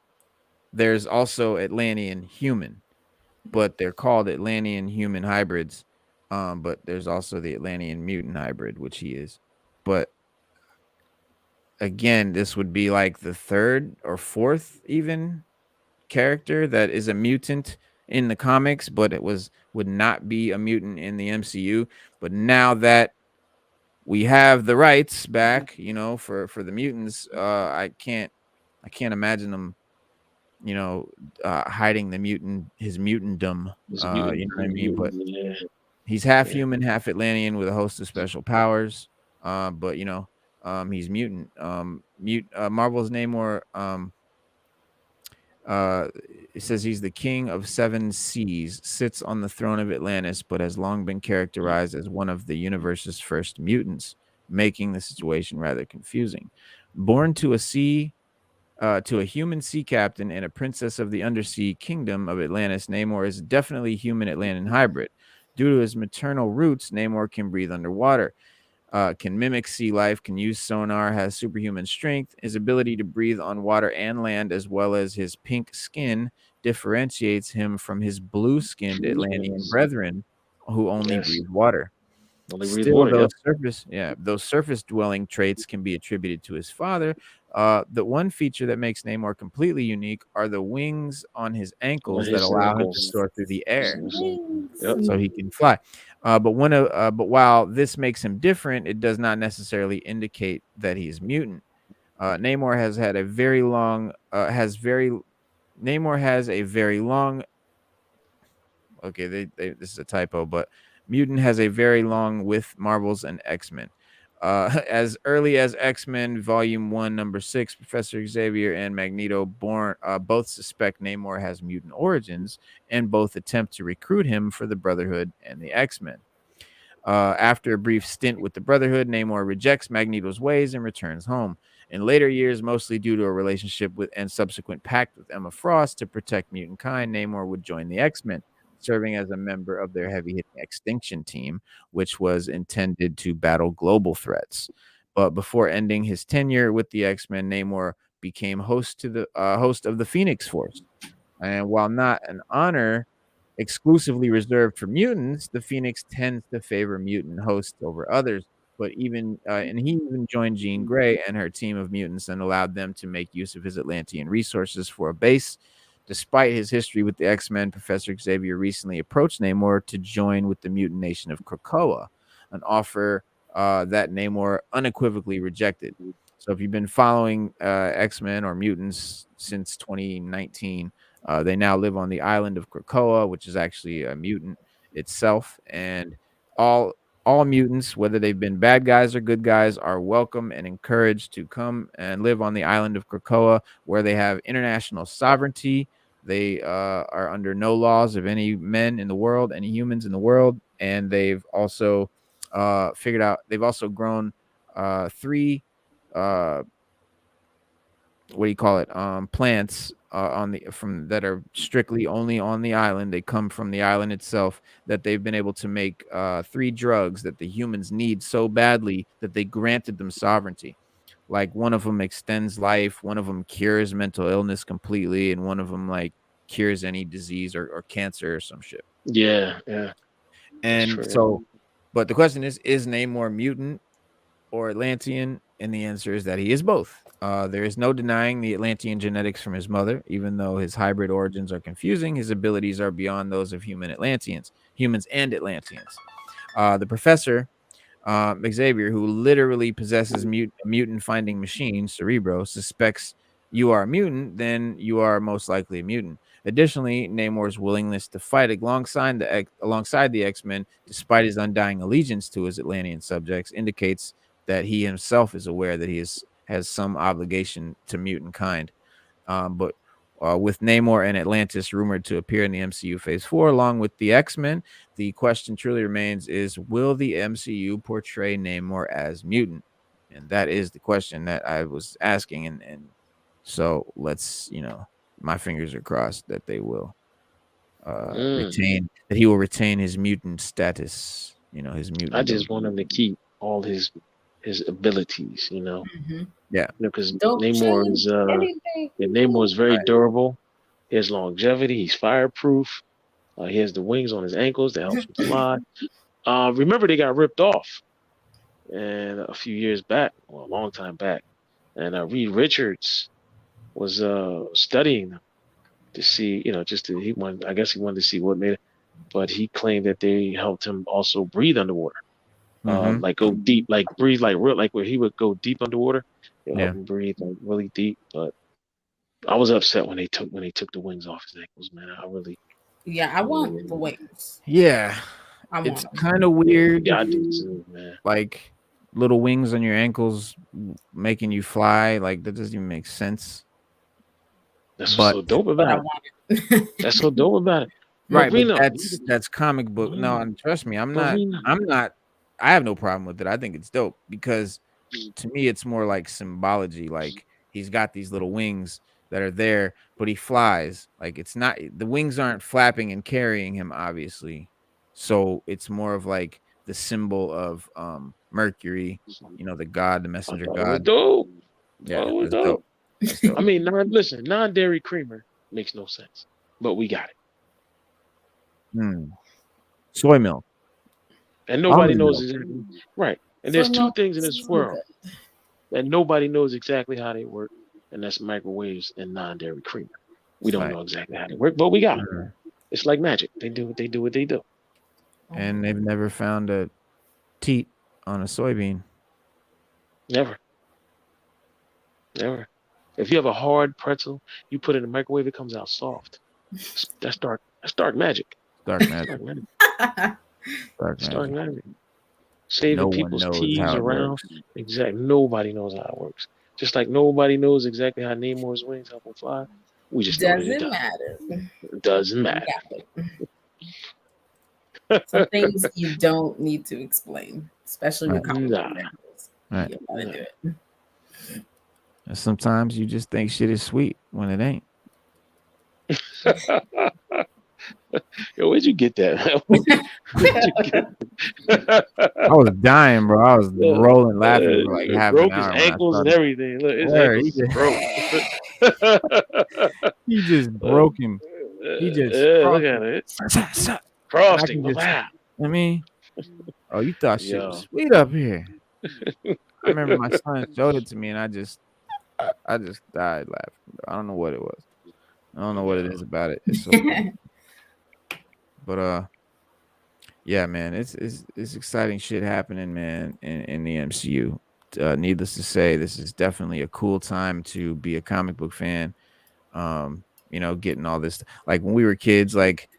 There's also Atlantean human, but they're called Atlantean human hybrids. But there's also the Atlantean mutant hybrid, which he is. But again, this would be like the third or fourth even character that is a mutant in the comics, but would not be a mutant in the MCU. But now that we have the rights back, for the mutants, I can't imagine them, hiding his mutantdom. You know what I mean? But he's half human, half Atlantean with a host of special powers. But he's mutant. Marvel's Namor. It says he's the king of 7 seas, sits on the throne of Atlantis, but has long been characterized as one of the universe's first mutants, making the situation rather confusing. Born to a human sea captain and a princess of the undersea kingdom of Atlantis, Namor is definitely a human Atlantean hybrid. Due to his maternal roots, Namor can breathe underwater. Can mimic sea life, can use sonar, has superhuman strength. His ability to breathe on water and land, as well as his pink skin, differentiates him from his blue-skinned Atlantean brethren, who only breathe water. Those surface-dwelling traits can be attributed to his father. The one feature that makes Namor completely unique are the wings on his ankles that allow him to soar through the air, so he can fly. But while this makes him different, it does not necessarily indicate that he's mutant. Namor has a very long. Okay, this is a typo, but mutant has a very long with Marvels and X-Men. As early as X-Men Volume 1, Number 6, Professor Xavier and Magneto both suspect Namor has mutant origins and both attempt to recruit him for the Brotherhood and the X-Men. After a brief stint with the Brotherhood, Namor rejects Magneto's ways and returns home. In later years, mostly due to a relationship with and subsequent pact with Emma Frost to protect mutant kind, Namor would join the X-Men, serving as a member of their heavy-hitting Extinction Team, which was intended to battle global threats. But before ending his tenure with the X-Men, Namor became host of the Phoenix Force. And while not an honor exclusively reserved for mutants, the Phoenix tends to favor mutant hosts over others. But he even joined Jean Grey and her team of mutants and allowed them to make use of his Atlantean resources for a base. Despite his history with the X-Men, Professor Xavier recently approached Namor to join with the mutant nation of Krakoa, an offer that Namor unequivocally rejected. So if you've been following X-Men or mutants since 2019, they now live on the island of Krakoa, which is actually a mutant itself. And all mutants, whether they've been bad guys or good guys, are welcome and encouraged to come and live on the island of Krakoa, where they have international sovereignty, They are under no laws of any men in the world, any humans in the world, and they've also figured out. They've also grown 3 what do you call it? Plants on the from that are strictly only on the island. They come from the island itself. That they've been able to make 3 drugs that the humans need so badly that they granted them sovereignty. Like one of them extends life, one of them cures mental illness completely, and one of them like cures any disease or cancer or some shit. Yeah. And so, but the question is Namor mutant or Atlantean? And the answer is that he is both. There is no denying the Atlantean genetics from his mother, even though his hybrid origins are confusing. His abilities are beyond those of humans and Atlanteans. The professor, Xavier, who literally possesses mutant finding machine, Cerebro, suspects you are a mutant, then you are most likely a mutant. Additionally, Namor's willingness to fight alongside the X-Men, despite his undying allegiance to his Atlantean subjects, indicates that he himself is aware that he has some obligation to mutant kind. But with Namor and Atlantis rumored to appear in the MCU Phase 4 along with the X-Men, the question truly remains is, will the MCU portray Namor as mutant? And that is the question that I was asking. And so let's, my fingers are crossed that they will retain, that he will retain his mutant status, his mutant. I just want him to keep all his abilities, Yeah, because Namor is very durable. He has longevity. He's fireproof. He has the wings on his ankles that helps him fly. Remember, they got ripped off, and a few years back, well, a long time back, and Reed Richards was studying them to see, I guess he wanted to see what made it, but he claimed that they helped him also breathe underwater. Like go deep, like breathe, like real, like where he would go deep underwater. They'll help him breathe like really deep. But I was upset when they took the wings off his ankles, man. I want the wings. Yeah, it's kind of weird. Yeah, I do too, man. Like little wings on your ankles making you fly, like that doesn't even make sense. That's what's so dope about it. That's so dope about it. Right, but that's comic book. No, and trust me, I'm not. I have no problem with it. I think it's dope because to me, it's more like symbology. Like he's got these little wings that are there, but he flies. Like it's not, the wings aren't flapping and carrying him, obviously. So it's more of like the symbol of Mercury, the god, the messenger god. Dope. Yeah, it's dope. I mean, non-dairy creamer makes no sense, but we got it. Soy milk. And nobody knows exactly. Right. And there's 2 things in this world that nobody knows exactly how they work, and that's microwaves and non-dairy creamer. We don't know exactly how they work, but we got it. It's like magic. They do what they do. And they've never found a teat on a soybean. Never. If you have a hard pretzel, you put it in the microwave, it comes out soft. That's dark magic. Dark magic. Dark magic. Saving people's teas around. Exactly. Nobody knows how it works. Just like nobody knows exactly how Namor's wings help him fly. We just doesn't matter. It doesn't matter. Some things you don't need to explain, especially with comic examples. Right. You gotta do it. And sometimes you just think shit is sweet when it ain't. Yo, where'd you get that? I was dying, bro. I was rolling, laughing for like half an hour. Broke his ankles and everything. Look, his ankles broke. He just broke him. He just look at it. Frosting. Wow. I mean, oh, you thought shit was sweet up here. I remember my son showed it to me, and I just died laughing. Bro. I don't know what it was. I don't know what it is about it. It's so but yeah, man, it's exciting shit happening, man, in the MCU. Needless to say, this is definitely a cool time to be a comic book fan. Getting all this, like when we were kids, like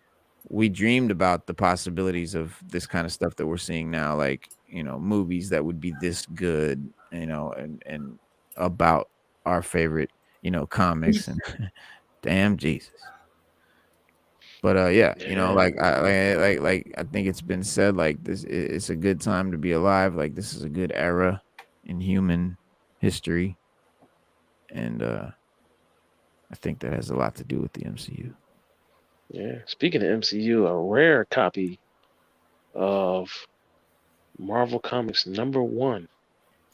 we dreamed about the possibilities of this kind of stuff that we're seeing now, like movies that would be this good, and about our favorite, comics, and damn Jesus. But yeah, you know, like I think it's been said, like this, it's a good time to be alive. Like this is a good era in human history, and I think that has a lot to do with the MCU. Yeah. Speaking of MCU, a rare copy of Marvel Comics #1 from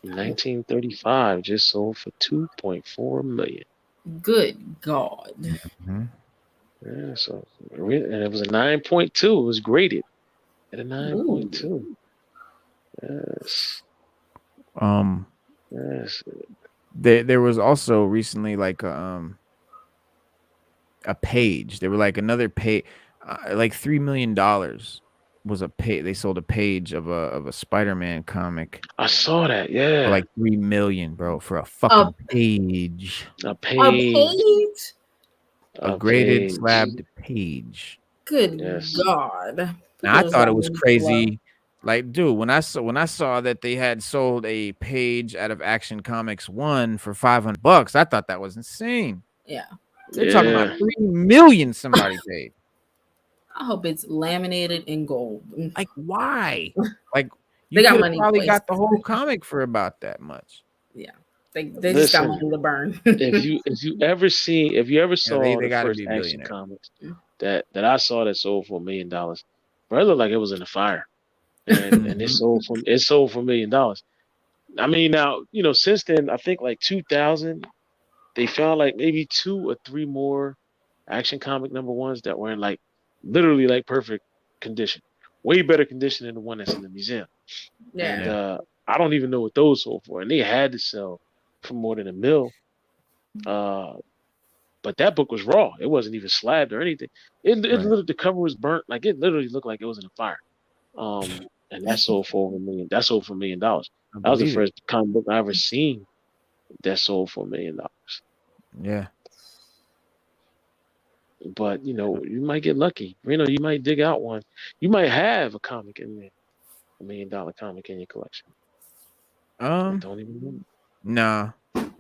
1935 just sold for $2.4 million. Good God. Mm-hmm. Yeah, so and it was a 9.2. It was graded at a 9.2. Yes. Yes. There was also recently like a page. They were like another page, like $3 million was a page. They sold a page of a Spider-Man comic. I saw that. For Yeah. like $3 million, bro, for a fucking page. A page. A graded slabbed page. Good Yes. God. Now, I thought it was crazy. Like, dude, when I saw that they had sold a page out of Action Comics 1 for $500, I thought that was insane. Yeah. They're talking about $3 million somebody paid. I hope it's laminated in gold. Like, why? Like, they got money. Probably got the whole comic for about that much. Yeah, they just got money to burn. if you ever saw they the first Action Comics that I saw that sold for $1 million, bro, it looked like it was in a fire, and it sold for $1 million. I mean, now since then, I think like 2000, they found like maybe 2 or 3 more Action Comic #1s that were in like literally like perfect condition, way better condition than the one that's in the museum. Yeah. And I don't even know what those sold for, and they had to sell for more than $1 million. But that book was raw; it wasn't even slabbed or anything. It literally, the cover was burnt, like it literally looked like it was in a fire. And that sold for $1 million. That sold for $1 million. That was the first comic book I ever seen that sold for $1 million. Yeah. But you might get lucky. You might dig out one. You might have a comic in there, $1 million comic in your collection. I don't even know. Nah,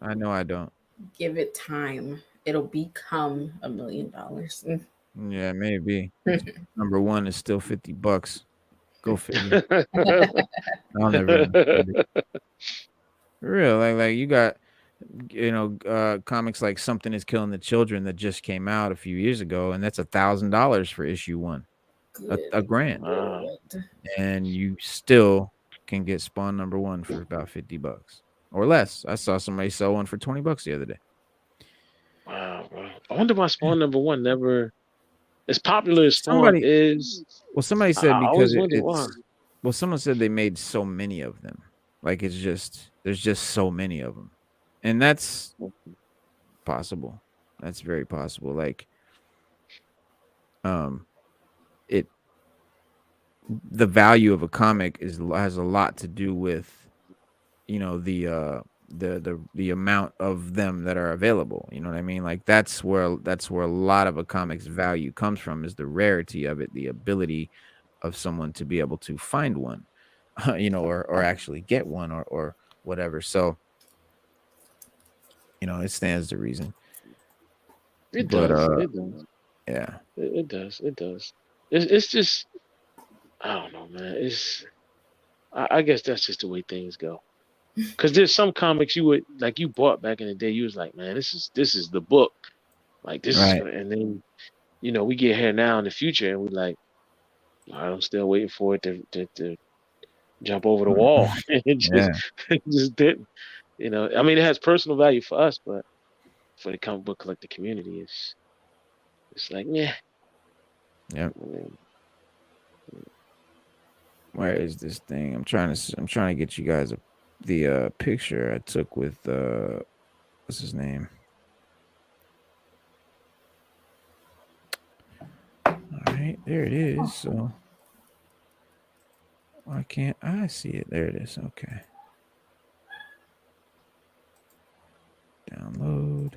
I know I don't. Give it time; it'll become $1 million. Yeah, maybe. #1 is still $50. Go figure. I'll never. For real, like you got. Comics like Something Is Killing the Children that just came out a few years ago, and that's $1,000 for issue 1, a grand, and you still can get Spawn #1 for about $50 or less. I saw somebody sell one for $20 the other day. Wow, bro. I wonder why Spawn #1 never as popular as Spawn is. Well, somebody said because well, someone said they made so many of them, like there's just so many of them. And that's possible. That's very possible. Like, the value of a comic has a lot to do with, the amount of them that are available. You know what I mean? Like that's where a lot of a comic's value comes from, is the rarity of it, the ability of someone to be able to find one, or actually get one or whatever. So. It stands to reason. It does. Yeah. It does. It's just, I don't know, man. I guess that's just the way things go. Because there's some comics you bought back in the day. You was like, man, this is the book. Like this is, and then we get here now in the future, and we like, I'm still waiting for it to jump over the wall. It just didn't. I mean, it has personal value for us, but for the comic book collector community, it's like, yeah. Yep. Where is this thing? I'm trying to get you guys the picture I took with what's his name? All right, there it is. So why can't I see it? There it is. Okay. Download.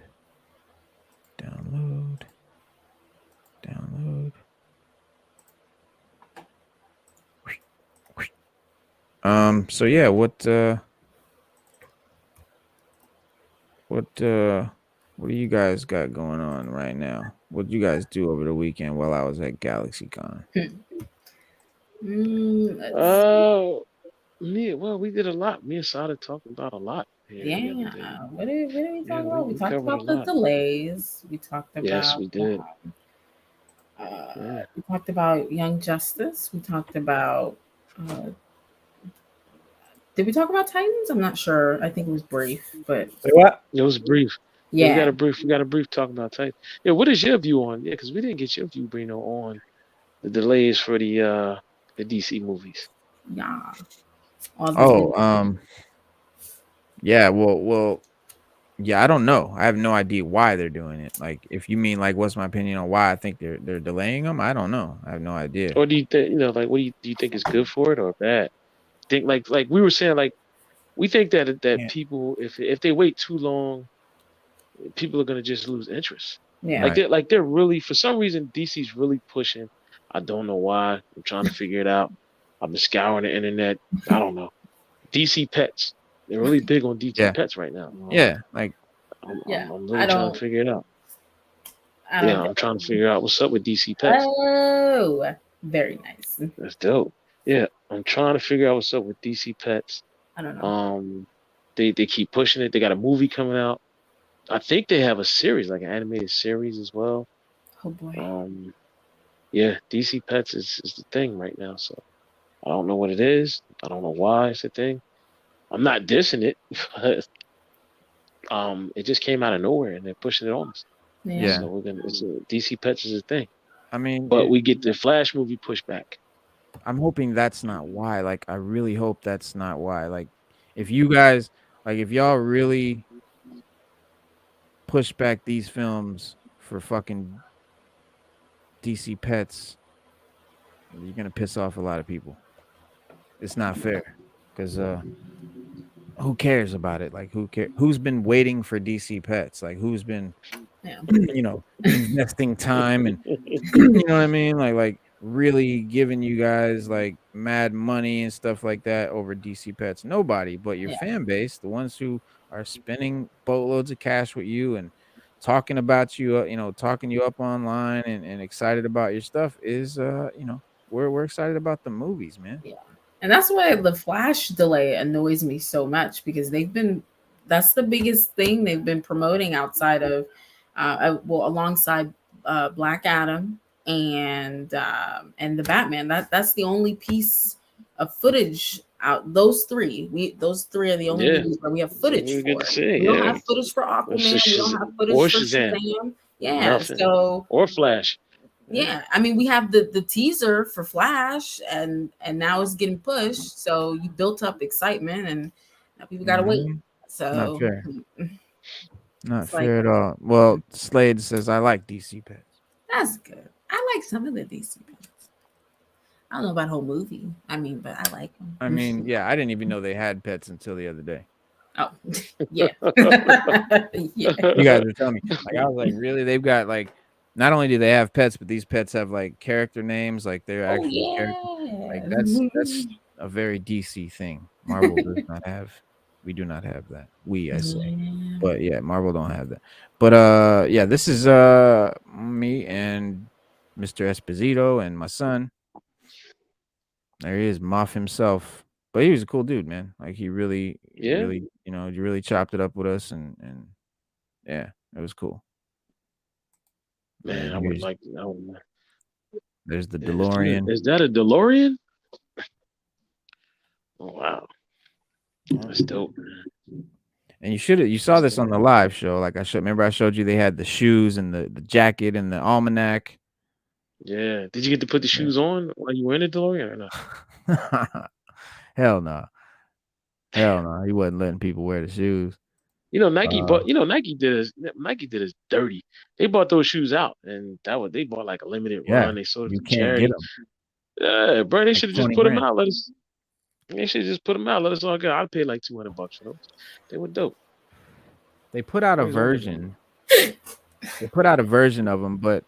So yeah, what What do you guys got going on right now? What did you guys do over the weekend while I was at GalaxyCon? We did a lot. Me and Sada talked about a lot here the other day. What did we talk about? We talked covered a about the lot. delays. We talked Yes, about we did. we talked about Young Justice. We talked about did we talk about Titans? I'm not sure. I think it was brief, but what? It was brief. Yeah, we got a brief talk about Titans. Yeah, what is your view on? Yeah, because we didn't get your view, Bruno, on the delays for the DC movies. Yeah. Yeah. Well. Yeah, I don't know. I have no idea why they're doing it. Like, if you mean like, what's my opinion on why I think they're delaying them? I don't know. I have no idea. Or do you think like what do you think is good for it or bad? Think like we were saying, like we think that people, if they wait too long, people are gonna just lose interest. Yeah. They're really, for some reason, DC's really pushing. I don't know why. I'm trying to figure it out. I've been scouring the internet. I don't know. DC pets. They're really big on DC pets right now. Yeah, like I'm really trying to figure it out. I'm trying to figure out what's up with DC pets. Oh, very nice. That's dope. Yeah, I'm trying to figure out what's up with DC pets. I don't know. They keep pushing it. They got a movie coming out. I think they have a series, like an animated series as well. Oh boy. Yeah, DC Pets is the thing right now. So I don't know what it is. I don't know why it's a thing. I'm not dissing it, but it just came out of nowhere and they're pushing it on us. Yeah. So DC Pets is a thing. I mean, but we get the Flash movie pushed back. I'm hoping that's not why. Like, I really hope that's not why. Like, if you guys, like, if y'all really push back these films for fucking DC Pets, you're gonna piss off a lot of people. It's not fair, because who cares about it? Like, who cares? Who's been waiting for DC Pets? Like, who's been, investing time and you know what I mean? Like really giving you guys like mad money and stuff like that over DC Pets. Nobody but your fan base, the ones who are spending boatloads of cash with you and talking about you, talking you up online and excited about your stuff is, we're excited about the movies, man. Yeah. And that's why the Flash delay annoys me so much, because that's the biggest thing they've been promoting outside of, alongside Black Adam and the Batman. That's the only piece of footage out. Those three are the only movies where we have footage for. We don't have footage for Aquaman. We don't have footage for Shazam. Yeah. Nothing. So or Flash. Yeah, I mean, we have the teaser for Flash, and now it's getting pushed. So you built up excitement, and now people gotta wait. So not fair. Not fair at all. Well, Slade says I like DC Pets. That's good. I like some of the DC Pets. I don't know about the whole movie. I mean, but I like them. I mean, yeah, I didn't even know they had pets until the other day. Oh, yeah. You guys are telling me. Like, I was like, really? They've got like. Not only do they have pets, but these pets have like character names, like they're actual characters. Like that's a very DC thing. Marvel does not have. We do not have that. I say, but yeah, Marvel don't have that. But yeah, this is me and Mr. Esposito and my son. There he is, Moff himself. But he was a cool dude, man. Like he really, he really chopped it up with us, and yeah, it was cool. Man, I would like. There's the DeLorean. Is that a DeLorean? Oh, wow, that's dope, man. And you saw this on the live show. Like I showed you they had the shoes and the jacket and the almanac. Yeah. Did you get to put the shoes on while you were in the DeLorean or not? Hell no. Hell no. He wasn't letting people wear the shoes. Nike did us dirty. They bought those shoes out, and they bought like a limited run. They sold it to charity. Yeah, bro, they should have just put them out. They should just put them out. Let us all go. I'd pay like $200 for those. They were dope. They put out a version. They put out a version of them, but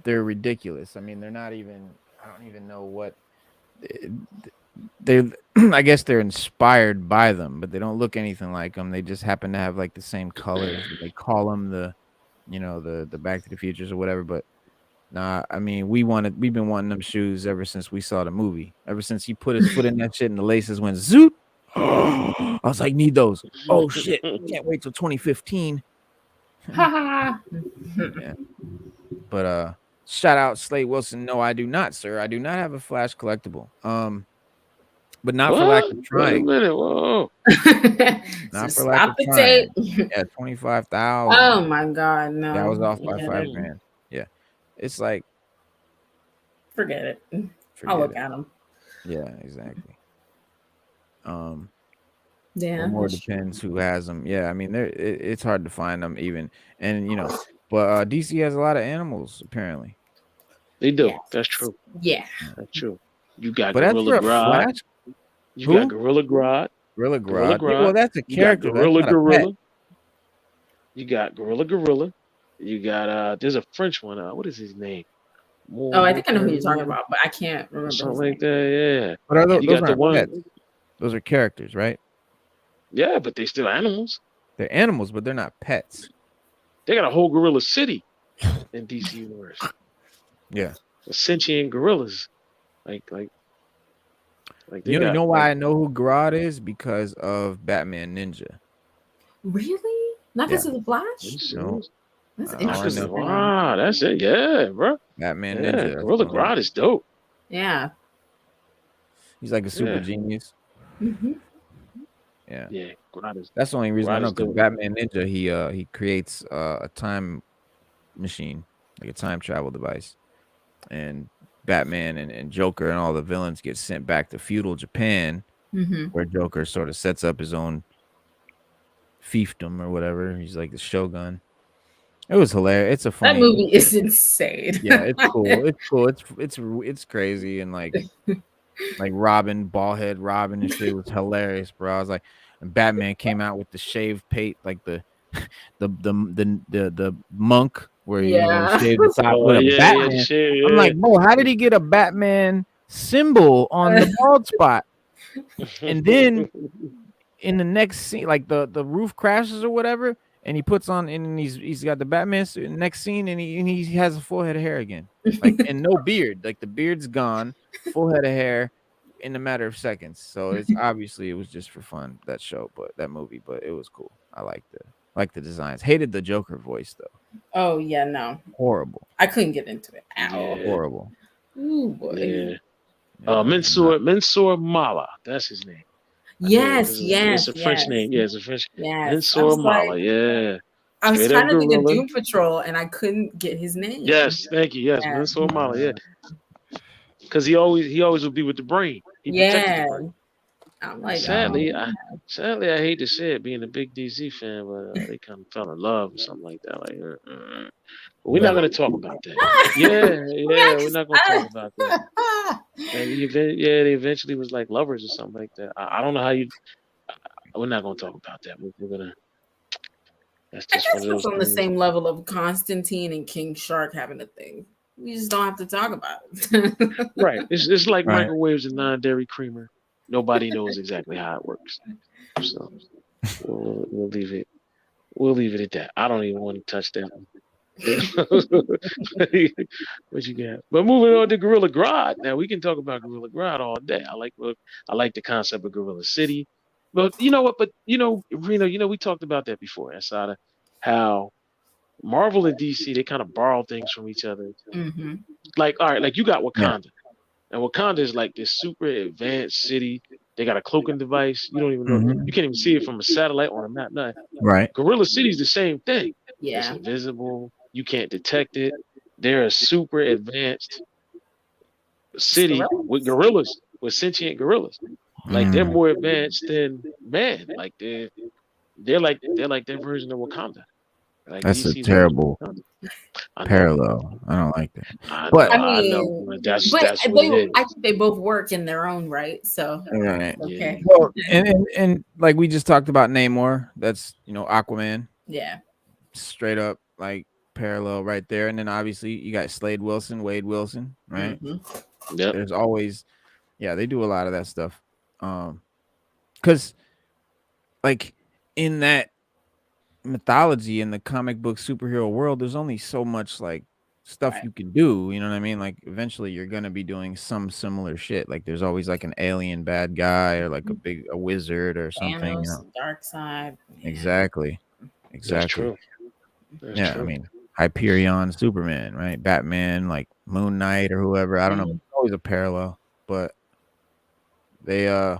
they're ridiculous. I mean, they're not even. I don't even know what. I guess they're inspired by them, but they don't look anything like them. They just happen to have like the same colors. They call them the Back to the Futures or whatever. But nah, I mean, we've been wanting them shoes ever since we saw the movie. Ever since he put his foot in that shit and the laces went zoot. I was like, need those. Oh shit! Can't wait till 2015. Yeah. But shout out Slade Wilson. No, I do not, sir. I do not have a Flash collectible. But not for lack of trying. Wait a minute, whoa. Not for lack of trying. Yeah, 25,000. Oh my god, no. That was off by $5,000. Yeah, it's like forget it. I'll look at them. Yeah, exactly. Yeah, more depends who has them. Yeah, I mean, it's hard to find them even, and but DC has a lot of animals apparently. They do. Yes. That's true. Yeah, that's true. You got but Gorilla Grodd. You got Gorilla Grodd. Gorilla Grodd. Well, that's a character. You got Gorilla. You got Gorilla. You got there's a French one. What is his name? I think I know who you're talking about, but I can't remember. Something like that. Yeah. But are those got the one. Pets. Those are characters, right? Yeah, but they're still animals. They're animals, but they're not pets. They got a whole gorilla city in DC Universe. Yeah. Sentient gorillas. Like you know why I know who Grodd is? Because of Batman Ninja. Really? Not because of the Flash? No. That's interesting. Wow, that's it. Yeah, bro. Batman Ninja. Gorilla Grodd is dope. Yeah. He's like a super genius. Mm-hmm. Yeah. Yeah. That's the only reason I know, because Batman Ninja, he creates a time machine, like a time travel device. And Batman and Joker and all the villains get sent back to feudal Japan, where Joker sort of sets up his own fiefdom or whatever. He's like the shogun. It was hilarious. It's a funny. That movie is insane. Yeah, it's cool. It's cool. It's crazy, and like Robin, ballhead Robin and shit was hilarious, bro. I was like, and Batman came out with the shaved pate, like the monk where he shaved the top with a Batman. I'm like, bro, how did he get a Batman symbol on the bald spot? And then in the next scene, like the roof crashes or whatever, and he puts on, and he's got the Batman suit. Next scene, and he has a full head of hair again, like, and no beard. Like the beard's gone, full head of hair in a matter of seconds. So it's obviously it was just for fun, that movie, but it was cool. I liked the designs. Hated the Joker voice though. Oh yeah, no, horrible. I couldn't get into it. Ow. Yeah. Horrible. Ooh boy. Yeah. Mansour Mala, that's his name. Yes. It's a French name. Yeah, it's a French. Yes. Mansour Mala. Yeah. I was trying to think of Doom Patrol, and I couldn't get his name. Yes, thank you. Yes, Mansour Mala. Yeah. Because he always would be with the brain. He protected the brain. I'm like, sadly, I hate to say it, being a big DC fan, but they kind of fell in love or something like that. Like, we're not going to talk about that. Yeah, we're not going to talk about that. And they eventually was like lovers or something like that. I don't know how you. We're not going to talk about that. We're gonna. That's just I guess it's on the same level of Constantine and King Shark having a thing. We just don't have to talk about it. Right. It's like microwaves and non-dairy creamer. Nobody knows exactly how it works. So we'll leave it. We'll leave it at that. I don't even want to touch that one. What you got? But moving on to Gorilla Grodd. Now we can talk about Gorilla Grodd all day. I like the concept of Gorilla City. But you know what? But Reno, we talked about that before, Asada, how Marvel and DC, they kind of borrow things from each other. Mm-hmm. Like, all right, like you got Wakanda. And Wakanda is like this super advanced city. They got a cloaking device. You don't even know. You can't even see it from a satellite or a map. Nothing. Right. Gorilla City is the same thing. Yeah. It's invisible. You can't detect it. They're a super advanced city with gorillas, with sentient gorillas. Like they're more advanced than man. Like they're like their version of Wakanda. Like that's DC's a terrible parallel. I don't like that. I know. That's what it is. I think they both work in their own right. So okay. Well, and like we just talked about Neymar. That's Aquaman. Yeah. Straight up like parallel right there. And then obviously you got Wade Wilson, right? Mm-hmm. Yep. There's always Yeah, they do a lot of that stuff. Because like in that mythology in the comic book superhero world, there's only so much like stuff you can do. You know what I mean? Like eventually you're gonna be doing some similar shit. Like there's always like an alien bad guy or like a wizard or something. Thanos, You know? Dark Side. Yeah. Exactly. That's true. That's yeah, true. I mean Hyperion, Superman, right? Batman, like Moon Knight or whoever. I don't know. Always a parallel, but they Oh,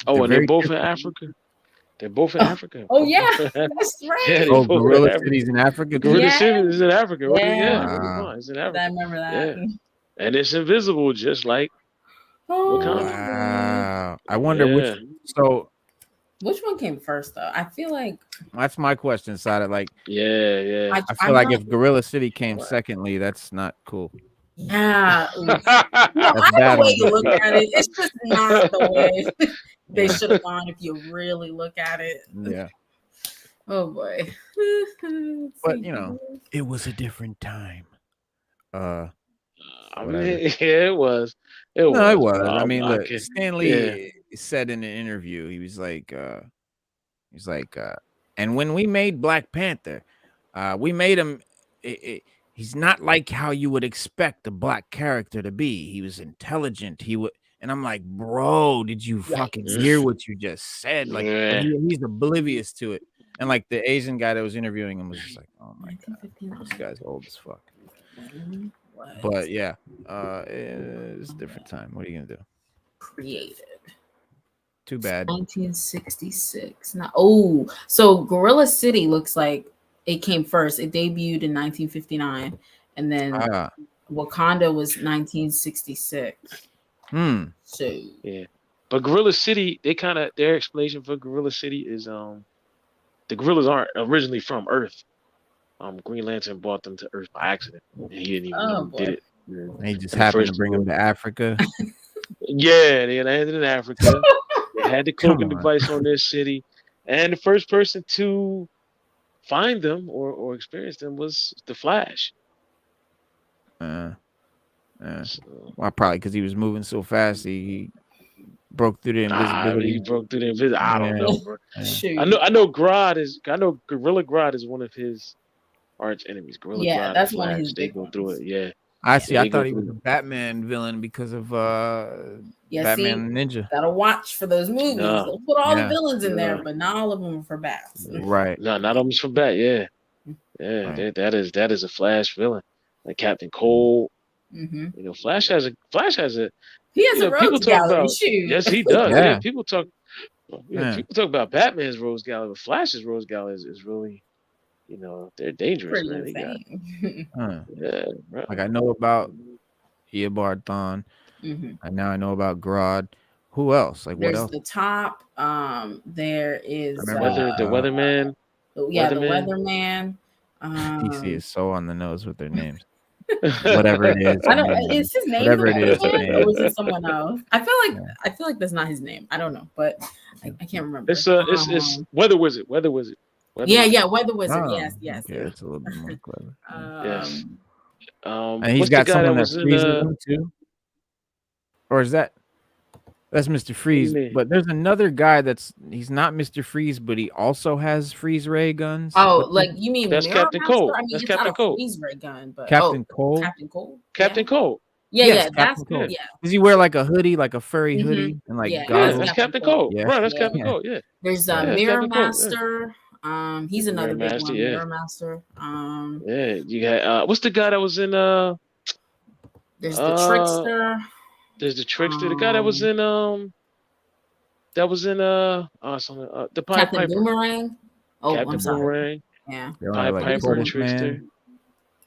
and they're both in Africa. They're both in Africa. Oh yeah, that's right. Yeah, Gorilla City's in Africa. Gorilla City is in Africa. Yeah, wow. It's in Africa. I remember that. Yeah. And it's invisible, just like Wow. I wonder which. So, which one came first, though? I feel like that's my question. Side like, yeah. I feel like if Gorilla City came secondly, that's not cool. Yeah, either way you look at it, it's just not the way they should have gone if you really look at it. Yeah. Oh boy. But you know, it was a different time. I mean, yeah, it was. It was. I mean, look, Stan Lee said in an interview, he was like, and when we made Black Panther, we made him. He's not like how you would expect a black character to be. He was intelligent. And I'm like, bro, did you fucking hear what you just said? Like, he's oblivious to it. And like the Asian guy that was interviewing him was just like, oh my god, this guy's old as fuck. But yeah, it's a different time. What are you gonna do? Created. Too bad. 1966. So Gorilla City looks like it came first. It debuted in 1959, and then Wakanda was 1966. So yeah, but Gorilla City, their explanation for Gorilla City is the gorillas aren't originally from Earth. Green Lantern brought them to Earth by accident, and he didn't even know who did it. He just happened to bring them to Africa. Yeah, they landed in Africa. They had the cloaking device on their city, and the first person to find them or experience them was the Flash. Well, probably because he was moving so fast, he broke through the invisibility. He broke through the invisibility. I don't know, bro. I know Gorilla Grodd is one of his arch enemies. Gorilla Grodd, that's Flash, one of his. They go through it. Yeah. I see. I thought he was a Batman villain because of Batman Ninja. Gotta watch for those movies. They'll put all the villains in there, but not all of them are for bats. Right. No, not all of them for bat. Yeah. Right. That is a Flash villain, like Captain Cold. You know, Flash has a. He has a rogues gallery. Yes, he does. Yeah. People talk about Batman's rogues gallery, but Flash's rogues gallery is really, you know, they're dangerous, man. They like I know about Eobard Thawne. And now I know about Grodd. Who else? Like there's what else? The Top. There is the Weatherman. The Weatherman. DC is so on the nose with their names. Whatever it is. I don't. Is his name? Whatever it is, or is it someone else? I feel like that's not his name. I don't know, but I can't remember. It's Weather Wizard. Weather Wizard. Weather Wizard. Yes. Okay, it's a little bit more clever. Yes. And he's got someone that freezes him too. Or is that's Mr. Freeze? But there's another guy he's not Mr. Freeze, but he also has freeze ray guns. Oh, like you mean that's Captain Cold? I mean, that's Captain Cold. Freeze ray gun, but Captain Cold. Captain Cold. Yeah, that's Cold. Yeah. Does he wear like a hoodie, like a furry hoodie, and like goggles? That's Captain Cold. Yeah. Right, that's Captain Cold. Yeah. There's Mirror Master. He's another big one. Mirror Master. You got what's the guy that was in There's the Trickster. There's the Trickster. The guy that was in the Captain Boomerang. Oh, Captain I'm sorry. Boomerang. Yeah. Piper, the Trickster.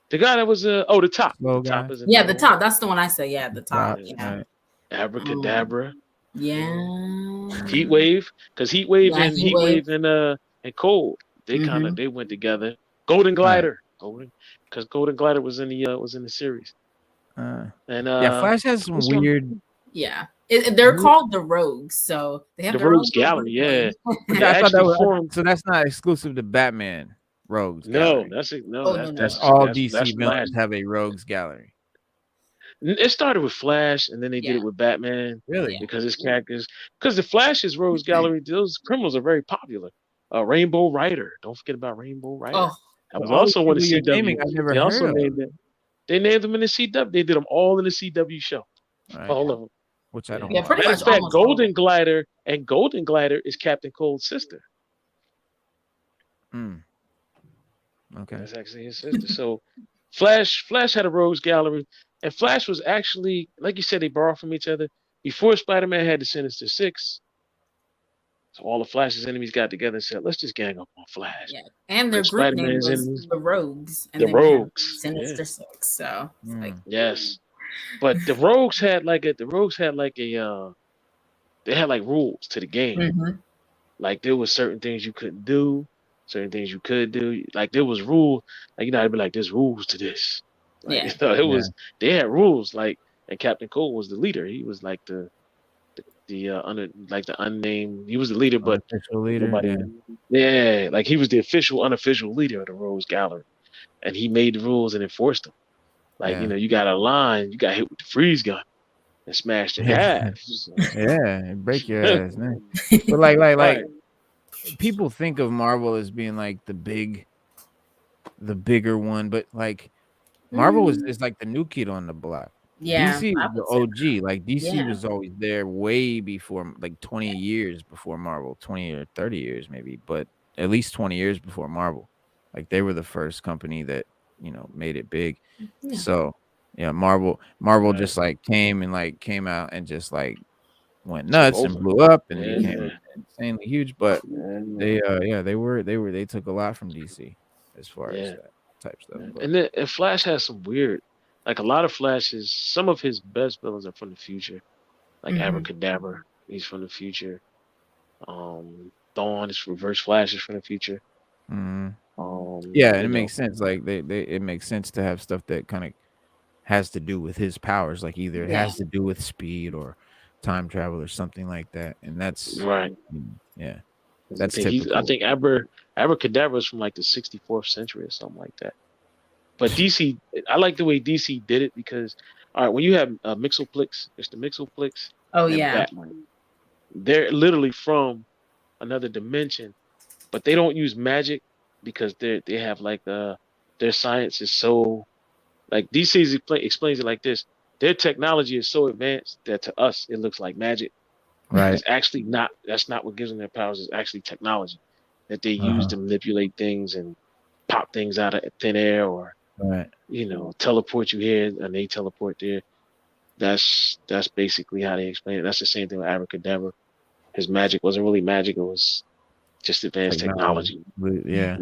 The guy that was the Top. The Top is the Top. That's the one I said. Yeah, the Top. Right. Abracadabra. Heat Wave, because Heat Wave and Cold, they went together. Golden Glider, because Golden Glider was in the series. Flash has some weird. Yeah, they're called the Rogues, so they have the Rogues Gallery. Yeah, I thought that was, so that's not exclusive to Batman Rogues. No, that's all DC villains have a Rogues Gallery. It started with Flash, and then they did it with Batman. Really? Because his characters, because the Flash's Rogues Gallery, those criminals are very popular. Rainbow Rider, don't forget about Rainbow Rider. Oh, That was all the also on the people you're naming, CW. I've never They also heard of. named it. They named them in the CW. They did them all in the CW show. Right. All of them. Which I don't. Yeah, pretty Matter much. of fact, Golden Glider is Captain Cold's sister. Okay. That's actually his sister. So Flash had a Rogues Gallery, and Flash was actually, like you said, they borrowed from each other. Before Spider-Man had the Sinister Six, so all the Flash's enemies got together and said, "Let's just gang up on Flash." Yeah, and their group name was the Rogues. And the Rogues, Sinister Six. So it's like yes, but the Rogues had like they had like rules to the game. Like there was certain things you couldn't do, certain things you could do. Like there was rules. Like I'd be like, "There's rules to this." Like, they had rules. Like, and Captain Cold was the leader. He was like the unnamed. He was the leader, but official leader. Like he was the unofficial leader of the Rogues Gallery, and he made the rules and enforced them. Like you got a line, you got hit with the freeze gun and smashed your ass. Break your ass, man. But like people think of Marvel as being like the bigger one, but like Marvel is like the new kid on the block. Yeah, DC is the OG. Like DC was always there way before, like 20 years before Marvel, 20 or 30 years maybe, but at least 20 years before Marvel. Like they were the first company that made it big. So Marvel just like came out and just like went nuts and blew up and became insanely huge. But they took a lot from DC as far as that type stuff. But. And Flash has some weird, like a lot of Flashes. Some of his best villains are from the future, like Abracadabra. He's from the future. Dawn is Reverse Flash is from the future. And it makes sense. Like it makes sense to have stuff that kind of has to do with his powers. Like either it has to do with speed or time travel or something like that. And that's right. Yeah, that's typical. I think Abracadabra is from like the 64th century or something like that. But DC, I like the way DC did it because, all right, when you have Mixoplex, it's the Mixoplex. Oh yeah, Batman. They're literally from another dimension, but they don't use magic because they have like their science is so, like DC explains it like this: their technology is so advanced that to us it looks like magic. Right. It's actually not. That's not what gives them their powers. It's actually technology that they use to manipulate things and pop things out of thin air, or teleport you here and they teleport there. That's basically how they explain it. That's the same thing with Abracadabra. His magic wasn't really magic; it was just advanced technology. Yeah.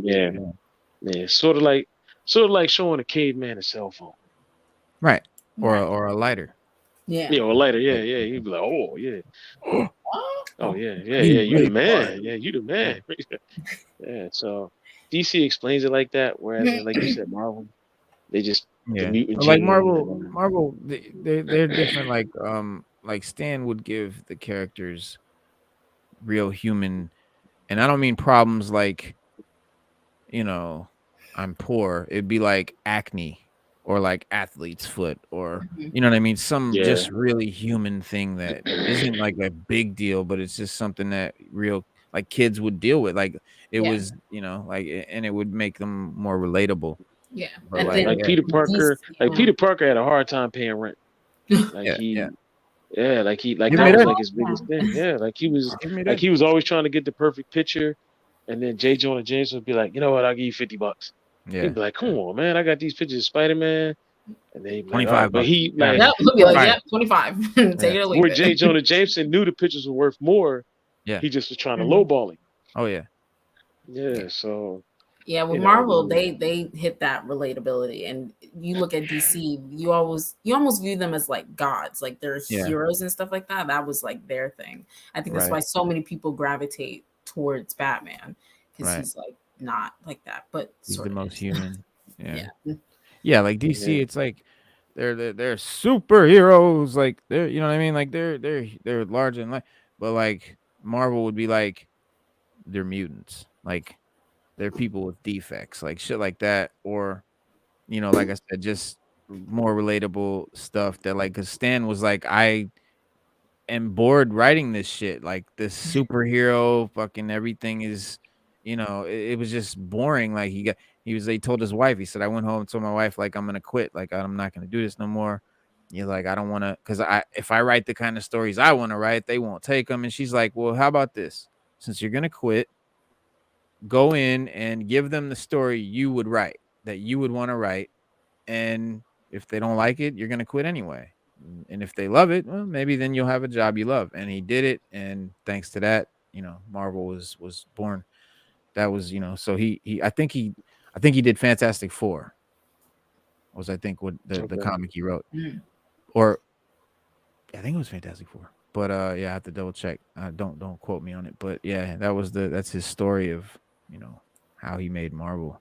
Sort of like showing a caveman a cell phone, right? Or a lighter. Yeah, or a lighter. Yeah. He'd be like, "Oh yeah, oh yeah. You the man. Yeah, you the man." Yeah. So DC explains it like that, whereas like you said, Marvel, they just the mutant like Marvel, they're different. Like Stan would give the characters real human, and I don't mean problems like, I'm poor. It'd be like acne or like athlete's foot or you know what I mean? Some just really human thing that isn't like a big deal, but it's just something that real like kids would deal with. Like it was, and it would make them more relatable. Yeah. But like Peter Parker, Peter Parker had a hard time paying rent. Like that was like his biggest thing. Yeah, like he was always trying to get the perfect picture, and then J. Jonah Jameson would be like, you know what, I'll give you $50. Yeah. He'd be like, come on, man, I got these pictures of Spider-Man, and then he'd be like, $25. But he like, he'll be like, 25. Take it or leave where it. J. Jonah Jameson knew the pictures were worth more. Yeah, he just was trying to lowball him. Oh yeah. Yeah. So. Yeah, with Marvel, they hit that relatability, and you look at DC, you almost view them as like gods, like they're heroes and stuff like that. That was like their thing. I think that's why so many people gravitate towards Batman, because he's like not like that, but he's the most human. Yeah. Like DC, it's like they're superheroes, like they're you know what I mean, like they're larger than life, but like Marvel would be like they're mutants, like. They're people with defects, like shit like that, or like I said, just more relatable stuff that like, because Stan was like, I am bored writing this shit. Like this superhero, fucking everything is, it was just boring. Like he told his wife, he said, I went home and told my wife, like, I'm gonna quit. Like I'm not gonna do this no more. You're like, I don't want to, because if I write the kind of stories I want to write, they won't take them. And she's like, well, how about this? Since you're gonna quit, go in and give them the story you would write, that you would want to write. And if they don't like it, you're going to quit anyway. And if they love it, well, maybe then you'll have a job you love. And he did it. And thanks to that, Marvel was born. That was, so I think he did Fantastic Four. Was I think what the comic he wrote. Or I think it was Fantastic Four. But yeah, I have to double check. Don't quote me on it. But yeah, that's his story of, how he made Marvel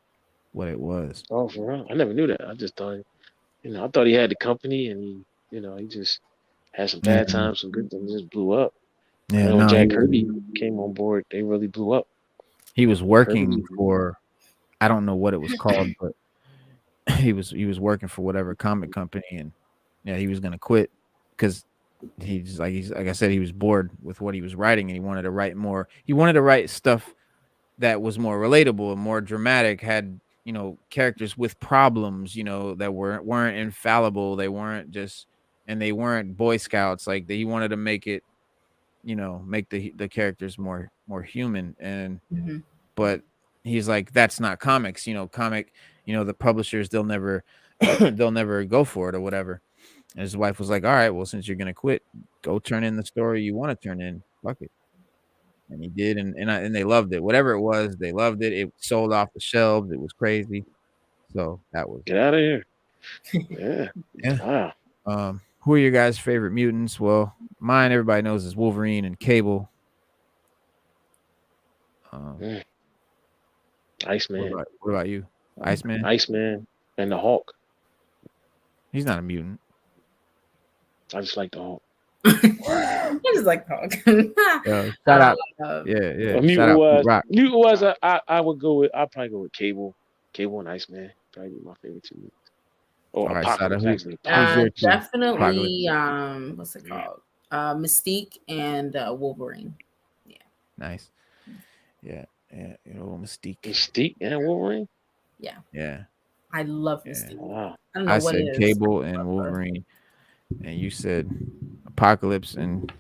what it was. Oh, for real? I never knew that. I just thought, I thought he had the company and he just had some bad times, some good things, just blew up. Yeah, when Jack Kirby came on board, they really blew up. He was working for, I don't know what it was called, but he was working for whatever comic company, and yeah, he was gonna quit because he's like I said, he was bored with what he was writing, and he wanted to write more. He wanted to write stuff that was more relatable and more dramatic, had characters with problems, that weren't infallible. They weren't they weren't Boy Scouts. Like he wanted to make it, make the characters more human. And but he's like, that's not comics. The publishers, they'll never go for it or whatever. And his wife was like, all right, well, since you're gonna quit, go turn in the story you want to turn in. Fuck it. And he did, and they loved it. Whatever it was, they loved it. It sold off the shelves. It was crazy. So that was get out of here. Yeah. Yeah. Wow. Who are your guys' favorite mutants? Well, mine, everybody knows, is Wolverine and Cable. Iceman. What about you? Iceman? Iceman and the Hulk. He's not a mutant. I just like the Hulk. I just like the Hulk. Shout out. Yeah. Mutant was I would go with. I'd probably go with Cable. Cable and Iceman. Probably my favorite two mutants. Or Apocalypse, actually. Definitely. What's it called? Mystique and Wolverine. Yeah. Nice. Yeah. Mystique. Mystique and Wolverine. Yeah. I love Mystique. Wow. I don't know what said it is. Cable and Wolverine, and you said Apocalypse and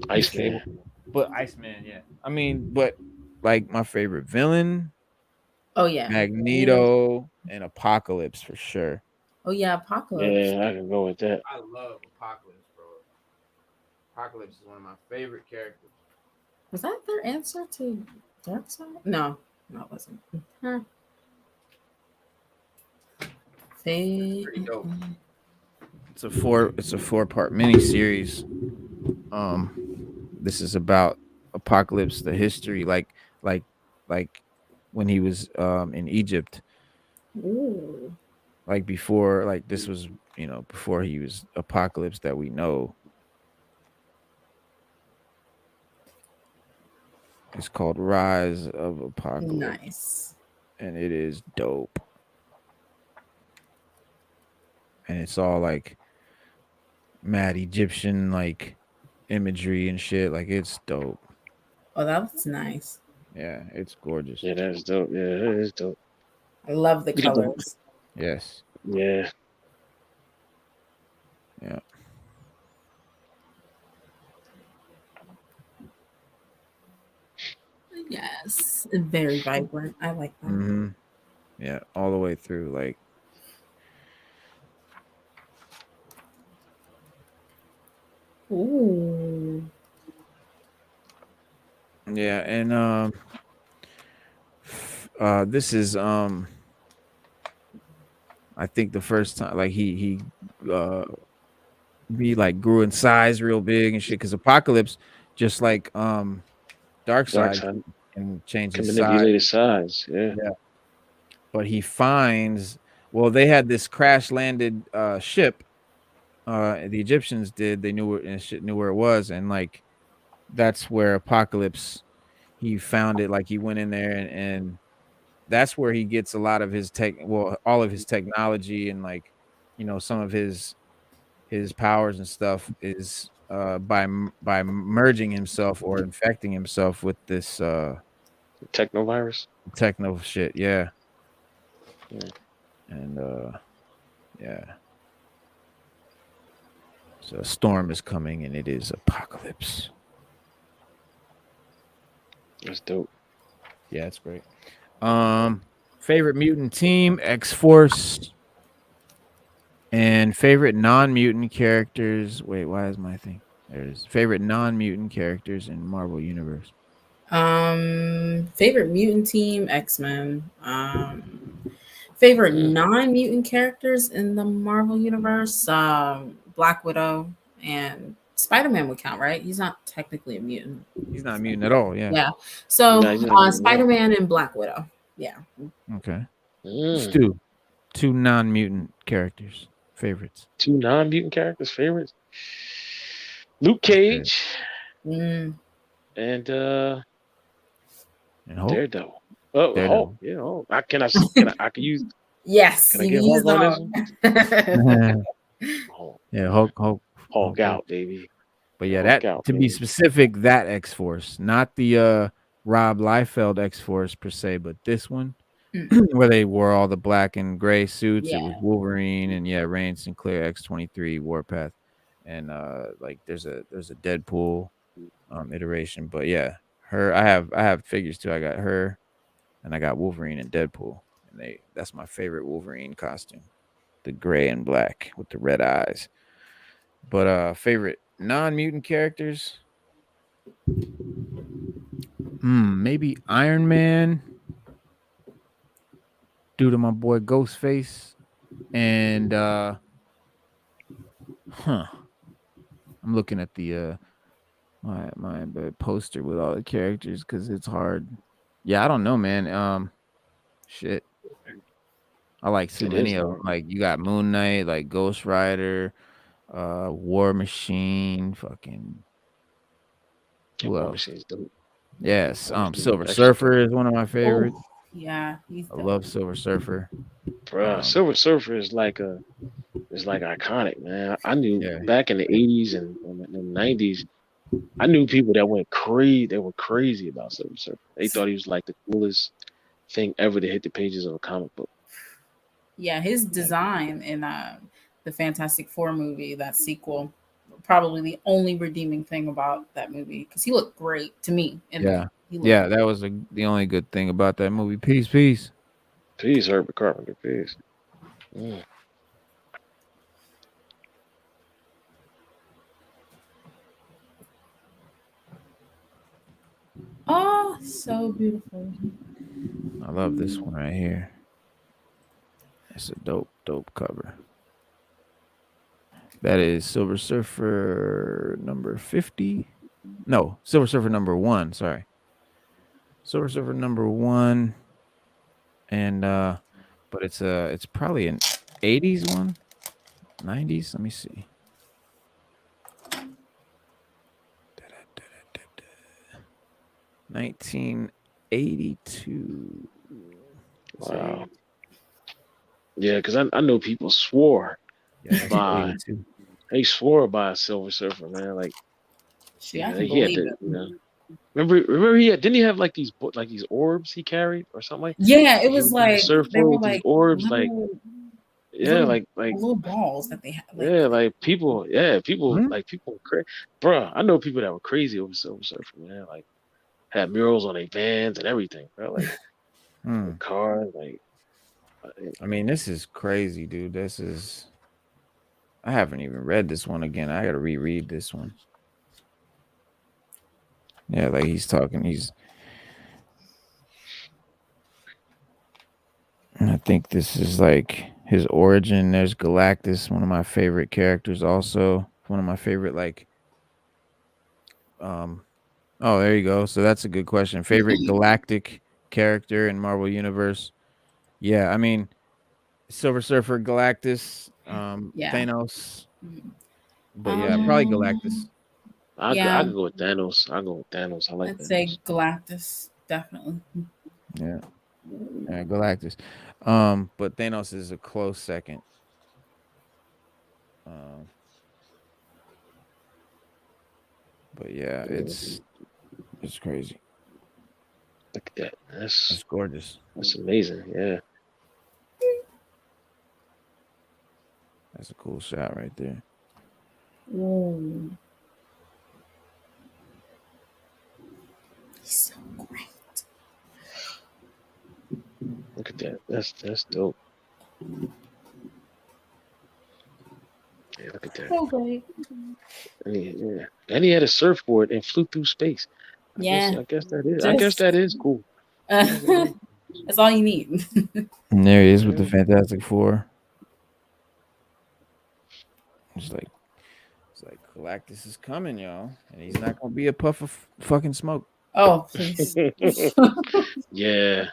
Iceman. But Iceman, yeah. I mean, but like my favorite villain. Oh yeah, Magneto and Apocalypse for sure. Oh yeah, Apocalypse. Yeah, I can go with that. I love Apocalypse, bro. Apocalypse is one of my favorite characters. Was that their answer to Darkseid? No, it wasn't. Huh. Pretty dope. It's a 4-part miniseries. This is about Apocalypse, the history, like when he was in Egypt. Ooh. Like before, like this was, before he was Apocalypse that we know. It's called Rise of Apocalypse. Nice. And it is dope. And it's all like mad Egyptian like imagery and shit. Like it's dope. Oh, that's nice. Yeah, it's gorgeous. Yeah, that's dope. Yeah, that is dope. I love the colors. Yes. Yeah. Yeah. Yes, very vibrant. I like that. Mm-hmm. Yeah, all the way through. Like, ooh. Yeah, and this is I think the first time like he like grew in size real big and shit, because Apocalypse, just like Darkseid, can change his manipulate his size. Yeah. But he finds, well, they had this crash landed ship. The Egyptians did. They knew where it was, and like that's where Apocalypse, he found it. Like he went in there, and that's where he gets a lot of his all of his technology, and like some of his powers and stuff is by merging himself or infecting himself with this Technovirus. techno shit. Yeah. Yeah. And yeah. So a storm is coming, and it is apocalypse. That's dope. Yeah, it's great. Favorite mutant team, X-Force. And favorite non-mutant characters. Wait, why is my thing? There it is. Favorite non-mutant characters in Marvel Universe. Favorite mutant team, X-Men. Favorite non-mutant characters in the Marvel Universe, Black Widow and Spider-Man would count, right? He's not technically a mutant. He's not a mutant at all. Yeah. Yeah. So Spider-Man and Black Widow. Yeah. Okay. Stu, two non-mutant characters favorites. Two non-mutant characters favorites. Luke Cage. And Hulk? Daredevil. Oh, Daredevil. Hulk. Yeah. Hulk. I can use. Yes. Can I get Hulk on this one? Yeah, Hulk out, baby. But yeah, Hulk that out, to baby. Be specific, that X-Force, not the Rob Liefeld X-Force per se, but this one where they wore all the black and gray suits. Yeah. It was Wolverine and Rain Sinclair, X-23, Warpath, and like there's a Deadpool iteration. But yeah, her I have figures too. I got her, and I got Wolverine and Deadpool, and that's my favorite Wolverine costume, the gray and black with the red eyes. But favorite non-mutant characters, maybe Iron Man, due to my boy Ghostface, and I'm looking at the my poster with all the characters because it's hard. Yeah, I don't know, man. Shit, I like too many of them. Like you got Moon Knight, like Ghost Rider, War Machine, fucking. Who else? Yes, Silver Surfer is one of my favorites. Oh, yeah, I love Silver Surfer. Bro, Silver Surfer is like iconic, man. I knew back in the 80s and the 90s, I knew people that went crazy. They were crazy about Silver Surfer. They thought he was like the coolest thing ever to hit the pages of a comic book. Yeah, his design in the Fantastic Four movie, that sequel, probably the only redeeming thing about that movie because he looked great to me. That was the only good thing about that movie. Peace, Herbert Carpenter, peace. Oh, so beautiful. I love this one right here. It's a dope cover. That is Silver Surfer number 50. No, Silver Surfer number 1. Sorry. Silver Surfer number 1. And but it's probably an 80s one. 90s. Let me see. $1982. Wow. Yeah, because I know people swore by. They swore by a Silver Surfer, man. Like, he had to, Remember didn't he have like these orbs he carried or something like? Yeah, it was like they were like orbs, little, like little balls that they had. People were crazy, bro. I know people that were crazy over Silver Surfer, man. Like, had murals on their vans and everything, bro. Like, cars, like. I mean, this is crazy, dude. I haven't even read this one again. I gotta reread this one. Yeah, like I think this is like his origin. There's Galactus, one of my favorite characters, also one of my favorite oh, there you go. So that's a good question. Favorite galactic character in Marvel Universe? Yeah, I mean, Silver Surfer, Galactus, Thanos. But yeah, probably Galactus. I could go with Thanos. I like I'd say Galactus, definitely. Yeah, Galactus. But Thanos is a close second. But yeah, it's crazy. Look at that. That's gorgeous. That's amazing. Yeah. That's a cool shot right there. Ooh. He's so great. Look at that. That's dope. Yeah, look at that. So great. And he had a surfboard and flew through space. I guess that is cool. That's all you need. And there he is with the Fantastic Four. It's like Galactus is coming, y'all, and he's not gonna be a puff of fucking smoke. Oh, please. Yeah.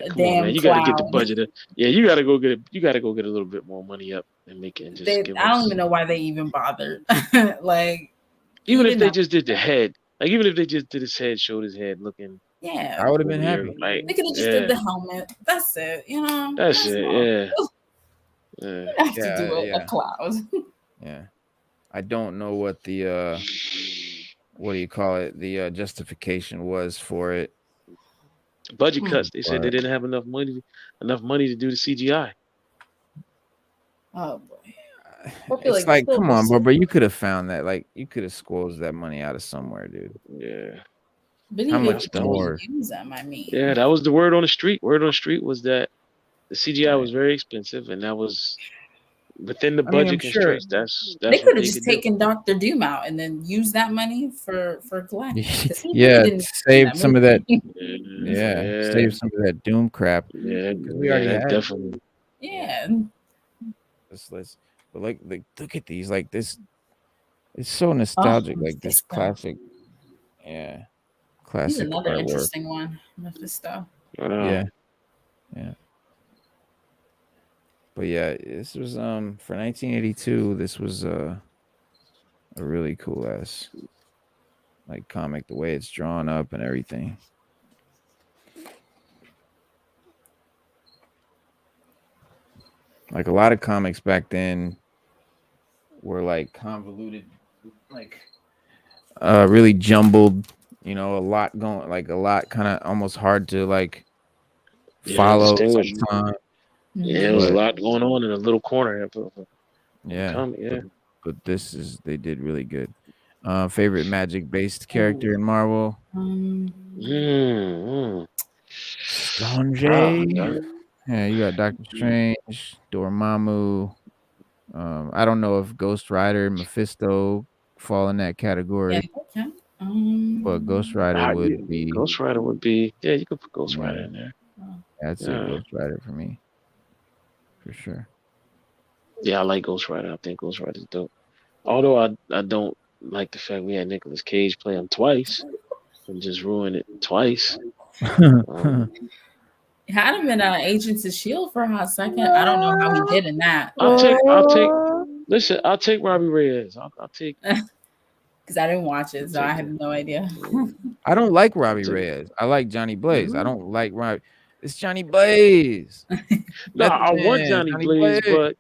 Come Damn on, man. You got to get the budget. You got to go get a little bit more money up and make it. And just I don't even know why they even bothered. Like, even if they just did the head, like even if they just did his head, showed his head looking. Yeah, I would have been happy. Like, they could have just did the helmet. That's it. You know. That's it. Yeah. You have to do a cloud. Yeah. I don't know what the what do you call it? The justification was for it. Budget cuts. They said they didn't have enough money to do the CGI. Oh boy. It's like come on, bro. But you could have found that. Like you could have squeezed that money out of somewhere, dude. Yeah. But how much more? Use them, I mean. Yeah, that was the word on the street. Word on the street was that the CGI was very expensive, and that was within the budget constraints. That's they could have just taken Dr. Doom out and then use that money for Galactus. Save some of that. Save some of that Doom crap. Yeah, we already had definitely. Yeah. But like look at these. Like this, it's so nostalgic. Like this classic. Yeah. Classic. He's another interesting one. Mephisto. Yeah. But yeah, this was for 1982. This was a really cool ass like comic, the way it's drawn up and everything. Like a lot of comics back then were like convoluted, like really jumbled. You know, a lot going, like a lot kind of almost hard to like follow sometimes. Yeah, there was a lot going on in a little corner. But they did really good. Favorite magic based character in Marvel? Strange. Yeah, you got Doctor Strange, Dormammu. I don't know if Ghost Rider, Mephisto fall in that category. Yeah, but Ghost Rider would be. Ghost Rider would be. Yeah, you could put Ghost Rider in there. That's a Ghost Rider for me. For sure. Yeah, I like Ghost Rider. I think Ghost Rider is dope. Although I don't like the fact we had Nicolas Cage play him twice and just ruin it twice. It had him in Agents of S.H.I.E.L.D. for a hot second. I don't know how he did in that. I'll take Robbie Reyes. I'll take. Because I didn't watch it, so I have no idea. I don't like Robbie Reyes. I like Johnny Blaze. I don't like Robbie. It's Johnny Blaze. No, I want Johnny Blaze, but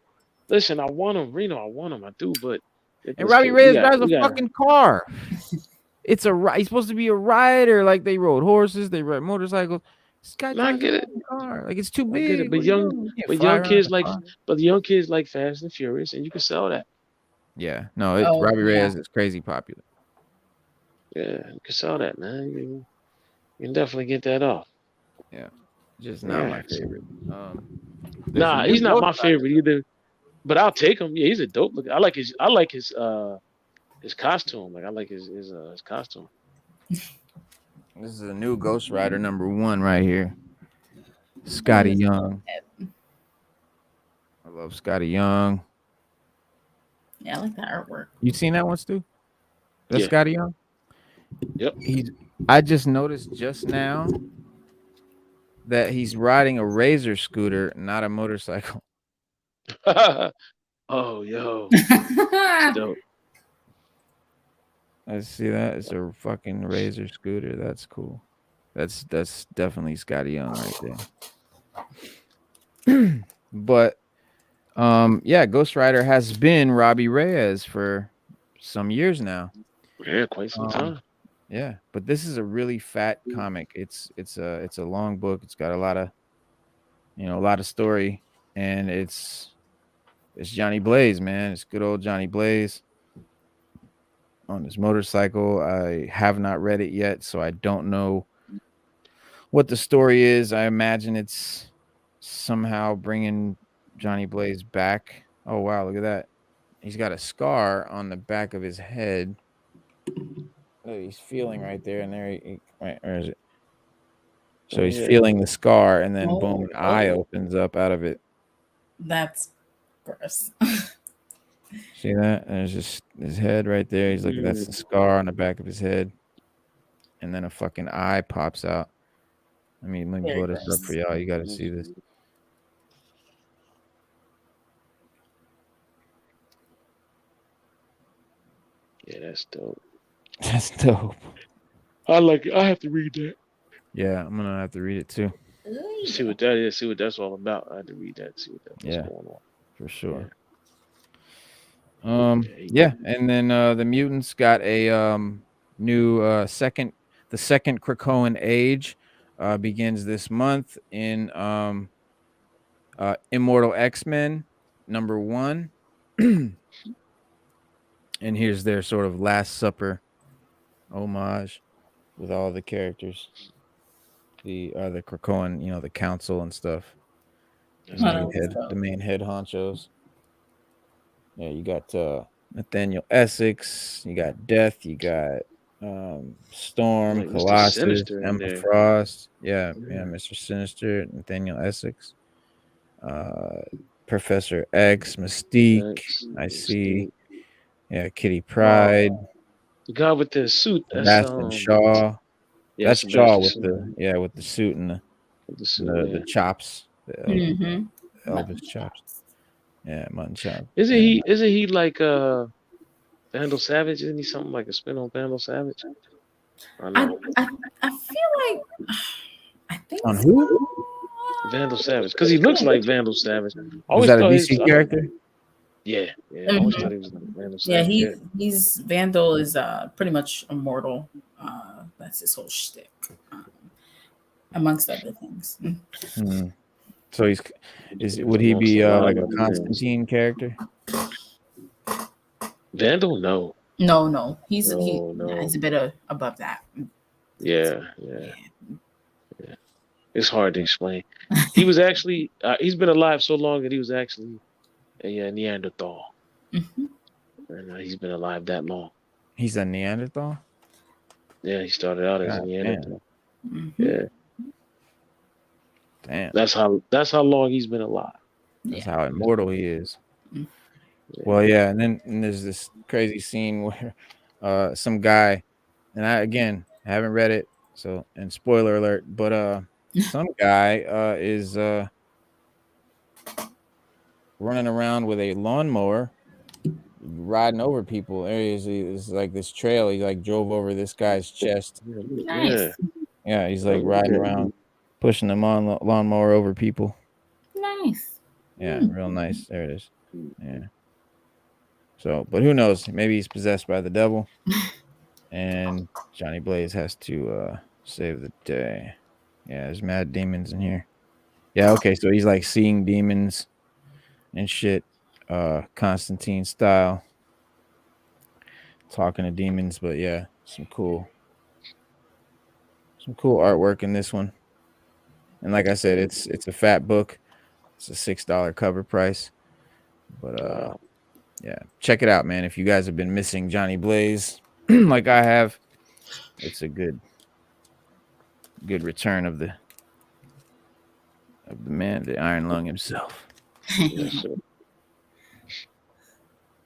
listen, I want him. Reno, I want him. I do, but and Robbie Reyes drives a fucking car. He's supposed to be a rider. Like they rode horses, they ride motorcycles. This guy drives a car. Like it's too big. But young kids like Fast and Furious, and you can sell that. Yeah, no, Robbie Reyes is crazy popular. Yeah, you can sell that, man. You can definitely get that off. Yeah, just not my favorite. Nah, he's not my favorite either. But I'll take him. Yeah, he's a dope look. I like his costume. Like I like his costume. This is a new Ghost Rider #1 right here. Scotty Young. I love Scotty Young. Yeah, I like that artwork. You seen that one, Stu? That's Scotty Young? Yep. I just noticed just now that he's riding a Razor scooter, not a motorcycle. Oh, yo. Dope. I see that. It's a fucking Razor scooter. That's cool. That's definitely Scotty Young right there. But Ghost Rider has been Robbie Reyes for some years now. Yeah, quite some time. Yeah, but this is a really fat comic. It's a long book. It's got a lot of story, and it's Johnny Blaze, man. It's good old Johnny Blaze on his motorcycle. I have not read it yet, so I don't know what the story is. I imagine it's somehow bringing Johnny Blaze back. Oh wow, look at that. He's got a scar on the back of his head. Oh, he's feeling right there, and there. Where is it? So he's feeling the scar, and then boom, an eye opens up out of it. That's gross. See that? There's just his head right there. He's like, that's the scar on the back of his head, and then a fucking eye pops out. Let me blow this up for y'all. You got to see this. Yeah, that's dope. That's dope. I like it. I have to read that. Yeah, I'm gonna have to read it too. See what that is. See what that's all about. I had to read that. See what's going on. For sure. Yeah. And then the Mutants got a new second. The second Krakoan age begins this month in Immortal X-Men #1. And here's their sort of Last Supper homage with all the characters. The Krakoan, the council and stuff. The main head honchos. Yeah, you got Nathaniel Essex, you got Death, you got Storm, like Colossus, Emma Frost. Yeah, Mr. Sinister, Nathaniel Essex. Professor X, Mystique. I see. Yeah, Kitty Pryde. The guy with the suit. That's Shaw. Yeah, that's Shaw with the suit and the chops. The Elvis chops. Yeah, mutton chop. Isn't he like Vandal Savage? Isn't he something like a spin on Vandal Savage? I feel like I think on who? Vandal Savage, because he looks like Vandal Savage. Was that a DC character? Yeah. I always thought he was like Vandal Savage. Yeah, he's Vandal is pretty much immortal. That's his whole shtick, amongst other things. So would he be like a Constantine character? Vandal? No. No. He's a bit above that. Yeah. It's hard to explain. He was actually he's been alive so long that he was actually a Neanderthal. Mm-hmm. And he's been alive that long. He's a Neanderthal? Yeah, he started out as a Neanderthal. Mm-hmm. Yeah. Damn. That's how long he's been alive. That's how immortal he is. Yeah. Well, yeah, and then there's this crazy scene where some guy, and I haven't read it, so, and spoiler alert, but some guy is running around with a lawnmower, riding over people. There he is. It's like this trail. He like drove over this guy's chest. Nice. Yeah, he's like riding around, pushing the lawnmower over people. Nice. Yeah, real nice. There it is. Yeah. So, but who knows? Maybe he's possessed by the devil, and Johnny Blaze has to save the day. Yeah, there's mad demons in here. Yeah, okay, so he's like seeing demons and shit, Constantine style, talking to demons. But yeah, some cool artwork in this one. And like I said, it's a fat book. It's a $6 cover price. But yeah, check it out, man. If you guys have been missing Johnny Blaze, like I have, it's a good return of the man, the Iron Lung himself.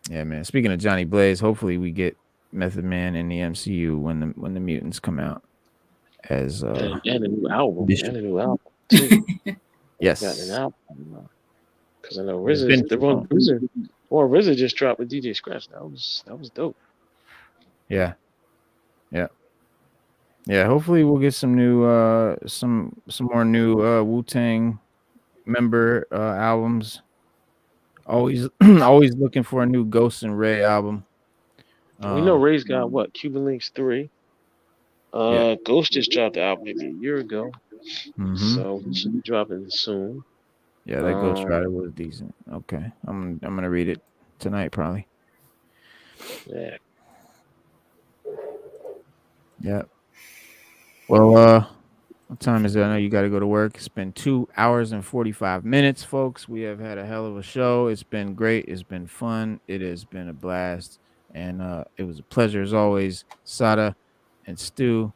Yeah, man. Speaking of Johnny Blaze, hopefully we get Method Man in the MCU when the mutants come out as and a new album. And a new album too. Yes. Got an album. Because I know RZA just dropped with DJ Scratch. That was dope. Yeah. Hopefully we'll get some new some more new Wu-Tang member albums. Always looking for a new Ghost and Ray album. We know Ray's got what? Cuban Links 3. Yeah. Ghost just dropped the album maybe a year ago. Mm-hmm. So he should be dropping soon. Yeah, that Ghost Rider was decent. Okay. I'm gonna read it tonight probably. Yeah. Yeah. Well, what time is it? I know you got to go to work. It's been 2 hours and 45 minutes, folks. We have had a hell of a show. It's been great. It's been fun. It has been a blast. And it was a pleasure as always, Sada and Stu.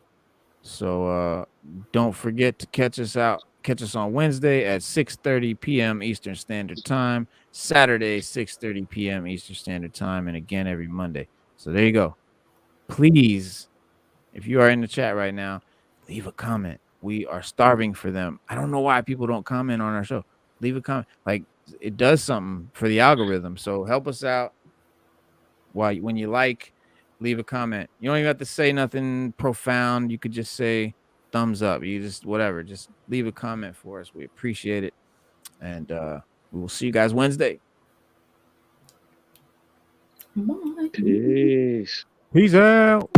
So don't forget to catch us on Wednesday at 6:30 p.m. Eastern Standard Time, Saturday 6:30 p.m. Eastern Standard Time, and again every Monday. So there you go. Please, if you are in the chat right now, leave a comment. We are starving for them. I don't know why people don't comment on our show. Leave a comment. Like, it does something for the algorithm. So help us out. When you leave a comment. You don't even have to say nothing profound. You could just say thumbs up. You just whatever. Just leave a comment for us. We appreciate it. And we will see you guys Wednesday. Bye. Peace. Peace out.